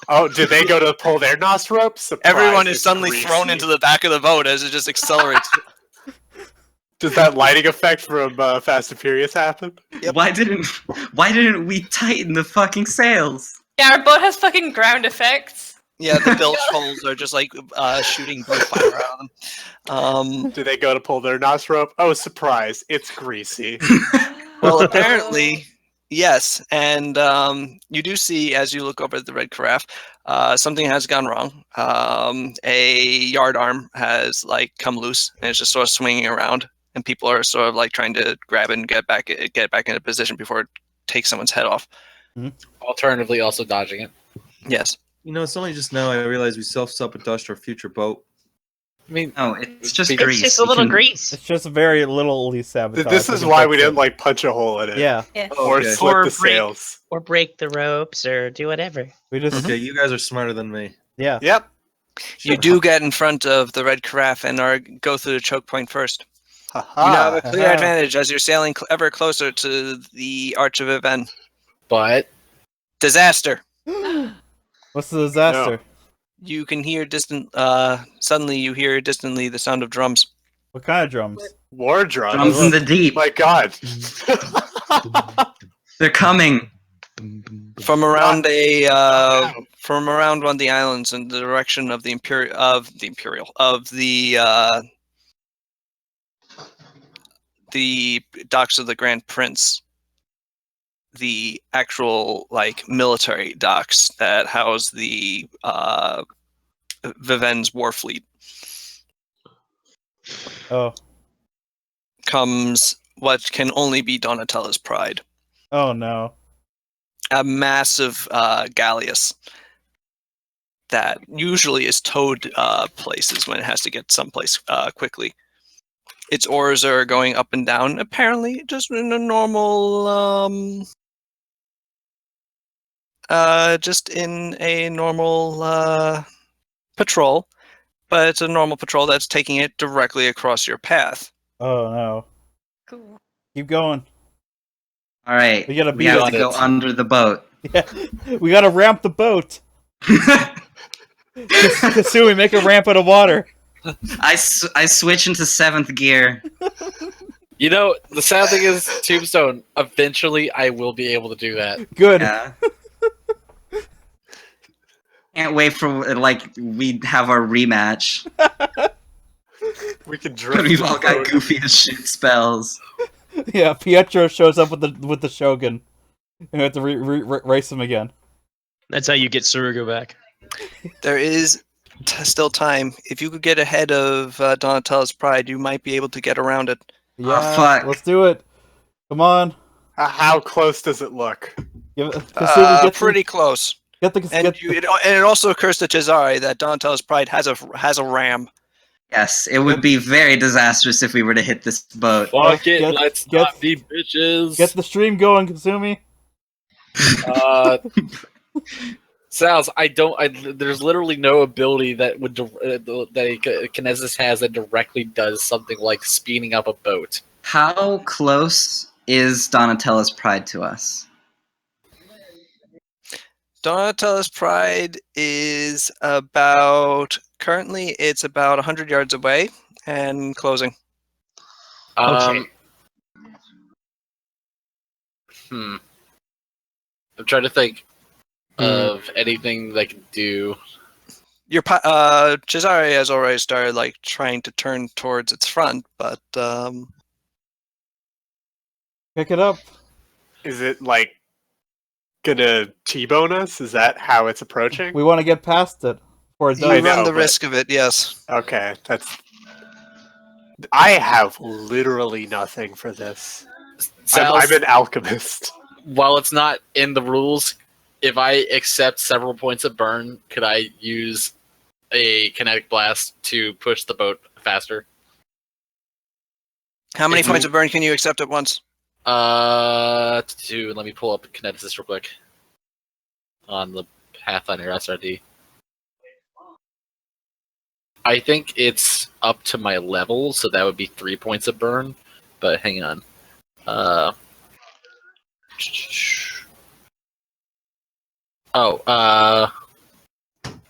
Oh, did they go to pull their Nos ropes? Surprise, Everyone is it's suddenly greasy. thrown into the back of the boat as it just accelerates. Does that lighting effect from Fast and Furious happen? Yep. Why didn't we tighten the fucking sails? Yeah, our boat has fucking ground effects. Yeah, the bilge holes are just like shooting blue fire out of them. Do they go to pull their Nos rope? Oh, surprise, it's greasy. Well, apparently, yes. And you do see, as you look over at the red carafe, something has gone wrong. A yard arm has like come loose and it's just sort of swinging around, and people are sort of like trying to grab it and get back into position before it takes someone's head off. Alternatively, also dodging it. Yes. You know, it's only just now I realized we self-sabotaged our future boat. I mean, No, it's just It's grease. It's just a You little can- grease. It's just very little sabotage. This is why we didn't like punch a hole in it. Yeah, Yes. Or Okay. slit Or the break- sails. Or break the ropes, or do whatever. we just Okay, you guys are smarter than me. yeah. Yep. You do get in front of the red carafe and go through the choke point first. You have Haha. a clear Aha. advantage as you're sailing ever closer to the Arch of Even. but Disaster. What's the disaster? You can hear suddenly you hear distantly the sound of drums. What kind of drums? War drums. Drums in the deep. My God. They're coming. From around from around one of the islands in the direction of the the docks of the Grand Prince, the actual like military docks that house the Viven's war fleet, Oh, comes what can only be Donatella's pride. oh no. A massive galleass that usually is towed places when it has to get someplace quickly. Its oars are going up and down, apparently just in a normal, patrol, but it's a normal patrol that's taking it directly across your path. Oh no. Cool. Keep going. All right. We gotta We beat have it. to go under the boat. Yeah, we gotta ramp the boat. Kasui, make a ramp out of water. I switch into 7th gear. you know, the sad thing is, Tombstone. Eventually, I will be able to do that. Good. Yeah. Can't wait for like we have our rematch. We can drift. We've all the got boat. goofy as shit spells. Yeah, Pietro shows up with the Shogun, and we have to race him again. That's how you get Surugo back. There is still time. If you could get ahead of Donatella's pride, you might be able to get around it. Yeah, fuck. let's do it. Come on. How close does it look? Kasui, get Pretty close. Get the And, it also occurs to Cesare that Donatella's pride has a ram. Yes, it would be very disastrous if we were to hit this boat. Fuck it, Get- let's get- not be bitches. get the stream going, Kasumi. Sal's, there's literally no ability that would that Kinesis has that directly does something like speeding up a boat. How close is Donatella's pride to us? Donatella's pride is currently it's about 100 yards away and closing. Okay. I'm trying to think of anything that I can do. Cesare has already started like trying to turn towards its front, but Pick it up. Is it like gonna T-bone us? Is that how it's approaching? We want to get past it before it you does. know, run the but- risk of it. Yes. Okay, that's. I have literally nothing for this. Sal's, I'm an alchemist. while it's not in the rules, if I accept several points of burn, could I use a kinetic blast to push the boat faster? How many If you- points of burn can you accept at once? Let me pull up kineticist real quick on the Pathfinder SRD. I think it's up to my level, so that would be 3 points of burn. But hang on.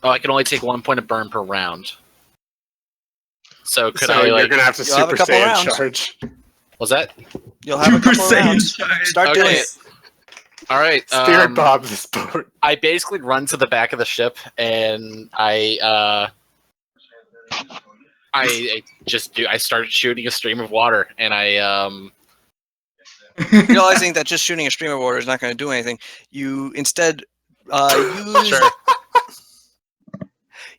I can only take 1 point of burn per round. So could So I you're like? gonna have to you'll have a Super couple Saiyan rounds. charge. Was that? You'll have a Super couple Saiyan rounds. charge. Start doing Okay. it. All right. Spirit bomb this boat. I basically run to the back of the ship and I started shooting a stream of water and Realizing that just shooting a stream of water is not going to do anything, you instead use sure.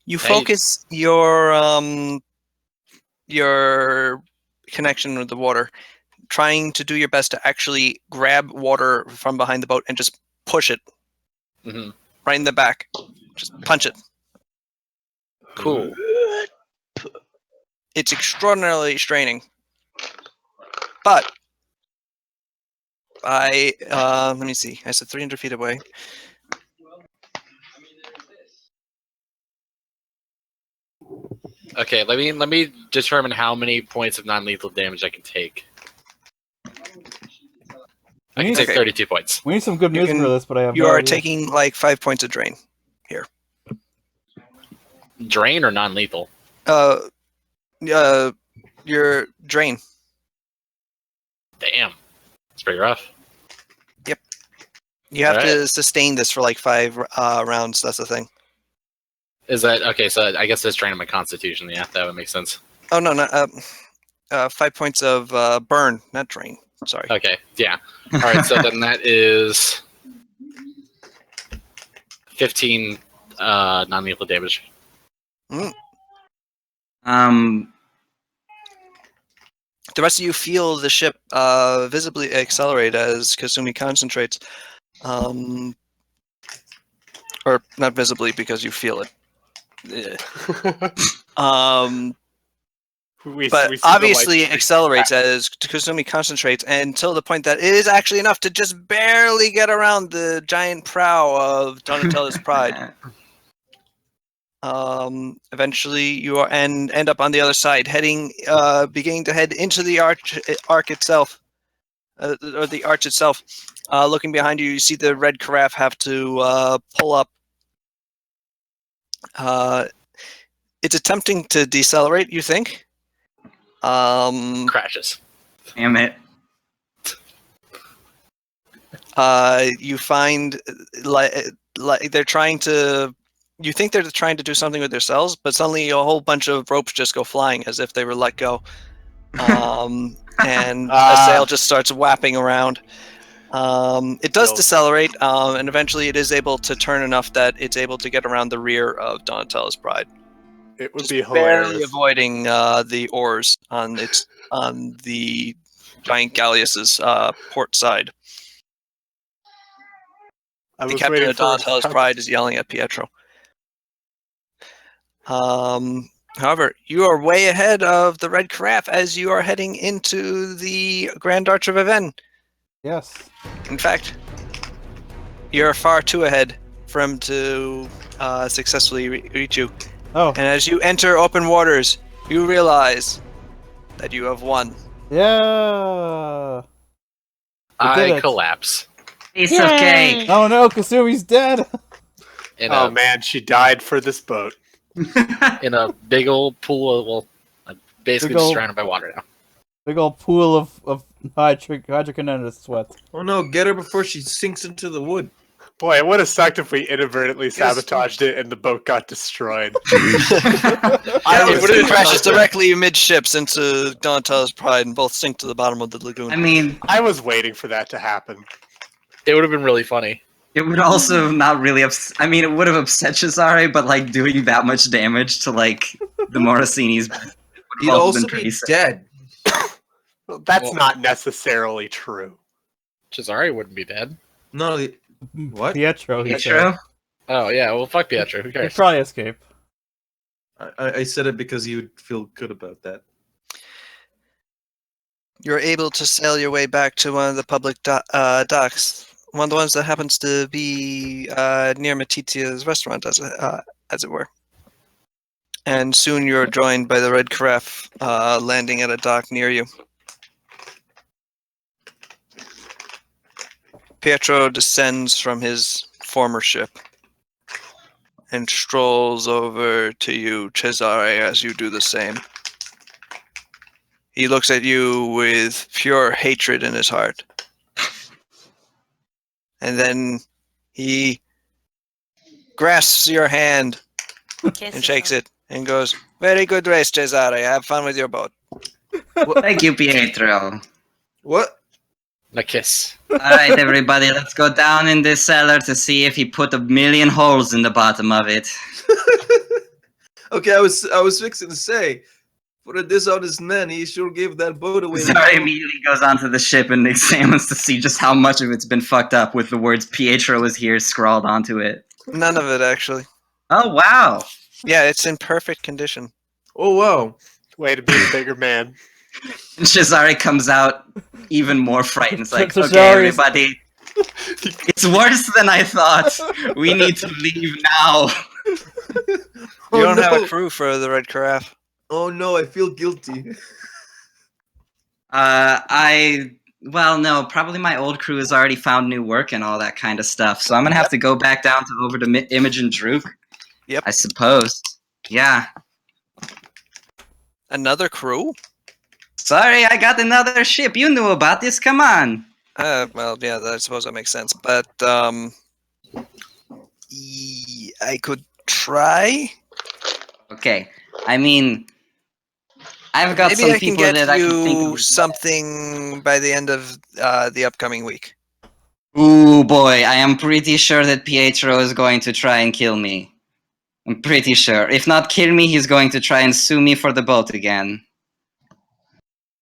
you Hey. focus your connection with the water, trying to do your best to actually grab water from behind the boat and just push it Mhm. right in the back. Just punch it. Cool. It's extraordinarily straining, but let me see. I said 300 feet away. Okay, let me determine how many points of non-lethal damage I can take. I can take Okay. 32 points. We need some good You music can- for this, but I have You no are idea. taking like 5 points of drain. Drain or non-lethal? Your drain. Damn, it's pretty rough. You have Alright. to sustain this for like 5 rounds. That's the thing. Is that okay? So I guess that's drain on my constitution. Yeah, that would make sense. Oh no, no. 5 points of burn, not drain. Sorry. Okay, yeah. All right, so then that is 15 non-lethal damage. The rest of you feel the ship visibly accelerate as Kasumi concentrates. Or not visibly because you feel it. We But see the obviously lights it accelerates as Kasumi concentrates until the point that it is actually enough to just barely get around the giant prow of Donatella's Pride. Eventually you are and end up on the other side, beginning to head into the arc itself, or the arch itself. Looking behind you, you see the red carafe have to pull up. It's attempting to decelerate, you think? Crashes. Damn it. You find like they're trying to. You think they're trying to do something with their cells, but suddenly a whole bunch of ropes just go flying as if they were let go, and a sail just starts whapping around. It does decelerate, and eventually it is able to turn enough that it's able to get around the rear of Donatella's Pride. It would Just be barely hilarious. avoiding the oars on the giant galleas's port side. I The was captain waiting of for Donatella's Pride is yelling at Pietro. However, you are way ahead of the red carafe as you are heading into the Grand Arch of Aven. Yes. In fact, you're far too ahead for him to successfully reach you. Oh, And as you enter open waters, you realize that you have won. yeah. I did it. collapse Piece of cake. Oh no, Kasumi's dead. in Oh a man, she died for this boat. in a big old pool of I'm basically Big just ol'- surrounded by water now. Big old pool of hydrokinetic sweat. Oh no, get her before she sinks into the wood. Boy, it would have sucked if we inadvertently sabotaged it and the boat got destroyed. It would've been crashes fun. directly midships into Donatel's Pride and both sink to the bottom of the lagoon. I mean, I was waiting for that to happen. It would have been really funny. it would also not really I mean, it would have upset Cesare, but like doing that much damage to like the Morosinis would have He'd also also been pretty be sad. dead. Well, that's Well- not necessarily true. Cesare wouldn't be dead. No, what? Pietro, he said. Pietro? Oh yeah, well fuck Pietro. Who He'd cares? probably escape. I said it because you would feel good about that. You're able to sail your way back to one of the public docks. One of the ones that happens to be near Matitia's restaurant, as it were. And soon you're joined by the Red Carafe landing at a dock near you. Pietro descends from his former ship and strolls over to you, Cesare, as you do the same. He looks at you with pure hatred in his heart. And then he grasps your hand and shakes it and goes, "Very good race, Cesare. Have fun with your boat." Thank you, Pietro. What? A kiss. Alright, everybody, let's go down in this cellar to see if he put 1,000,000 holes in the bottom of it. Okay, I was fixing to say, for a dishonest man, he sure gave that boat away. Cesare immediately goes onto the ship and examines to see just how much of it's been fucked up with the words Pietro is here scrawled onto it. None of it, actually. Oh, wow. Yeah, it's in perfect condition. Oh wow. Way to be a bigger man. And Cesare comes out even more frightened. It's like, okay, Cesare's- everybody, it's worse than I thought. We need to leave now. You don't have no. a crew for the Red Carafe. Oh no, I feel guilty. Well, no, probably my old crew has already found new work and all that kind of stuff. So I'm gonna have to go back down to over to Imogen Druk. Yep. I suppose. Yeah. Another crew? Sorry, I got another ship. You knew about this. Come on. Well, yeah, I suppose that makes sense. But, I could try. Okay. I mean, I've got Maybe some I can people get that I can think you of. something by the end of the upcoming week. Ooh, boy, I am pretty sure that Pietro is going to try and kill me. I'm pretty sure. If not kill me, he's going to try and sue me for the boat again.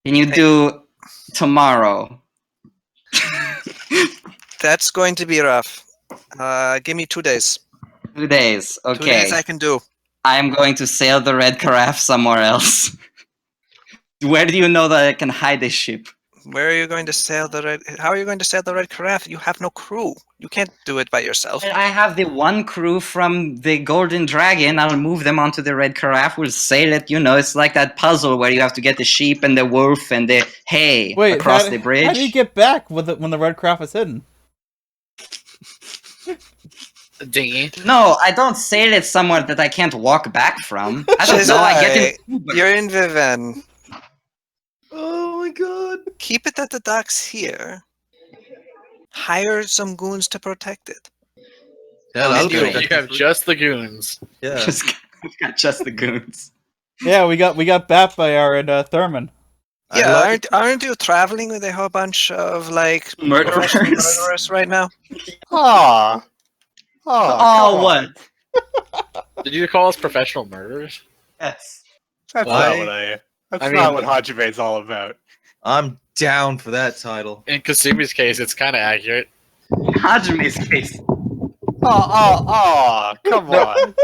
Can you do tomorrow? That's going to be rough. Give me 2 days. 2 days. 2 Okay. days I can do. I'm going to sail the Red Carafe somewhere else. Where do you know that I can hide this ship? Where are you going to sail the Red... How are you going to sail the Red Carafe? You have no crew. You can't do it by yourself. I have the one crew from the Golden Dragon. I'll move them onto the Red Carafe. We'll sail it. You know, it's like that puzzle where you have to get the sheep and the wolf and the hay Wait, across how, the bridge. How do you get back with when the Red Craft is hidden? Dingy. No, I don't sail it somewhere that I can't walk back from. I don't know. I get in. You're in Viven. Oh my god. Keep it at the docks here. Hire some goons to protect it. Yeah, And that'll you- be You have just the goons. Yeah. We've got just the goons. Yeah, we got bat by our Thurman. I Yeah, like aren't you traveling with a whole bunch of like Murderers. murderers right now? Aw. Oh, come what? on. Did you call us professional murderers? Yes. That's Why? not what That's I not mean- what Hajime's all about. I'm down for that title. In Kasumi's case, it's kind of accurate. Hajime's case. Come on.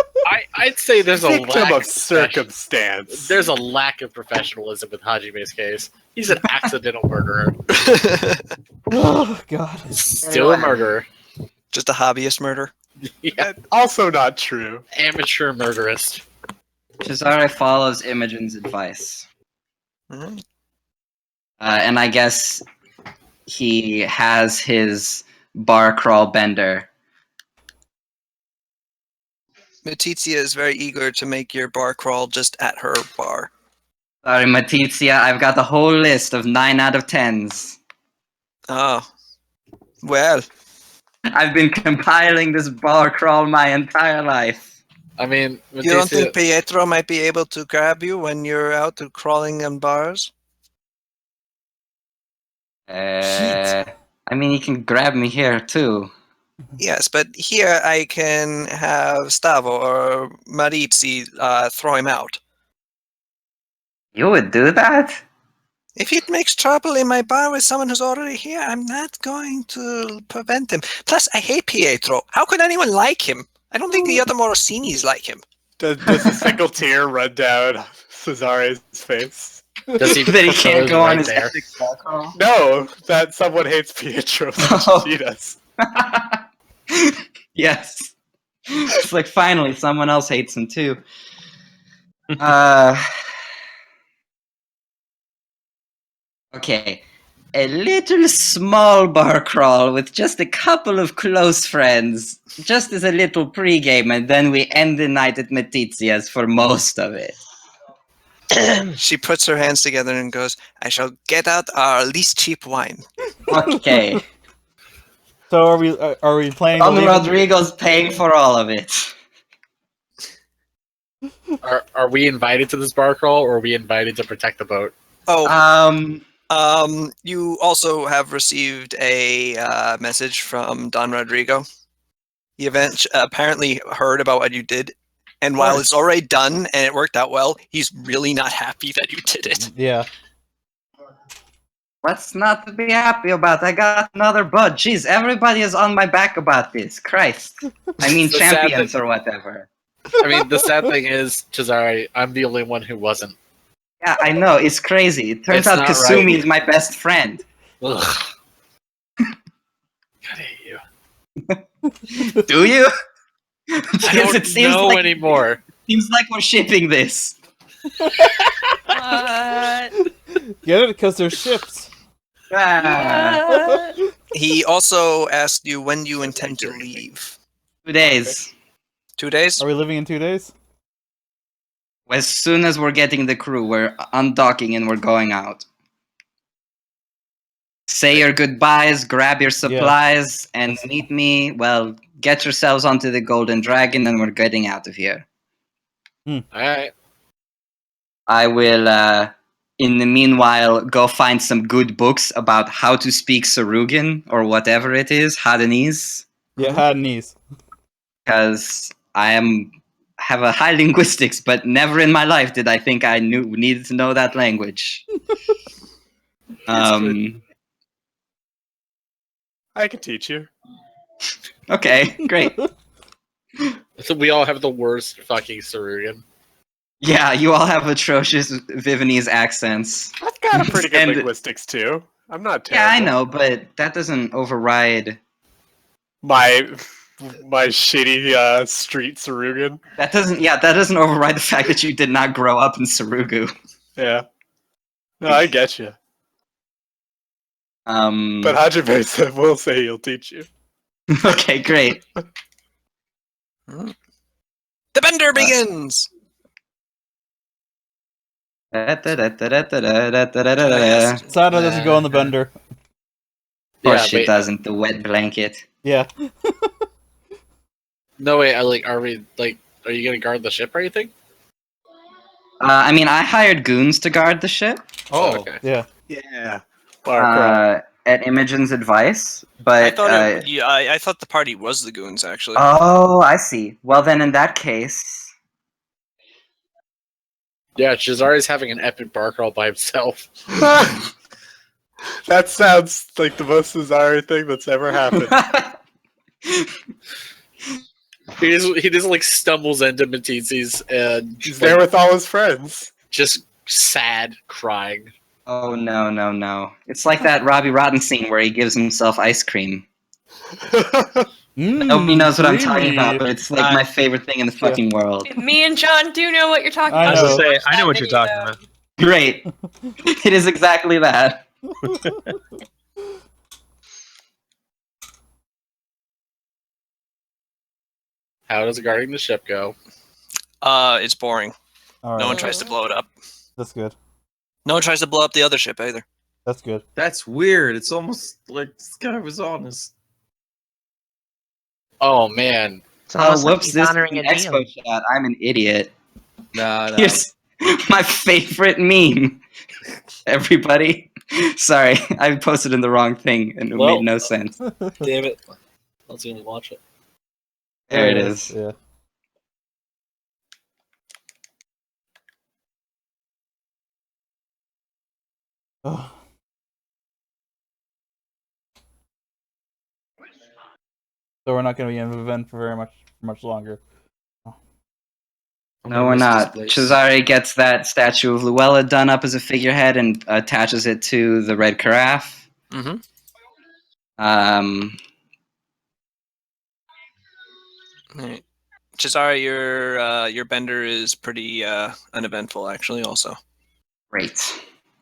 I'd say there's a Victim lack of of circumstance. There's a lack of professionalism with Hajime's case. He's an accidental murderer. Oh God. Still a murderer. Just a hobbyist murder. Yeah, Also not true. amateur murderist. Cesare follows Imogen's advice. Mhm. And I guess he has his bar crawl bender. Matizia is very eager to make your bar crawl just at her bar. Sorry, Matizia, I've got a whole list of 9 out of 10s. Oh. Well, I've been compiling this bar crawl my entire life. I mean, You don't Matisse, think Pietro might be able to grab you when you're out crawling on bars? I mean, he can grab me here too. Yes, but here I can have Stavo or Marizzi throw him out. You would do that? If he makes trouble in my bar with someone who's already here, I'm not going to prevent him. Plus, I hate Pietro. How could anyone like him? I don't think the other Morosinis like him. Does a single tear run down Cesare's face? does he That he can't propose go on right his there? epic bar crawl? No, that someone hates Pietro as much as he does. Yes. It's like finally someone else hates him too. Okay. A little small bar crawl with just a couple of close friends, just as a little pregame, and then we end the night at Metizia's for most of it. She puts her hands together and goes, I shall get out our least cheap wine. Okay. So are we planning to Don leave? Rodrigo's paying for all of it. Are we invited to this bar crawl, or are we invited to protect the boat? Oh, you also have received a message from Don Rodrigo. He apparently heard about what you did, and while it's already done and it worked out well, he's really not happy that you did it. Yeah. What's not to be happy about? I got another boat. Jeez, everybody is on my back about this. Christ. I mean The sad champions thing- or whatever. I mean, the sad thing is, Cesare, I'm the only one who wasn't. Yeah, I know. It's crazy. It turns It's out not Kasumi right. is my best friend. Ugh. God, I hate you. Do you? I Because don't it seems know like, anymore. seems like we're shipping this. What? Get it? Because they're ships. Ah, What? He also asked you when you intend to leave. 2 days. 2 days? Are we leaving in 2 days? As soon as we're getting the crew, we're undocking and we're going out. Say your goodbyes, grab your supplies, and meet me. Well, get yourselves onto the Golden Dragon, and we're getting out of here. Alright. I will, in the meanwhile, go find some good books about how to speak Sarugan, or whatever it is, Hadanese, Yeah, Hadanese. because have a high linguistics, but never in my life did I think I needed to know that language. I can teach you. Okay, great. So we all have the worst fucking Sarugan. Yeah, you all have atrocious Vivanese accents. I've got a pretty good And- linguistics too. I'm not Yeah, terrible. I know, but that doesn't override. My shitty street Sarugan. That doesn't override the fact that you did not grow up in Sarugu. Yeah. No, I get you. But Hajime said will say he'll teach you. Okay, great. The bender begins! Of Sada doesn't go on the bender. course Yeah, she wait. doesn't. The wet blanket. Yeah. No, wait, are you gonna guard the ship or anything? I mean, I hired goons to guard the ship Oh, okay. Yeah. Yeah. Bar at Imogen's advice, I but thought I thought the party was the goons, actually. oh, I see. Well, then in that case, Yeah, Cesare's having an epic bar crawl by himself. That sounds like the most bizarre thing that's ever happened. He just like stumbles into Matizzi's and He's there with all his friends. just sad, crying. oh no! It's like that Robbie Rotten scene where he gives himself ice cream. Nobody knows what I'm talking about, but it's like my favorite thing in the fucking world. Me and John do know what you're talking I about. I was know. gonna say, I know what you're Video. talking about. Great. It is exactly that. How does guarding the ship go? It's boring. All No one right. tries to blow it up. That's good. No one tries to blow up the other ship either. That's good. That's weird. It's almost like this guy was honest. Oh man. It's Oh, almost like whoops! he's This is honoring an a deal. expo shot. I'm an idiot. Nah, nah. Here's my favorite meme. Everybody, sorry, I posted in the wrong thing and it Well- made no sense. Damn it. I was gonna watch it. There it is. Yeah. Oh. So we're not going to be in the event for very much longer. I'm No, gonna we're risk not. this place. Cesare gets that statue of Luella done up as a figurehead and attaches it to the red carafe. Mm-hmm. Right. Cesare, your bender is pretty uneventful, actually. Also, Great.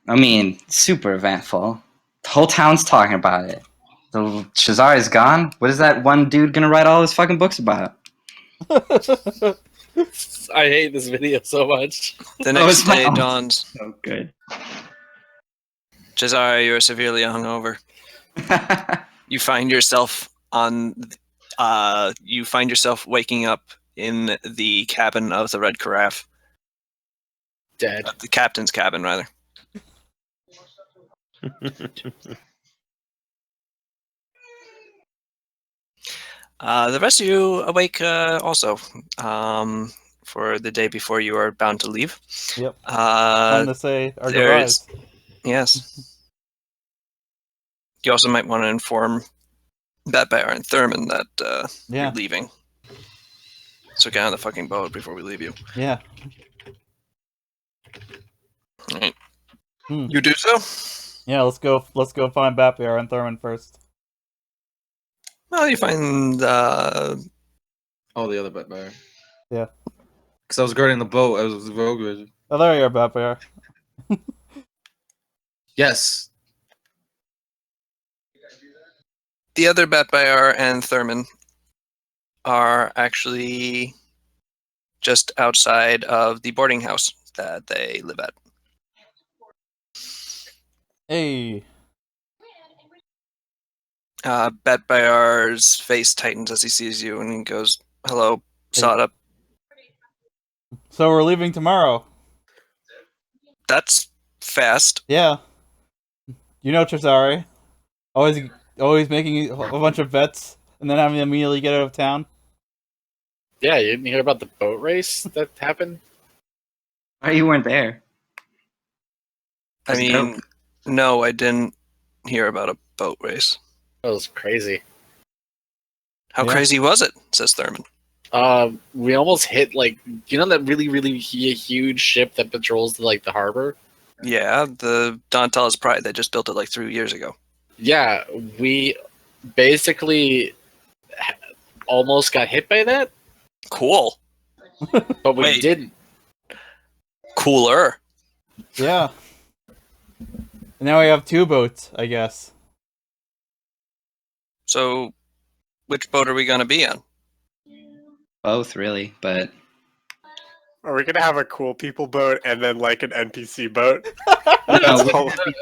I mean, super eventful. The whole town's talking about it. So Cesare's gone. What is that one dude gonna write all his fucking books about? I hate this video so much. the next it's my day own. dawns. So good. Cesare, you're severely hungover. You find yourself waking up in the cabin of the Red Carafe. Dead. The captain's cabin, rather. The rest of you awake also for the day before you are bound to leave. Yep. Time to say our goodbyes. Yes. You also might want to inform Batbear and Thurman that Yeah. you're leaving. So get on the fucking boat before we leave you. Yeah. All right. Hmm. You do so? Yeah, let's go find Batbear and Thurman first. Well, you find Oh, the other bet buyer. Yeah. Because I was guarding the boat. I was the rogue wizard. Oh, there you are, Batbear. Yes. the other Batbear and Thurman are actually just outside of the boarding house that they live at. Hey. Batbear's face tightens as he sees you, and he goes, "Hello, Sada." So we're leaving tomorrow. That's fast. Yeah. You know Cesare. Always making a bunch of bets and then having to immediately get out of town. Yeah, you didn't hear about the boat race that happened? Oh, you weren't there. I mean, no, I didn't hear about a boat race. That was crazy. How Yeah. crazy was it? Says Thurman. We almost hit, like, you know that really, really huge ship that patrols the harbor? Yeah, the Donatella's Pride. They just built it like 3 years ago. Yeah, we basically almost got hit by that, Cool. but we Wait. didn't. Cooler. Yeah. And now we have 2 boats, I guess. So, which boat are we going to be on? Both, really, but Are we gonna have a cool people boat and then like an NPC boat? No, That's, we- hol- leading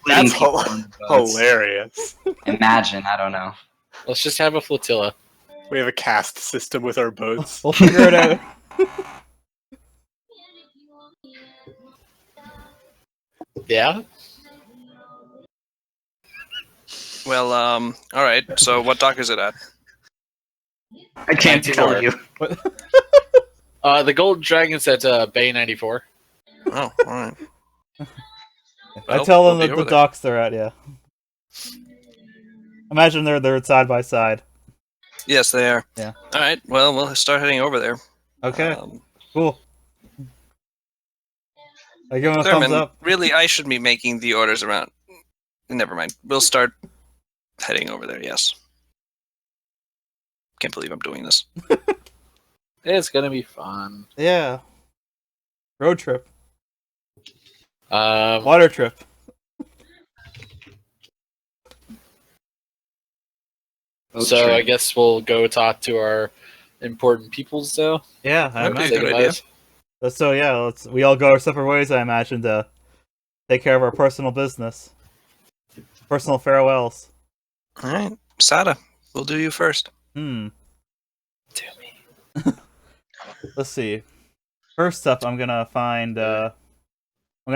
that's people hol- on the boats. hilarious. Imagine, I don't know. Let's just have a flotilla. We have a caste system with our boats. We'll figure it out. Yeah? Well, all right. So, what dock is it at? I can't 94. tell you. The Gold Dragon's at Bay 94. Oh, all right. I Well, tell we'll them be the over there. docks they're at, yeah. Imagine they're side by side. Yes, they are. Yeah. All right. Well, we'll start heading over there. Okay, Um, cool. I give him a Thurman, thumbs up. really, I should be making the orders around. Never mind. We'll start heading over there. Yes. Can't believe I'm doing this. It's gonna be fun. Yeah. Road trip. Um, Water trip. so I guess we'll go talk to our important peoples, though. Yeah, I Okay. imagine. Say good goodbye. idea. So yeah, we all go our separate ways, I imagine, to take care of our personal business. Personal farewells. All right. Sada, we'll do you first. Let's see. First up, I'm gonna find Amru. I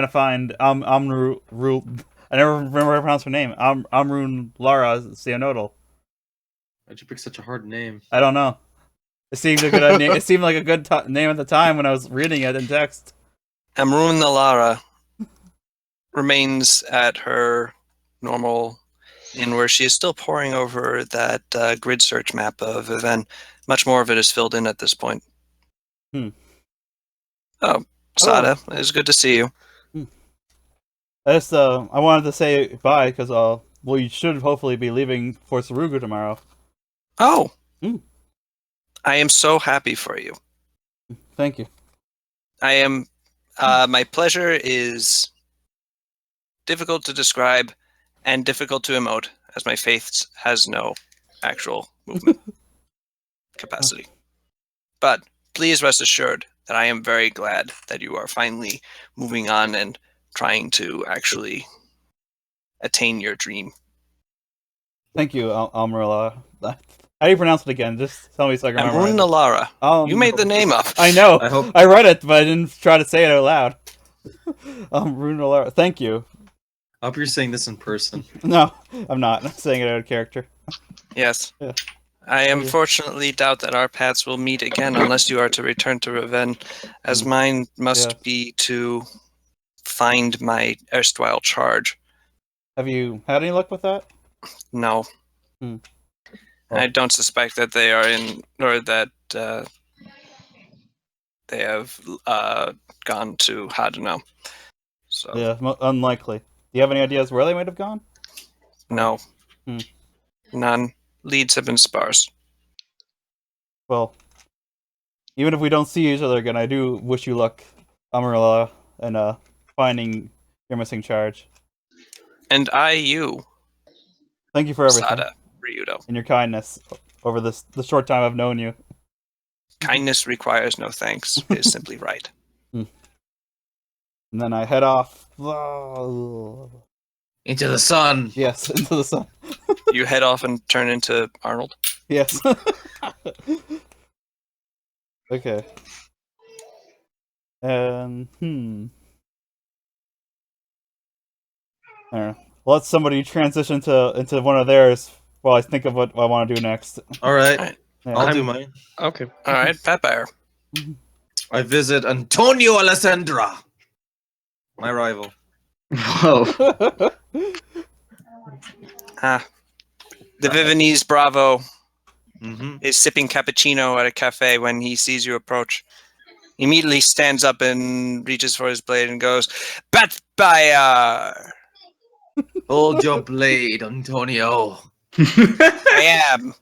never remember how to pronounce her name. Amrun Lara Seonodal. Why'd you pick such a hard name? I don't know. It seemed a good name. It seemed like a good name at the time when I was reading it in text. Amrun Nalara remains at her normal inn where she is still poring over that grid search map of Viven. Much more of it is filled in at this point. Oh, Sada, it's good to see you. I wanted to say bye because you should hopefully be leaving for Sarugu tomorrow. Oh, I am so happy for you. Thank you. I am. My pleasure is difficult to describe and difficult to emote, as my faith has no actual movement capacity. But please rest assured that I am very glad that you are finally moving on and trying to actually attain your dream. Thank you, Almarilla. How do you pronounce it again? Just tell me so I can remember. Amrun Nalara. You made the name up. I know. I hope- I read it, but I didn't try to say it out loud. Amrun Nalara. Thank you. I hope you're saying this in person. No, I'm not. I'm saying it out of character. Yes. Yeah. I unfortunately doubt that our paths will meet again unless you are to return to Raven, as mine must be to find my erstwhile charge. Have you had any luck with that? No. I don't suspect that they are in, or that they have gone to Hadano. So Yeah, unlikely. Do you have any ideas where they might have gone? no. None. Leads have been sparse. Well, even if we don't see each other again, I do wish you luck, Amarilla, in finding your missing charge. And I, you. Thank you for everything. Sada, Ryudo. And your kindness over the short time I've known you. Kindness requires no thanks. It is simply right. And then I head off. Into the sun. Yes, into the sun. You head off and turn into Arnold. Yes. Okay. And I don't know. Let somebody transition into one of theirs while I think of what I want to do next. All right. Yeah. I'll do mine. Okay. All right, Fatbear. I visit Antonio Alessandra, my rival. Whoa. The Vivanese Bravo Mm-hmm. is sipping cappuccino at a cafe when he sees you approach. He immediately stands up and reaches for his blade and goes, Batfire! Hold your blade, Antonio. I am.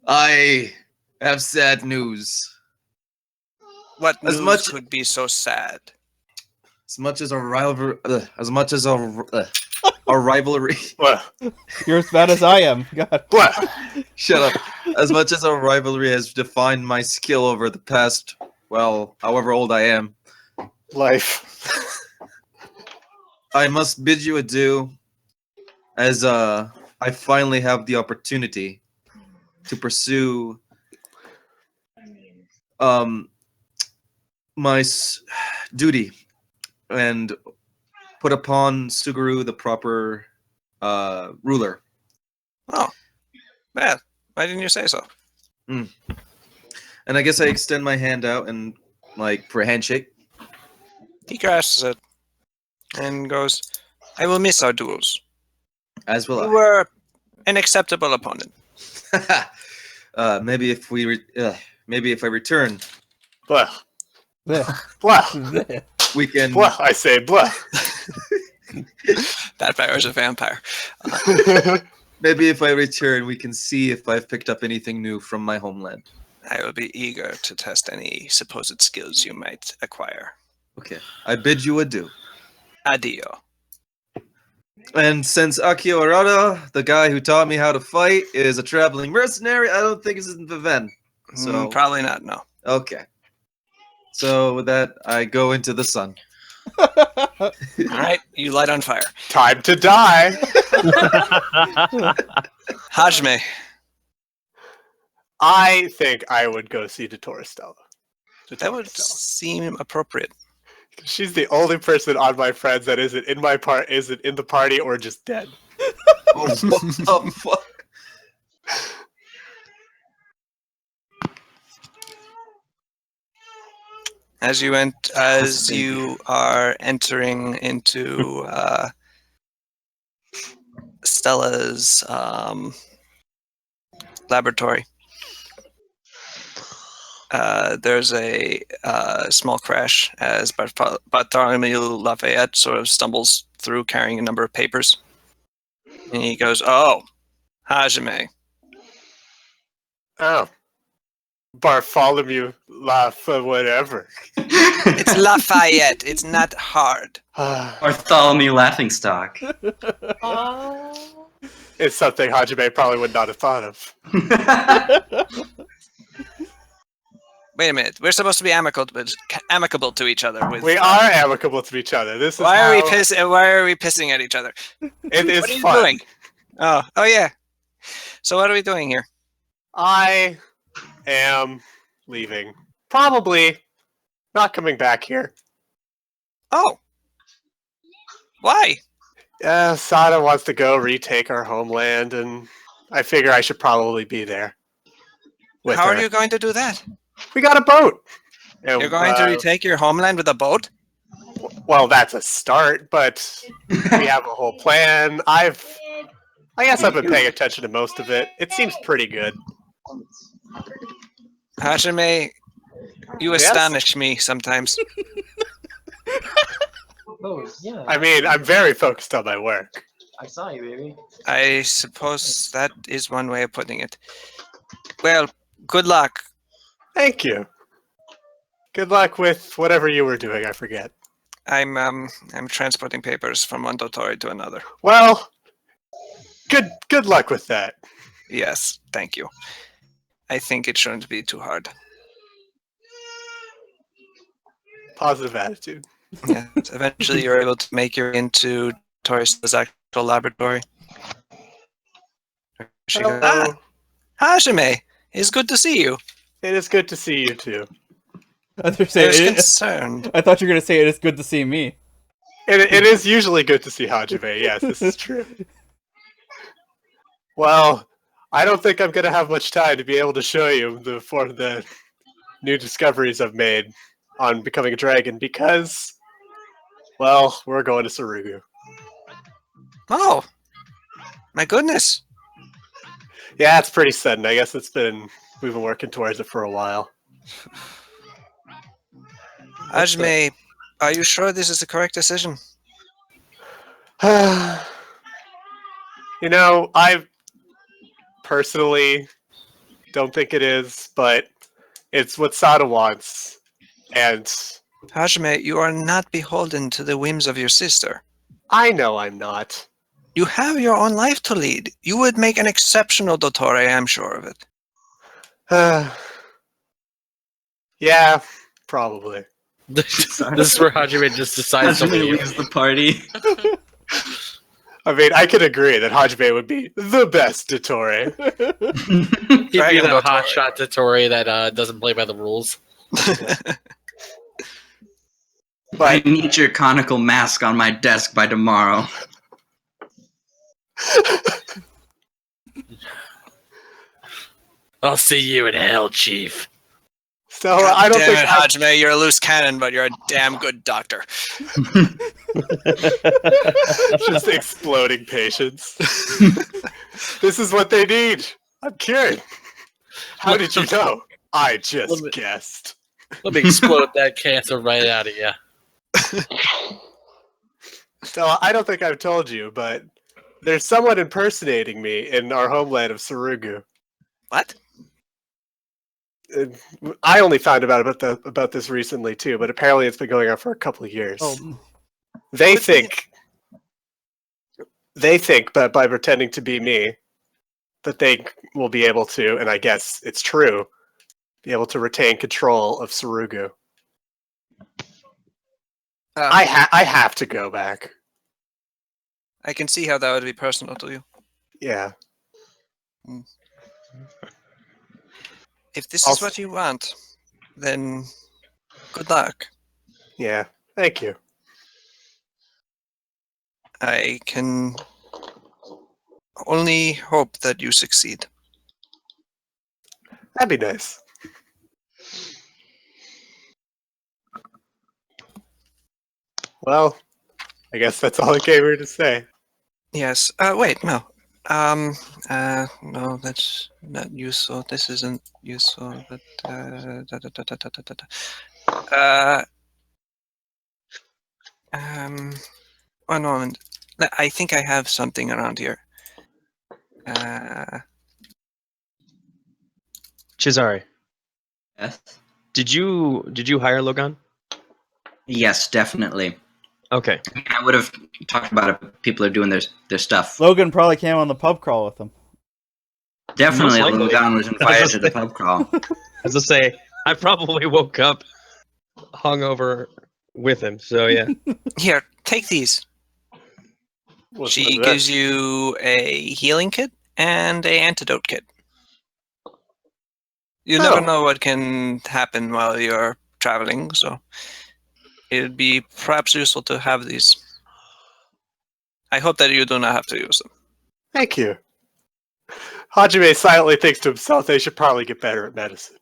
I have sad news. What As news much- could be so sad? As much as a rivalry, a rivalry. What? You're as bad as I am. God. What? Shut up. As much as a rivalry has defined my skill over the past, well, however old I am, Life. I must bid you adieu, as I finally have the opportunity to pursue my duty and put upon Suguru the proper ruler. Oh, man. Why didn't you say so? And I guess I extend my hand out and for a handshake. He grasps it and goes, I will miss our duels. As will You I. were an acceptable opponent. Maybe if I return, Blah. Bleh. Blah. Bleh. we can. Blah. I say blah. That bear is a vampire. Maybe if I return, we can see if I've picked up anything new from my homeland. I will be eager to test any supposed skills you might acquire. Okay. I bid you adieu. Adio. And since Akio Arata, the guy who taught me how to fight, is a traveling mercenary, I don't think he's in Viven. So Probably not, no. okay. So with that, I go into the sun. All right, you light on fire. Time to die. Hajime. I think I would go see Dottori Stella. That would seem appropriate. She's the only person on my friends that isn't in the party or just dead. Oh, what the fuck? As you are entering into Stella's laboratory, there's a small crash as Bartholomew Lafayette sort of stumbles through carrying a number of papers. And he goes, "Oh, Hajime." Oh. Bartholomew whatever. It's Lafayette. It's not hard. Bartholomew Laughingstock. Oh. It's something Hajime probably would not have thought of. Wait a minute. We're supposed to be amicable to each other. We are amicable to each other. This is Why are we pissing at each other? It is What are you fun. doing? Oh yeah. So what are we doing here? I am leaving. Probably not coming back here. Oh. Why? Sada wants to go retake our homeland, and I figure I should probably be there. With How her. are you going to do that? We got a boat. And, You're going to retake your homeland with a boat? Well, that's a start, but we have a whole plan. I guess I've been paying attention to most of it. It seems pretty good. Hajime, you Yes? astonish me sometimes. Oh, yeah. I mean, I'm very focused on my work. I saw you, baby. I suppose that is one way of putting it. Well, good luck. Thank you. Good luck with whatever you were doing. I forget. I'm transporting papers from one dotori to another. Well, good luck with that. Yes, thank you. I think it shouldn't be too hard. Positive attitude. Yeah. Eventually, you're able to make your way into Torres' actual laboratory. She goes, Hello. Hajime, it's good to see you. It is good to see you too. I was I was concerned. I thought you were gonna say it is good to see me. It is usually good to see Hajime. Yes, this is true. Well, I don't think I'm going to have much time to be able to show you the new discoveries I've made on becoming a dragon because, well, we're going to Sarugu. Oh, my goodness. Yeah, it's pretty sudden. I guess we've been working towards it for a while. Hajime, are you sure this is the correct decision? You know, I personally don't think it is, but it's what Sada wants. And Hajime, you are not beholden to the whims of your sister. I know I'm not. You have your own life to lead. You would make an exceptional dottore, I'm sure of it. Yeah, probably. This is where Hajime just decides to Hajime leave. leaves the party. I mean, I can agree that Hajime would be the best Dottore. He'd be Dragon the Dottore. hotshot Dottore that doesn't play by the rules. I need your conical mask on my desk by tomorrow. I'll see you in hell, Chief. So I don't Damn think it, Hajime, you're a loose cannon, but you're a damn good doctor. just exploding patience. This is what they need. I'm cured. How did you know? I just guessed. Let me explode that cancer right out of you. So I don't think I've told you, but there's someone impersonating me in our homeland of Sarugu. What? I only found out about this recently too, but apparently it's been going on for a couple of years. Oh, They think that by pretending to be me, that they will be able to, and I guess it's true, be able to retain control of Sarugu. I have to go back. I can see how that would be personal to you. Yeah. If this is what you want, then good luck. Yeah, thank you. I can only hope that you succeed. That'd be nice. Well, I guess that's all I came here to say. Yes. Wait, no. No, that's not useful. This isn't useful. But one moment. I think I have something around here. Cesare, Yes. did you hire Logan? Yes, definitely. Okay. I would have talked about it. But people are doing their stuff. Logan probably came on the pub crawl with him. Definitely, Most likely. Logan was invited to the pub crawl. As I say, I probably woke up hungover with him. So yeah. Here, take these. What's She that? gives you a healing kit and a antidote kit. You Oh. never know what can happen while you're traveling, so it'd be perhaps useful to have these. I hope that you do not have to use them. Thank you. Hajime silently thinks to himself they should probably get better at medicine.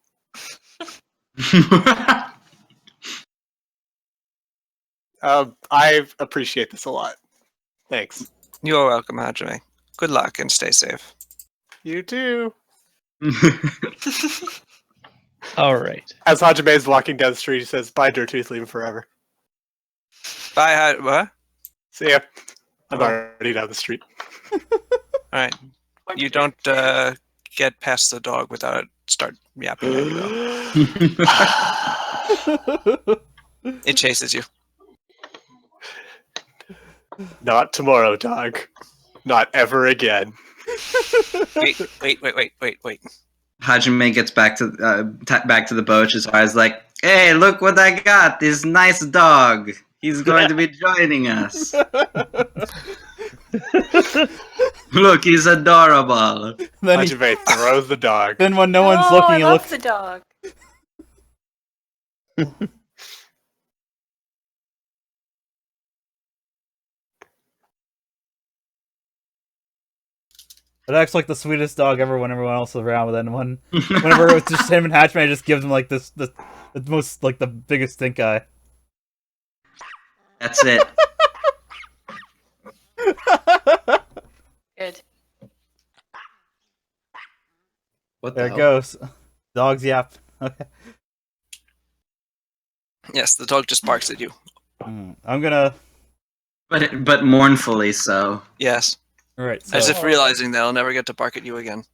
I appreciate this a lot. Thanks. You are welcome, Hajime. Good luck and stay safe. You too. All right. As Hajime is walking down the street, he says, "Bye, Dirtooth, leave him forever." Bye, what? See ya. I'm Oh. already down the street. Alright. You don't get past the dog without it start yapping at you, though. It chases you. Not tomorrow, dog. Not ever again. Wait. Hajime gets back to the boat. His eyes like, "Hey, look what I got! This nice dog. He's going to be joining us. Look, he's adorable." Then, Hajime throws the dog. then when no one's Oh, looking, I he love looks. the dog. It acts like the sweetest dog ever when everyone else is around, but then whenever it's just him and Hatchman, it just gives him like the most like the biggest stink eye. That's it. Good. What the There it hell? goes. Dogs yap. Okay. Yes, the dog just barks at you. I'm gonna. But mournfully so. Yes. Alright, so. As if realizing they'll never get to bark at you again.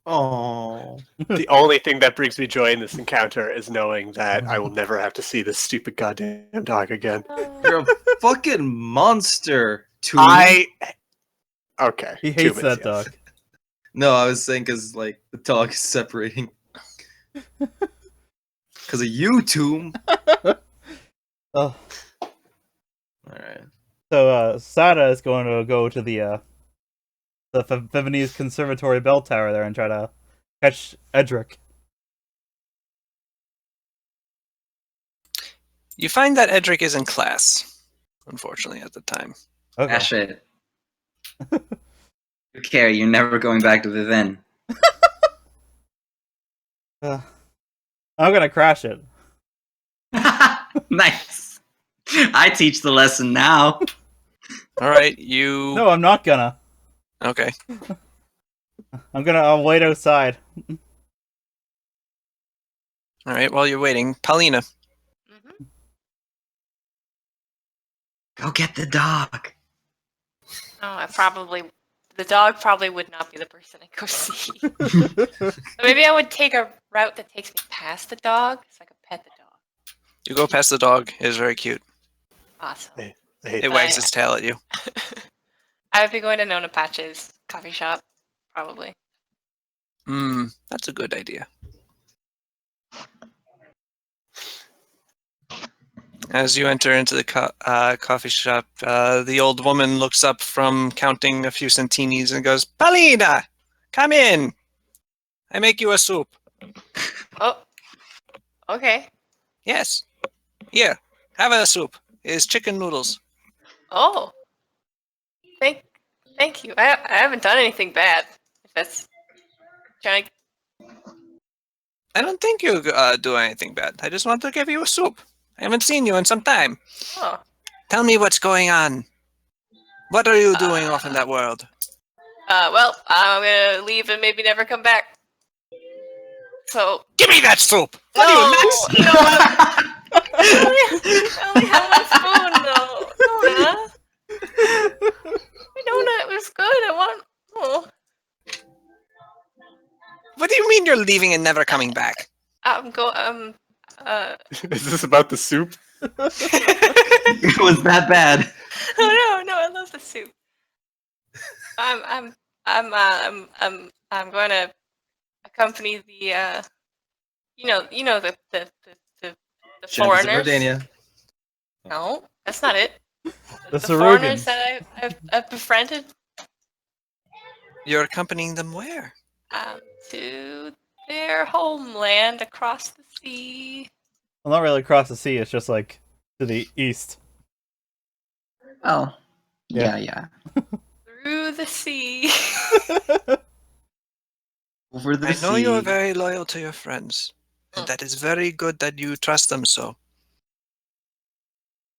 Oh. The only thing that brings me joy in this encounter is knowing that I will never have to see this stupid goddamn dog again. You're a fucking monster, Toon. Okay. He hates Tumans, that yes. dog. No, I was saying because like the dog is separating. Because of you, Toom. Oh. Alright. So, Sada is going to go to the Feminese Conservatory bell tower there and try to catch Edric. You find that Edric is in class, unfortunately, at the time. Okay. Dash it. You care, you're never going back to the inn. I'm gonna crash it. Nice. I teach the lesson now. Alright, you... No, I'm not gonna. Okay. I'll wait outside. Alright, while you're waiting, Paulina. Mm-hmm. Go get the dog. Oh, the dog probably would not be the person I go see. So maybe I would take a route that takes me past the dog, so I could pet the dog. You go past the dog. It is very cute. Awesome. I hate It wags its tail at you. I would be going to Nona Patch's coffee shop, probably. That's a good idea. As you enter into the coffee shop, the old woman looks up from counting a few centinis and goes, "Paulina, come in. I make you a soup." Oh, okay. Yes. Here, have a soup. It's chicken noodles. Oh, thank you. I haven't done anything bad. If that's trying to. I don't think you do anything bad. I just want to give you a soup. I haven't seen you in some time. Oh. Tell me what's going on. What are you doing off in that world? Well, I'm gonna leave and maybe never come back. So. Give me that soup! No, What are you nuts? no. I only have one spoon though. Donut. My donut was good. I want. Oh, What do you mean you're leaving and never coming back? I'm go. Is this about the soup? It was that bad. Oh no, I love the soup. I'm going to accompany the the Champions of foreigners. Dardania. No, that's not it. The The foreigners Sarugans. that I've befriended You're accompanying them where? to their homeland across the sea. Well, not really across the sea. It's just like to the east. Oh. Yeah. Yeah. Through the sea. Over the I know you're sea. very loyal to your friends, and that is very good that you trust them so.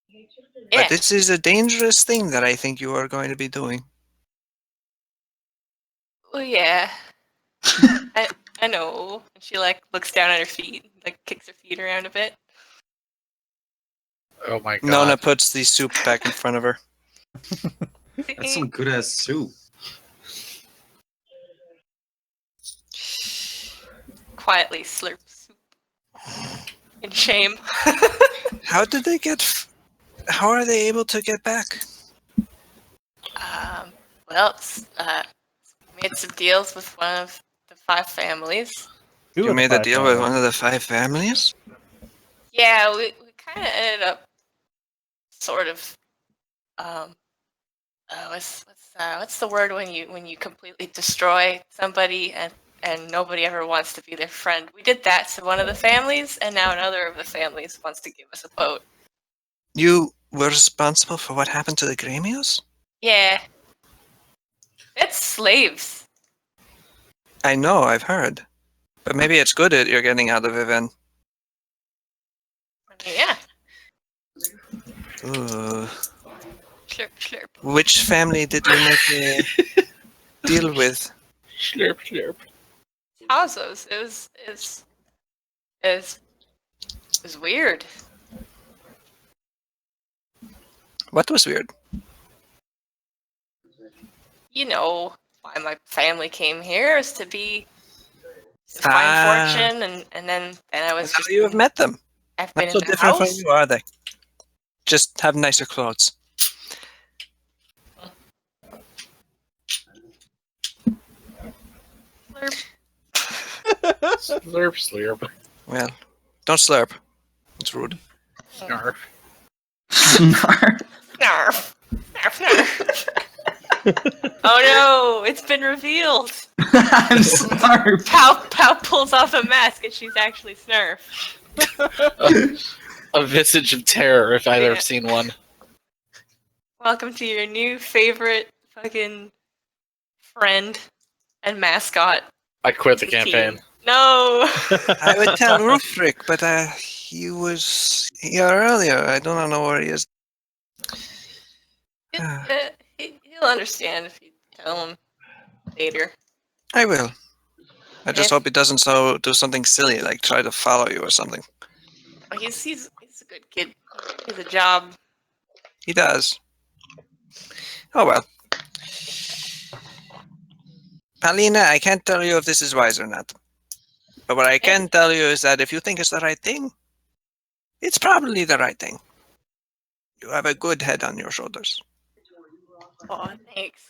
Yeah. But this is a dangerous thing that I think you are going to be doing. Well, yeah. I know. And she like looks down at her feet, like kicks her feet around a bit. Oh my god. Nona puts the soup back in front of her. That's some good ass soup. Quietly slurp soup in shame. How did they how are they able to get back? Well, made some deals with one of the 5 families. You made a deal with one of the 5 families? Yeah, we kind of ended up sort of what's the word when you completely destroy somebody and nobody ever wants to be their friend. We did that to one of the families, and now another of the families wants to give us a boat. You were responsible for what happened to the Gremios? Yeah. It's slaves. I know, I've heard. But maybe it's good that you're getting out of it then. I mean, yeah. Ooh. Slurp, slurp. Which family did you make a deal with? Slurp, slurp. Hazos. It was weird. What was weird? You know why my family came here is to find fortune, and then I was That's just. how you have met them. I've been Not so in the different from house. you, are they? Just have nicer clothes. Slurp, slurp. Well, don't slurp. It's rude. Snarf. Snarf. Snarf. Snarf, snarf. Oh no, it's been revealed. I'm Snarf. Pow pulls off a mask and she's actually Snarf. A visage of terror, if I've Yeah. ever seen one. Welcome to your new favorite fucking friend and mascot. I quit the of the campaign. team. No. I would tell Rufric, but he was here earlier. I don't know where he is. He'll understand if you tell him later. I will. I just Yeah. hope he doesn't do something silly, like try to follow you or something. Oh, he's a good kid. He has a job. He does. Oh well. Paulina, I can't tell you if this is wise or not. But what I can tell you is that if you think it's the right thing, it's probably the right thing. You have a good head on your shoulders. Oh, thanks.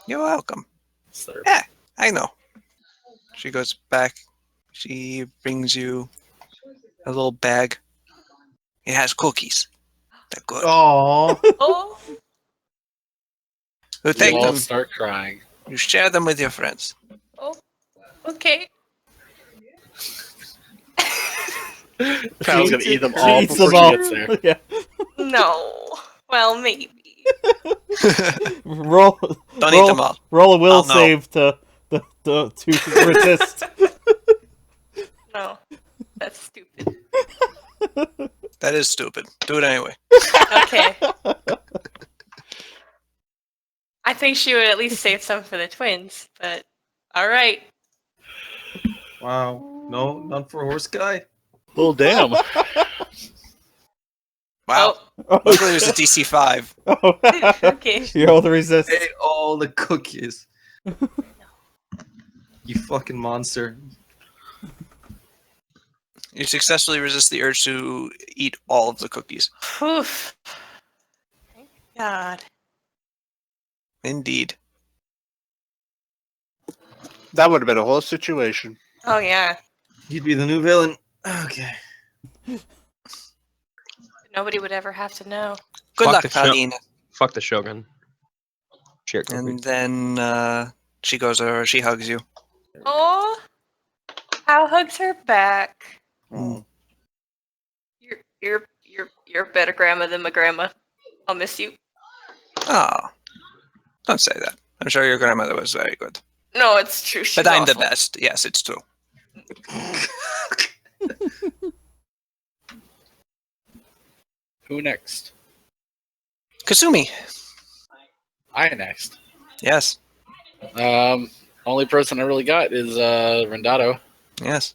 You're welcome. Slurp. Yeah, I know. She goes back. She brings you a little bag. It has cookies. They're good. Aww. Oh, You take You all them. start crying. You share them with your friends. okay. Kyle's gonna eat them She all eats before them she all. gets there. Yeah. No. Well, maybe. Roll. Don't eat them all. Roll a will I'll know. save to resist. No. That's stupid. That is stupid. Do it anyway. Okay. I think she would at least save some for the twins, but alright. Wow. No, not for horse guy. Oh damn! Wow. Oh, Luckily, there's a DC 5. oh. Okay. You roll to resist. Ate all the cookies. You fucking monster. You successfully resist the urge to eat all of the cookies. Oof. Thank God. Indeed. That would have been a whole situation. Oh yeah. You'd be the new villain. Okay. Nobody would ever have to know. Good Fuck luck, the show. Paladin. Fuck the Shogun. Shit. And then she goes over, she hugs you. Oh. Hal hugs her back. Mm. You're a better grandma than my grandma. I'll miss you. Oh, don't say that. I'm sure your grandmother was very good. No, it's true. She's But I'm the awful. best. Yes, it's true. Who next? Kasumi. I next. Yes. Only person I really got is Rendato. Yes.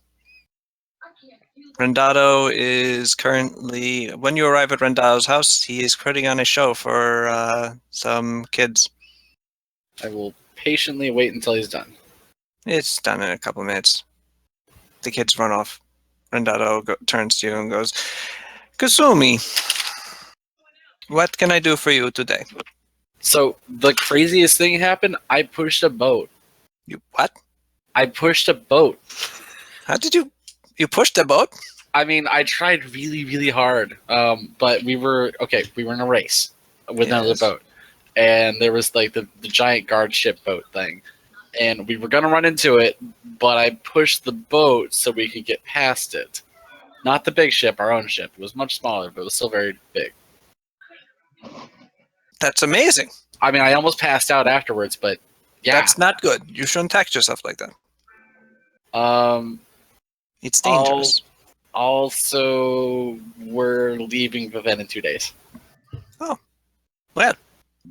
Rendato is currently, when you arrive at Rendato's house, he is putting on a show for some kids. I will patiently wait until he's done. It's done in a couple minutes. The kids run off. Rendato turns to you and goes, Kasumi, what can I do for you today? So the craziest thing happened. I pushed a boat. You what? I pushed a boat. How did you pushed a boat? I mean, I tried really, really hard. But we were in a race with another Yes. boat, and there was like the giant guard ship boat thing, and we were gonna run into it, but I pushed the boat so we could get past it. Not the big ship, our own ship. It was much smaller, but it was still very big. That's amazing. I mean, I almost passed out afterwards, but yeah. That's not good. You shouldn't text yourself like that. It's dangerous. Also, we're leaving Viven in 2 days. Well,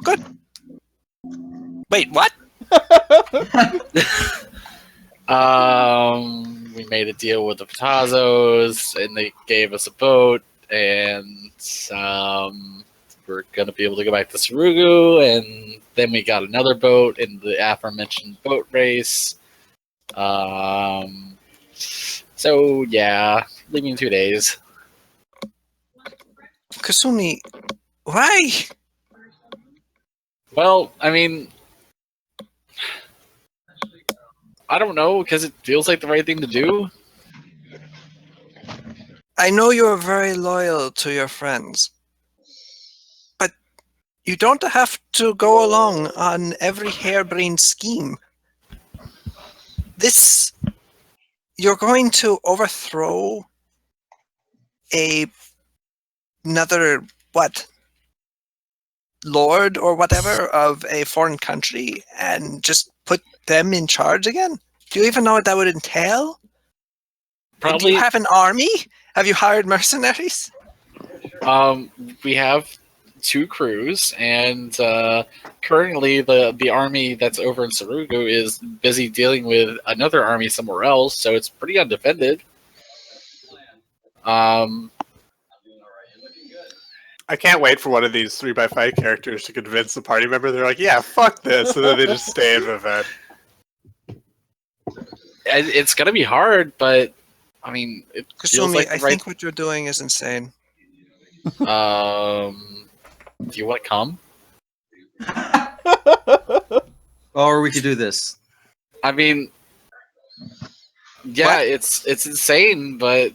good. Wait, what? We made a deal with the Patazos, and they gave us a boat, and we're gonna be able to go back to Sarugu, and then we got another boat in the aforementioned boat race. So yeah, leaving in 2 days. Kasumi, why? Well, I mean, I don't know, because it feels like the right thing to do. I know you're very loyal to your friends, but you don't have to go along on every harebrained scheme. You're going to overthrow another, lord or whatever of a foreign country and just put them in charge again? Do you even know what that would entail? Do Probably. you have an army? Have you hired mercenaries? We have 2 crews, and currently the army that's over in Sarugu is busy dealing with another army somewhere else, so it's pretty undefended. I can't wait for one of these 3x5 characters to convince the party member. They're like, yeah, fuck this. And then they just stay in Viven. It's gonna be hard, but I mean, it feels Kasumi, like I the right. think what you're doing is insane. Do you want to come? Or we could do this. I mean, yeah, it's insane, but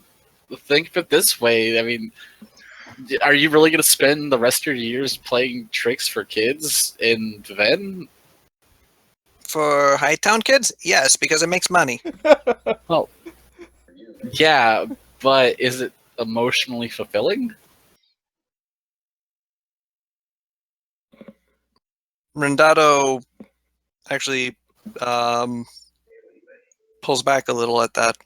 think of it this way. I mean, are you really going to spend the rest of your years playing tricks for kids in Viven? For Hightown kids? Yes, because it makes money. Yeah, but is it emotionally fulfilling? Rendato actually pulls back a little at that.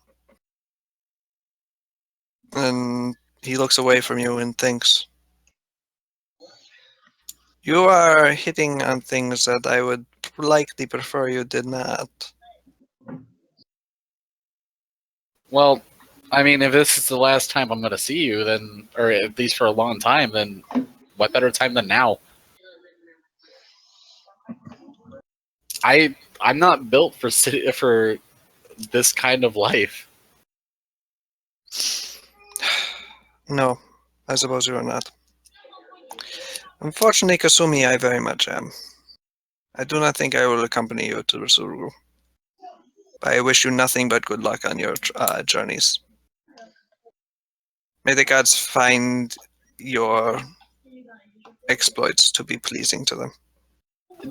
And he looks away from you and thinks. You are hitting on things that I would likely prefer you did not. Well, I mean, if this is the last time I'm going to see you, then, or at least for a long time, then what better time than now? I'm not built for this kind of life. No, I suppose you are not. Unfortunately, Kasumi, I very much am. I do not think I will accompany you to Rusuru. I wish you nothing but good luck on your journeys. May the gods find your exploits to be pleasing to them.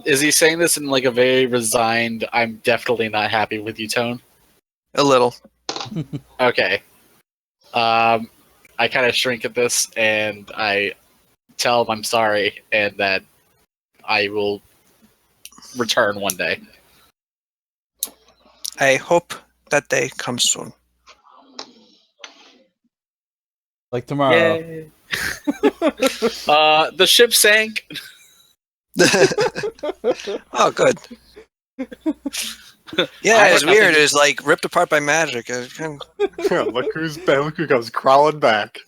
Is he saying this in like a very resigned, I'm definitely not happy with you tone? A little. Okay. I kind of shrink at this and I tell him I'm sorry and that I will return one day. I hope that day comes soon. Like tomorrow. Yay. The ship sank. Oh, good. Yeah, it's weird. It's like ripped apart by magic. Look who comes crawling back.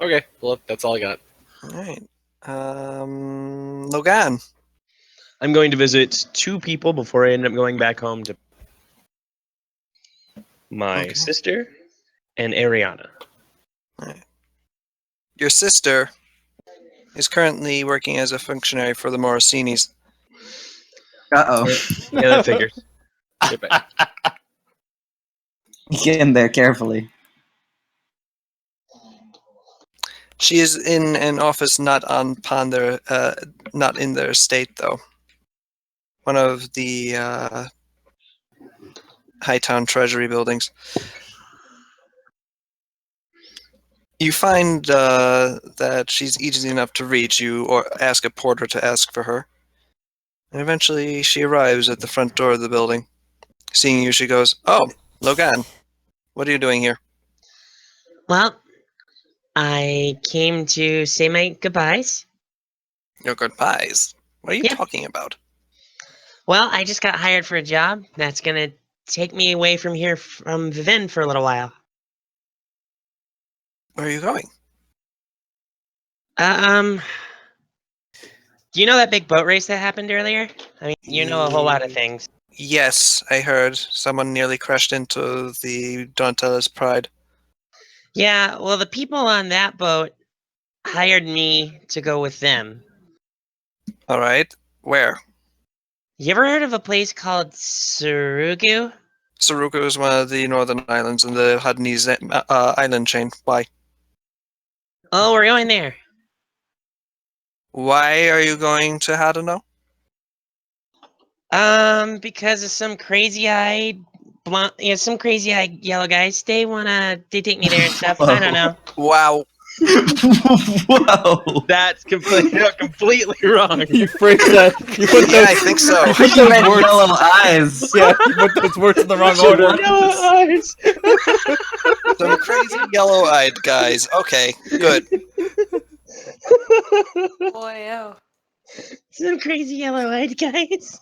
Okay, well, that's all I got. All right. Logan. I'm going to visit 2 people before I end up going back home to my sister and Ariana. Right. Your sister is currently working as a functionary for the Morosinis. Uh-oh. Yeah, that figures. Get in there carefully. She is in an office not on Ponder, not in their state though. One of the Hightown Treasury buildings. You find that she's easy enough to reach you, or ask a porter to ask for her. And eventually she arrives at the front door of the building. Seeing you, she goes, "Oh, Logan, what are you doing here?" Well, I came to say my goodbyes. Your goodbyes. What are you talking about? Well, I just got hired for a job that's gonna take me away from here from Vivin for a little while. Where are you going? Do you know that big boat race that happened earlier? I mean, you know a whole lot of things. Yes, I heard. Someone nearly crashed into the Donatella's Pride. Yeah, well, the people on that boat hired me to go with them. All right. Where? You ever heard of a place called Surugu? Suruku is one of the northern islands in the Hadanese island chain. Why? Oh, we're going there. Why are you going to Hadano? Because of some crazy-eyed blonde, some crazy-eyed yellow guys. They take me there and stuff. I don't know. Wow. Whoa. That's completely wrong. You phrased that. You put those, I think so. You put You those meant words. yellow eyes. Yeah, you put those words in the wrong order. Some crazy yellow-eyed guys. Okay, good. Boy, oh. Some crazy yellow-eyed guys.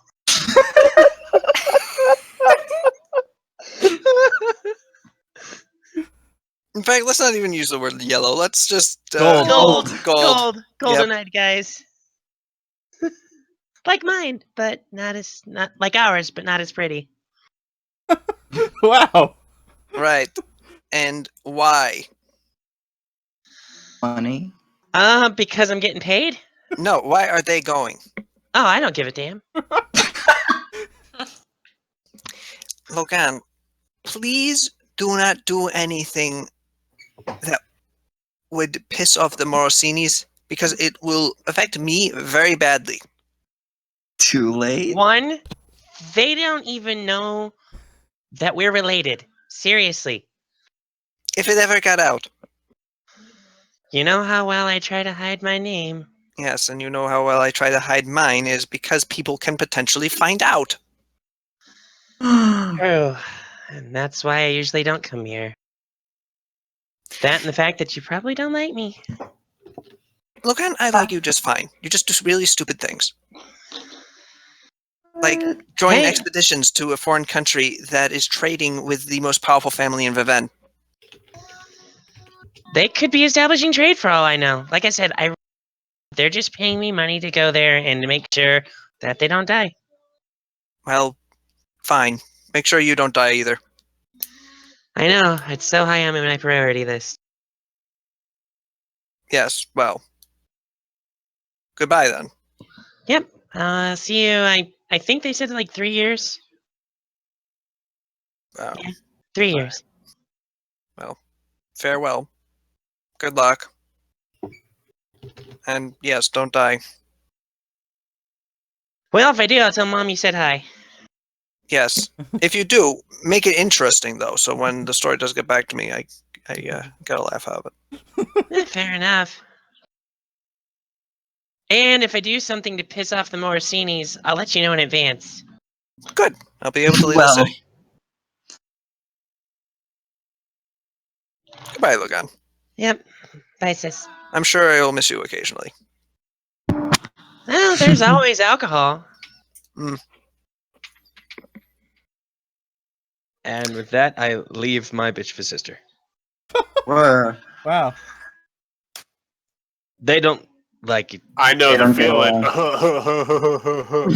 In fact, let's not even use the word yellow. Let's just Gold. Gold. Golden-eyed guys. Like mine, but not like ours, but not as pretty. Wow. Right. And why? Funny. Because I'm getting paid. No, why are they going? Oh, I don't give a damn. Logan, please do not do anything that would piss off the Morosinis, because it will affect me very badly. Too late. One They don't even know that we're related. Seriously. If it ever got out. You know how well I try to hide my name. Yes, and you know how well I try to hide mine is because people can potentially find out. True. And that's why I usually don't come here. That and the fact that you probably don't like me. Logan, I like you just fine. You just do really stupid things. Like join Hey. expeditions to a foreign country that is trading with the most powerful family in Viven. They could be establishing trade for all I know. Like I said, they're just paying me money to go there and to make sure that they don't die. Well, fine. Make sure you don't die either. I know, it's so high on my priority list. Yes, well. Goodbye then. Yep. See you. I think they said like 3 years. Oh, Yeah, 3 years. well. Farewell. Good luck. And yes, don't die. Well, if I do, I'll tell Mom you said hi. Yes. If you do, make it interesting though, so when the story does get back to me, I get a laugh out of it. Fair enough. And if I do something to piss off the Morosinis, I'll let you know in advance. Good. I'll be able to leave the Well, city. Goodbye, Logan. Yep. Bye, sis. I'm sure I will miss you occasionally. Well, there's always alcohol. And with that, I leave my bitch for sister. Whoa. Wow. They don't like it. I know They the don't get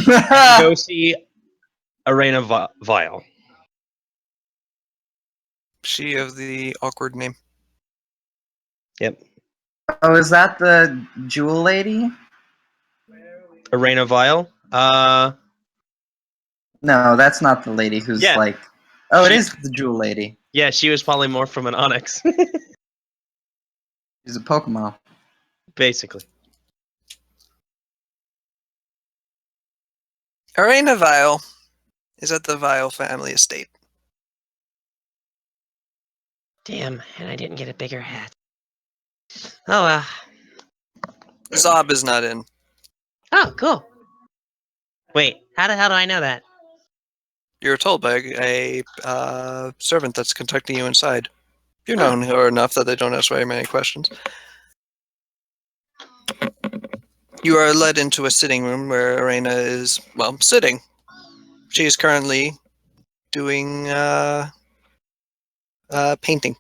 feeling. Go see Arena Vile. She of the awkward name. Yep. Oh, is that the jewel lady? Arena Vile. No, that's not the lady who's Yeah. like. Oh, it She- is the jewel lady. Yeah, she was polymorphed from an onyx. She's a Pokemon. Basically. Arena Vile is at the Vile family estate. Damn, and I didn't get a bigger hat. Oh, well. Zob is not in. Oh, cool. Wait, how the hell do I know that? You're told by a servant that's conducting you inside. You know her enough that they don't ask very many questions. You are led into a sitting room where Arena is, well, sitting. She is currently doing painting.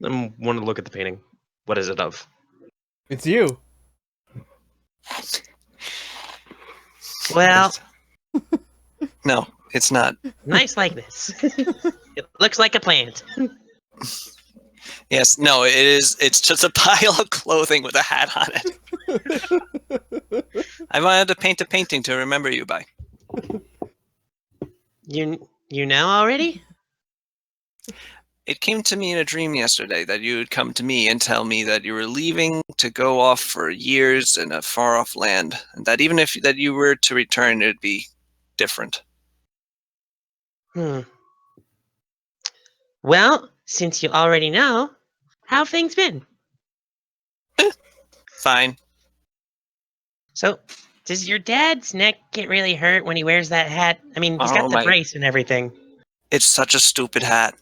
I want to look at the painting. What is it of? It's you. Well, No, it's not. nice likeness. It looks like a plant. Yes, no, it is. It's just a pile of clothing with a hat on it. I wanted to paint a painting to remember you by. You know already? It came to me in a dream yesterday that you would come to me and tell me that you were leaving to go off for years in a far-off land, and that even if that you were to return, it'd be different. Well, since you already know, how have things been? Fine. So, does your dad's neck get really hurt when he wears that hat? I mean, he's Oh, got the my- brace and everything. It's such a stupid hat.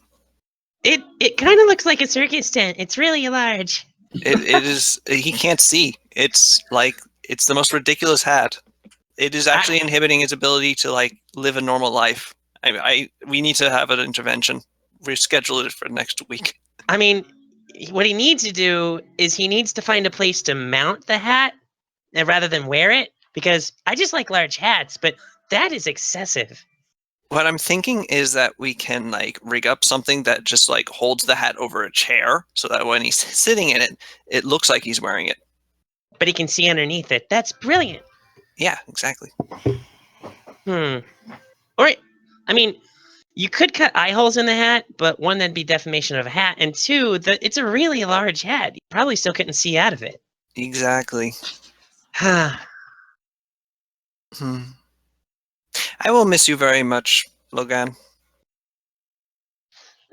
It kind of looks like a circus tent. It's really large. It is. He can't see. It's the most ridiculous hat. It is actually inhibiting his ability to live a normal life. We need to have an intervention. Reschedule it for next week. I mean, what he needs to do is he needs to find a place to mount the hat rather than wear it, because I just like large hats, but that is excessive. What I'm thinking is that we can rig up something that just holds the hat over a chair, so that when he's sitting in it, it looks like he's wearing it. But he can see underneath it. That's brilliant. Yeah, exactly. Or, I mean, you could cut eye holes in the hat, but one, that'd be defamation of a hat, and two, it's a really large hat. You probably still couldn't see out of it. Exactly. Hmm. I will miss you very much, Logan.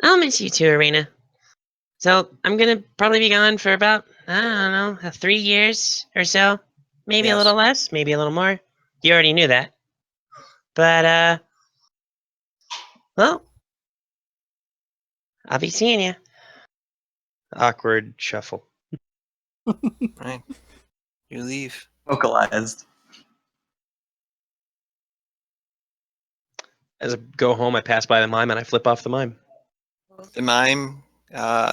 I'll miss you too, Arena. So I'm gonna probably be gone for about, I don't know, 3 years or so. Maybe a Yes. little less, maybe a little more. You already knew that. But, well, I'll be seeing you. Awkward shuffle. Right. You leave. Vocalized. As I go home, I pass by the mime and I flip off the mime. The mime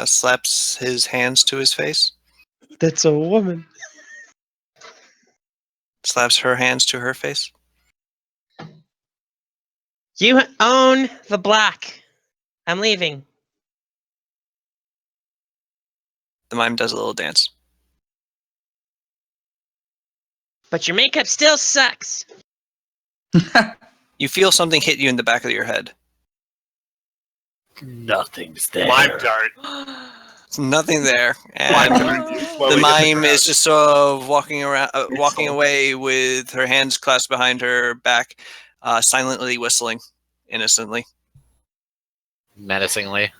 slaps his hands to his face, That's a woman. slaps her hands to her face. You own the block. I'm leaving. The mime does a little dance. But your makeup still sucks. You feel something hit you in the back of your head. Nothing's there. Mime dart. There's nothing there, Mime and dart. the Slowly mime hits is just sort of walking around, walking away with her hands clasped behind her back, silently whistling, innocently. Menacingly.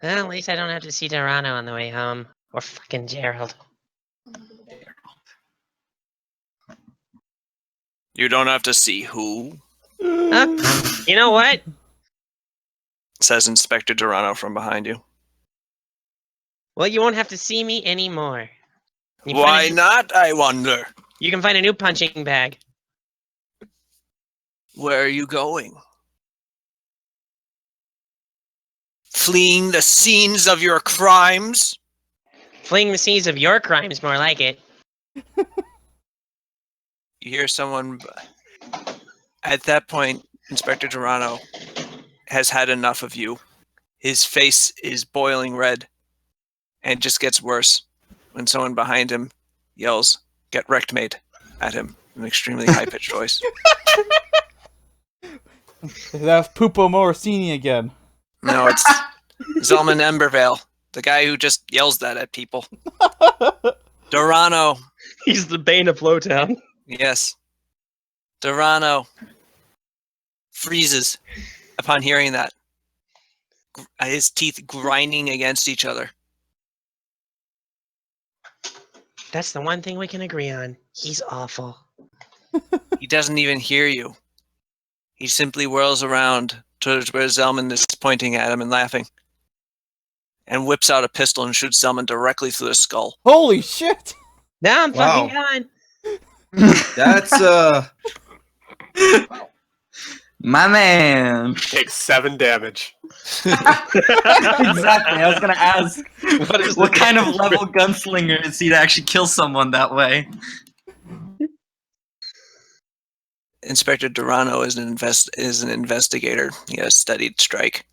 Well, at least I don't have to see Dorano on the way home. Or fucking Gerald. You don't have to see who, You know what? says Inspector Dorano from behind you. Well, you won't have to see me anymore. You can Why find a- not, I wonder? You can find a new punching bag. Where are you going? Fleeing the scenes of your crimes? Fleeing the scenes of your crimes, more like it. You hear someone. At that point, Inspector Dorano has had enough of you. His face is boiling red, and it just gets worse when someone behind him yells, "Get wrecked, mate," at him in an extremely high-pitched voice. That's Pupo Morosini again. No, it's Zelman Embervale, the guy who just yells that at people. Dorano, He's the bane of Lowtown. yes. Dorano freezes upon hearing that, his teeth grinding against each other. That's the one thing we can agree on. He's awful. He doesn't even hear you. He simply whirls around towards where Zelman is pointing at him and laughing, and whips out a pistol and shoots Zelman directly through the skull. Holy shit! Now I'm Wow. fucking gone. That's My man. Takes 7 damage. Exactly. I was gonna ask what kind of difference? level gunslinger is he to actually kill someone that way? Inspector Dorano is an investigator. He has studied strike.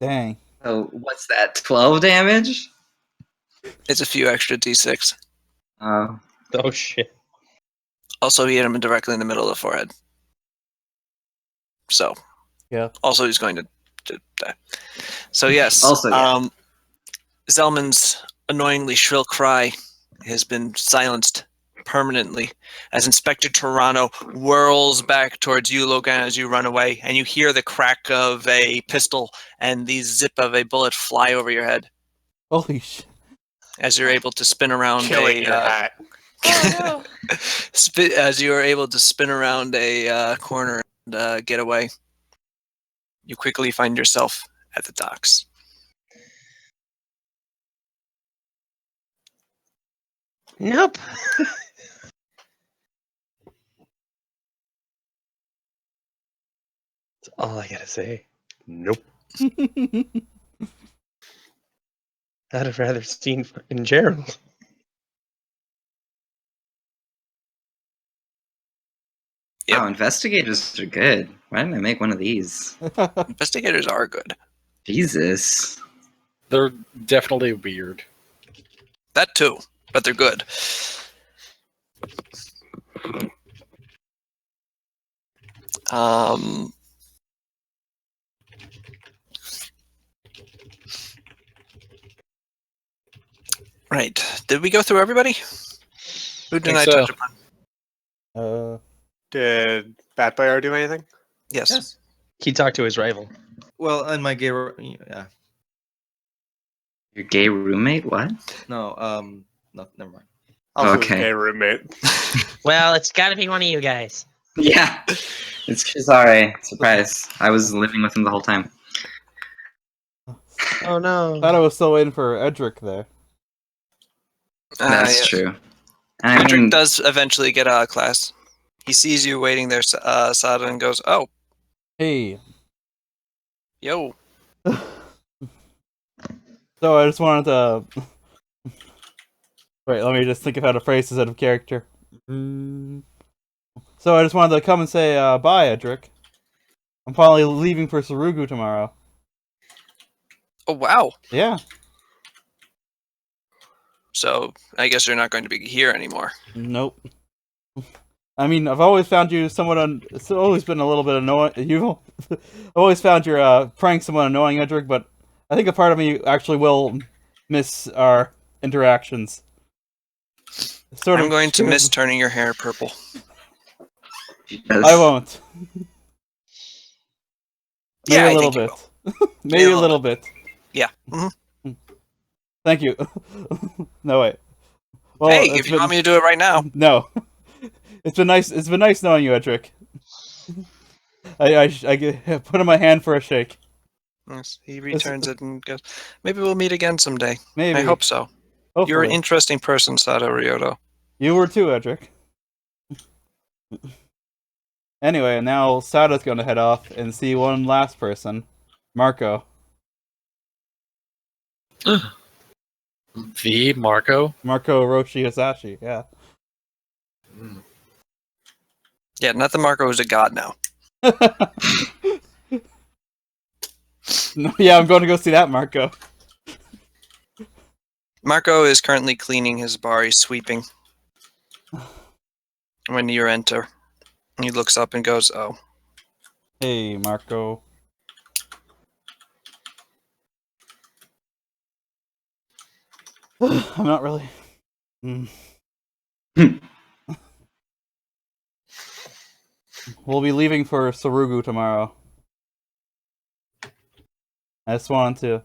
Dang. So what's that? 12 damage? It's a few extra d6. Oh. Oh shit. Also, he hit him directly in the middle of the forehead. So, Yeah. also he's going to die. So yes, Also, yeah. Zelman's annoyingly shrill cry has been silenced permanently as Inspector Toronto whirls back towards you, Logan, as you run away, and you hear the crack of a pistol and the zip of a bullet fly over your head Holy shit. as you're able to spin around Killing your hat. Oh as you are able to spin around a corner and get away. You quickly find yourself at the docks. Nope. That's all I gotta say. Nope. I'd have rather seen fucking Gerald. Yep. Wow, investigators are good. Why didn't I make one of these? Investigators are good. Jesus. They're definitely weird. That too, but they're good. Um, right. Did we go through everybody? Who did Think I so. touch upon? Did Bat Boy do anything? Yes. He talked to his rival. Well, and my gay. Yeah. Your gay roommate? What? No. No. Never mind. Also, Okay. his gay roommate. Well, it's got to be one of you guys. Yeah. It's Shizare. Surprise. I was living with him the whole time. Oh no. Thought I was still waiting for Edric there. That's Yes. true. And I Patrick mean, does eventually get out of class. He sees you waiting there, Sada, and goes, "Oh, Hey. yo." So I just wanted to. Wait, let me just think of how to phrase this out of character. So I just wanted to come and say bye, Edric. I'm probably leaving for Sarugu tomorrow. Oh, wow. Yeah. So I guess you're not going to be here anymore. Nope. I mean, I've always found you somewhat it's always been a little bit annoying. I've always found your prank somewhat annoying, Edric, but I think a part of me actually will miss our interactions. I'm going to miss turning your hair purple. I won't. Maybe Yeah, a I little think bit. Maybe a little bit. Yeah. Mm-hmm. Thank you. No wait. Well, Hey, if you want me to do it right now. No. It's been nice. It's been nice knowing you, Edric. I put in my hand for a shake. Yes, he returns it and goes, "Maybe we'll meet again someday." Maybe. I hope so. Hopefully. You're an interesting person, Sada Ryoto. You were too, Edric. Anyway, now Sada's going to head off and see one last person, Marco. The Marco? Marco Orochi Hisashi, yeah. Yeah, not the Marco who's a god now. No, yeah, I'm going to go see that Marco. Marco is currently cleaning his bar. He's sweeping. When you enter, he looks up and goes, "Oh, Hey, Marco. I'm not really. We'll be leaving for Sarugu tomorrow. I wanted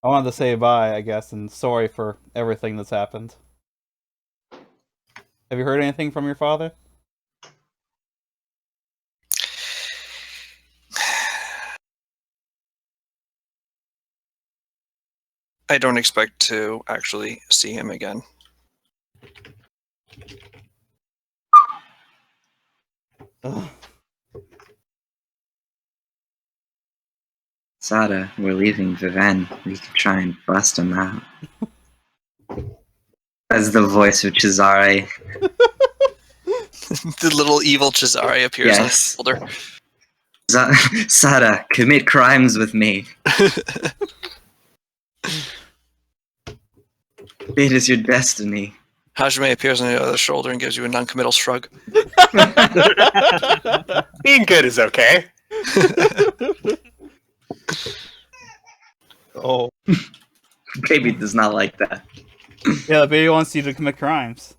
to say bye, I guess, and sorry for everything that's happened. Have you heard anything from your father? I don't expect to actually see him again." Ugh. Sada, we're leaving Viven. We can try and bust him out. That's the voice of Cesare. The little evil Cesare appears on his Yes. shoulder. Sada, commit crimes with me. It is your destiny. Hajime appears on the other shoulder and gives you a non-committal shrug. Being good is okay. Oh. Baby does not like that. Yeah, the baby wants you to commit crimes.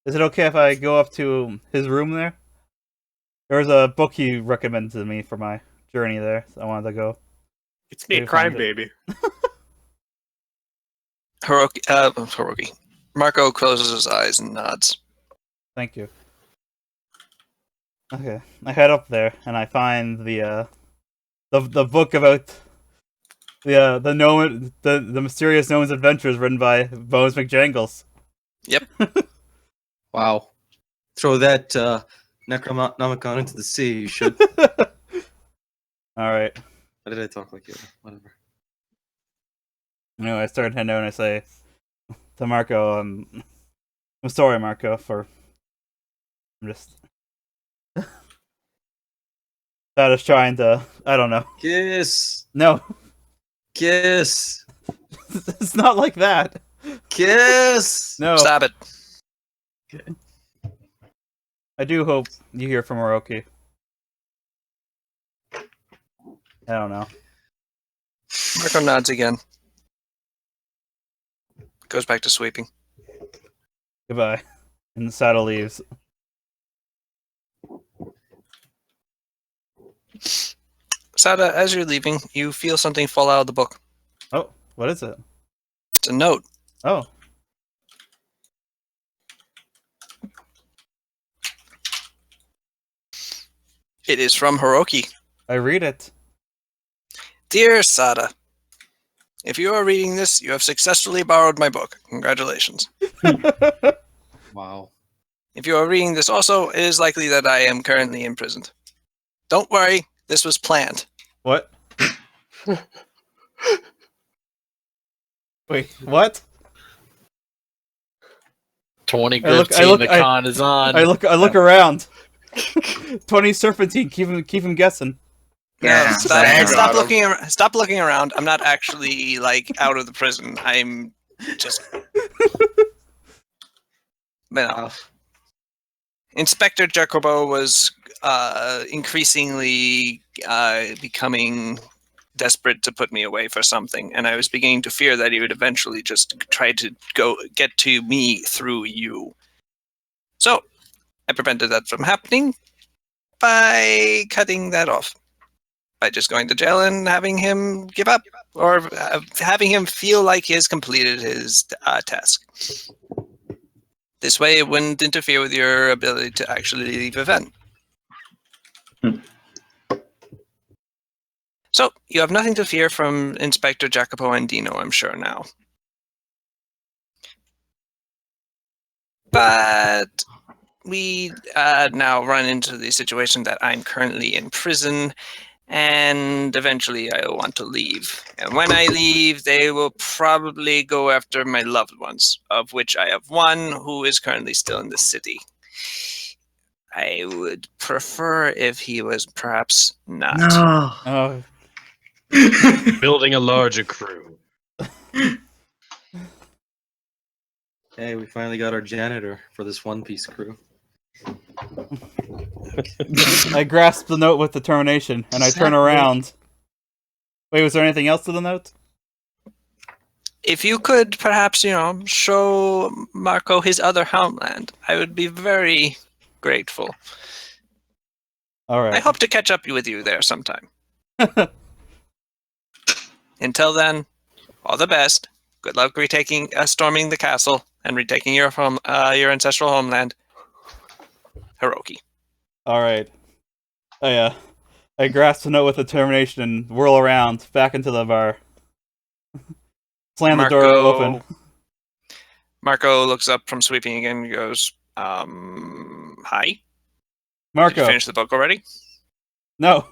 Is it okay if I go up to his room there? There was a book he recommended to me for my journey there, so I wanted to go. It's me, crime baby. Hiroki. Marco closes his eyes and nods. Thank you. Okay, I head up there and I find the book about the mysterious Gnome's adventures written by Bones McJangles. Yep. Wow. Throw that Necronomicon into the sea, you should. Alright. Why did I talk like you? Whatever. Anyway, I start heading out and I say to Marco, I'm sorry, Marco, I'm just trying to, I don't know. Kiss! No. Kiss! It's not like that. Kiss! No. Stop it. Okay. I do hope you hear from Orochi. I don't know. Marco nods again. Goes back to sweeping. Goodbye. And the saddle leaves. Sada, as you're leaving, you feel something fall out of the book. Oh, what is it? It's a note. Oh. It is from Hiroki. I read it. Dear Sada, if you are reading this, you have successfully borrowed my book. Congratulations. Wow. If you are reading this also, it is likely that I am currently imprisoned. Don't worry, this was planned. What? Wait, what? 2015, the con is on. I look around. 20 serpentine, keep him guessing. Yeah, Stop looking around. I'm not actually like out of the prison. I'm just. But no. Inspector Jacobo was increasingly becoming desperate to put me away for something, and I was beginning to fear that he would eventually just try to get to me through you. So I prevented that from happening by cutting that off. By just going to jail and having him give up, or having him feel like he has completed his task. This way, it wouldn't interfere with your ability to actually leave event. So, you have nothing to fear from Inspector Jacopo and Dino, I'm sure now. But we now run into the situation that I'm currently in prison, and eventually I'll want to leave. And when I leave, they will probably go after my loved ones, of which I have one who is currently still in the city. I would prefer if he was perhaps not. No. Oh. Building a larger crew. Hey, we finally got our janitor for this One Piece crew. I grasp the note with determination, and I turn around. Wait, was there anything else to the note? If you could perhaps, show Marco his other homeland, I would be very grateful. All right. I hope to catch up with you there sometime. Until then, all the best. Good luck storming the castle and retaking your ancestral homeland. Hiroki. All right. I grasp the note with determination and whirl around back into the bar. Slam the door open. Marco looks up from sweeping again and goes, hi? Marco. Did you finish the book already? No.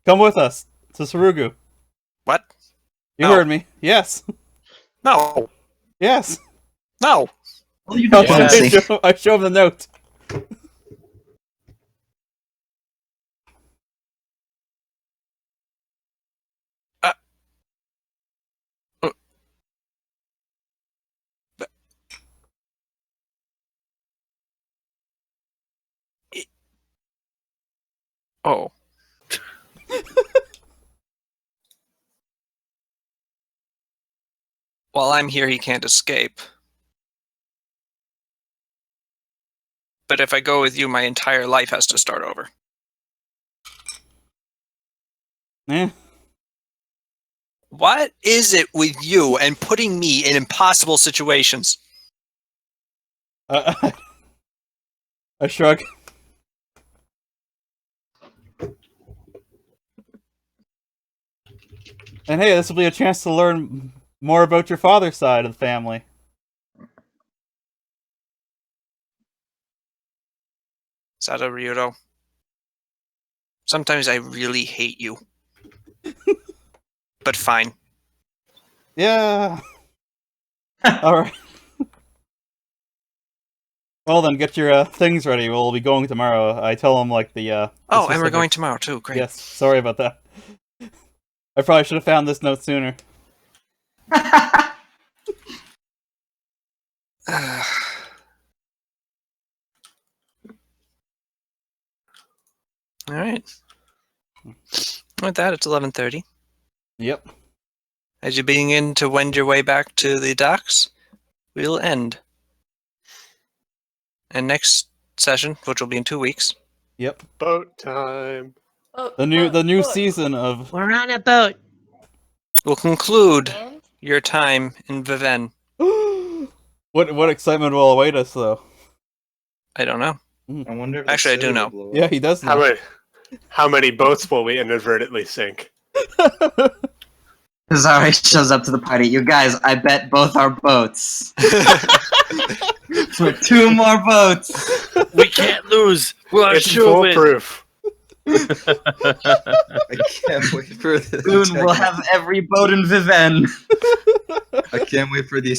Come with us to Sarugu. What? You heard me. Yes. No. Yes. No. Well, you don't I show him the note. Oh. While I'm here, he can't escape. But if I go with you, my entire life has to start over. What is it with you and putting me in impossible situations? I shrug. And hey, this will be a chance to learn more about your father's side of the family. Sada Ryudo. Sometimes I really hate you. But fine. Yeah. Alright. Well then, get your things ready. We'll be going tomorrow. I tell him like the Oh, and we're going tomorrow too. Great. Yes, sorry about that. I probably should have found this note sooner. All right. With that, it's 11:30. Yep. As you begin to wend your way back to the docks, we'll end. And next session, which will be in 2 weeks, Yep. Boat time. The new season of We're on a boat. will conclude And your time in Viven. what excitement will await us though? I don't know. I wonder if Actually, I the do city know. will blow up. Yeah, he does know. How many boats will we inadvertently sink? Cesare shows up to the party. You guys, I bet both our boats. For 2 more boats. We can't lose. We're It's sure win. foolproof. I can't wait for the Soon we'll have every boat in Viven. I can't wait for the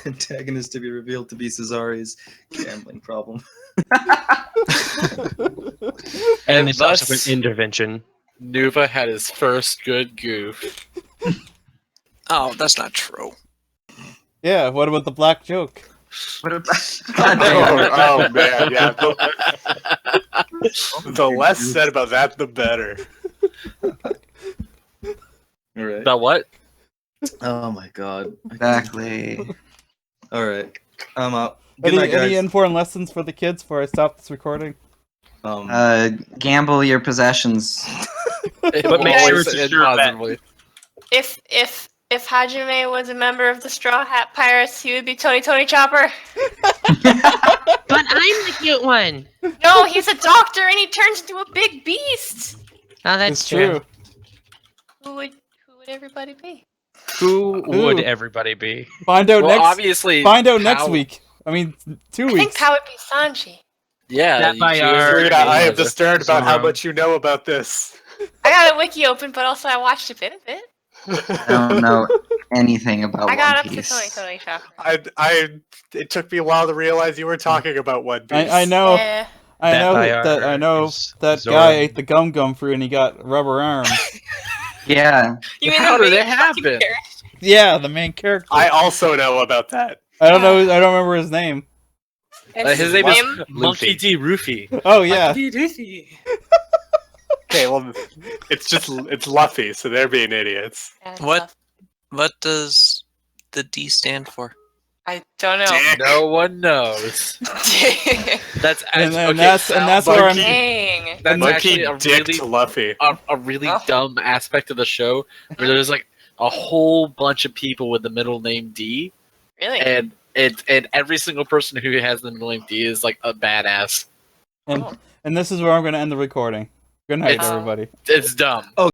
antagonist to be revealed to be Cesare's gambling problem. And the thus, subsequent intervention. Nuva had his first good goof. Oh, that's not true. Yeah, what about the black joke? What about... God damn it. Oh man, yeah. The less said about that, the better. All right. About what? Oh my god. Exactly. All right. I'm out. Good night, Any guys. important lessons for the kids before I stop this recording? Gamble your possessions. But make sure it's a sure bet. if Hajime was a member of the Straw Hat Pirates, he would be Tony Chopper. But I'm the cute one. No, he's a doctor and he turns into a big beast. Oh, that's It's true. Who would everybody be? Who would everybody be? Find out Well, next. obviously, Find out next Pao- week. I mean, 2 I think weeks. Pao would be Sanji. Yeah, That by she our- was Rita, I am disturbed about how Zoro. much you know about this. I got a wiki open, but also I watched a bit of it. I don't know anything about I got One up to Piece. Tony Chopper. It took me a while to realize you were talking about One Piece. I know. Yeah. I That know by that. I know ours, that Zoro. guy ate the gum fruit and he got rubber arms. Yeah. You mean How the did it main fucking happen? character? Yeah, the main character. I also know about that. I don't know. I don't remember his name. And His name is Slim? Monkey D. Rufy. Oh yeah. Monkey D. Rufy. Okay, well, it's Luffy, so they're being idiots. And What? What does the D stand for? I don't know. Dick. No one knows. That's And okay, that's where I'm. Dang. That's Monkey actually a dick really to Luffy. a really Oh. dumb aspect of the show where there's like a whole bunch of people with the middle name D, Really? and every single person who has the middle name D is like a badass. And Oh. and this is where I'm going to end the recording. Good night, It's- everybody. It's dumb.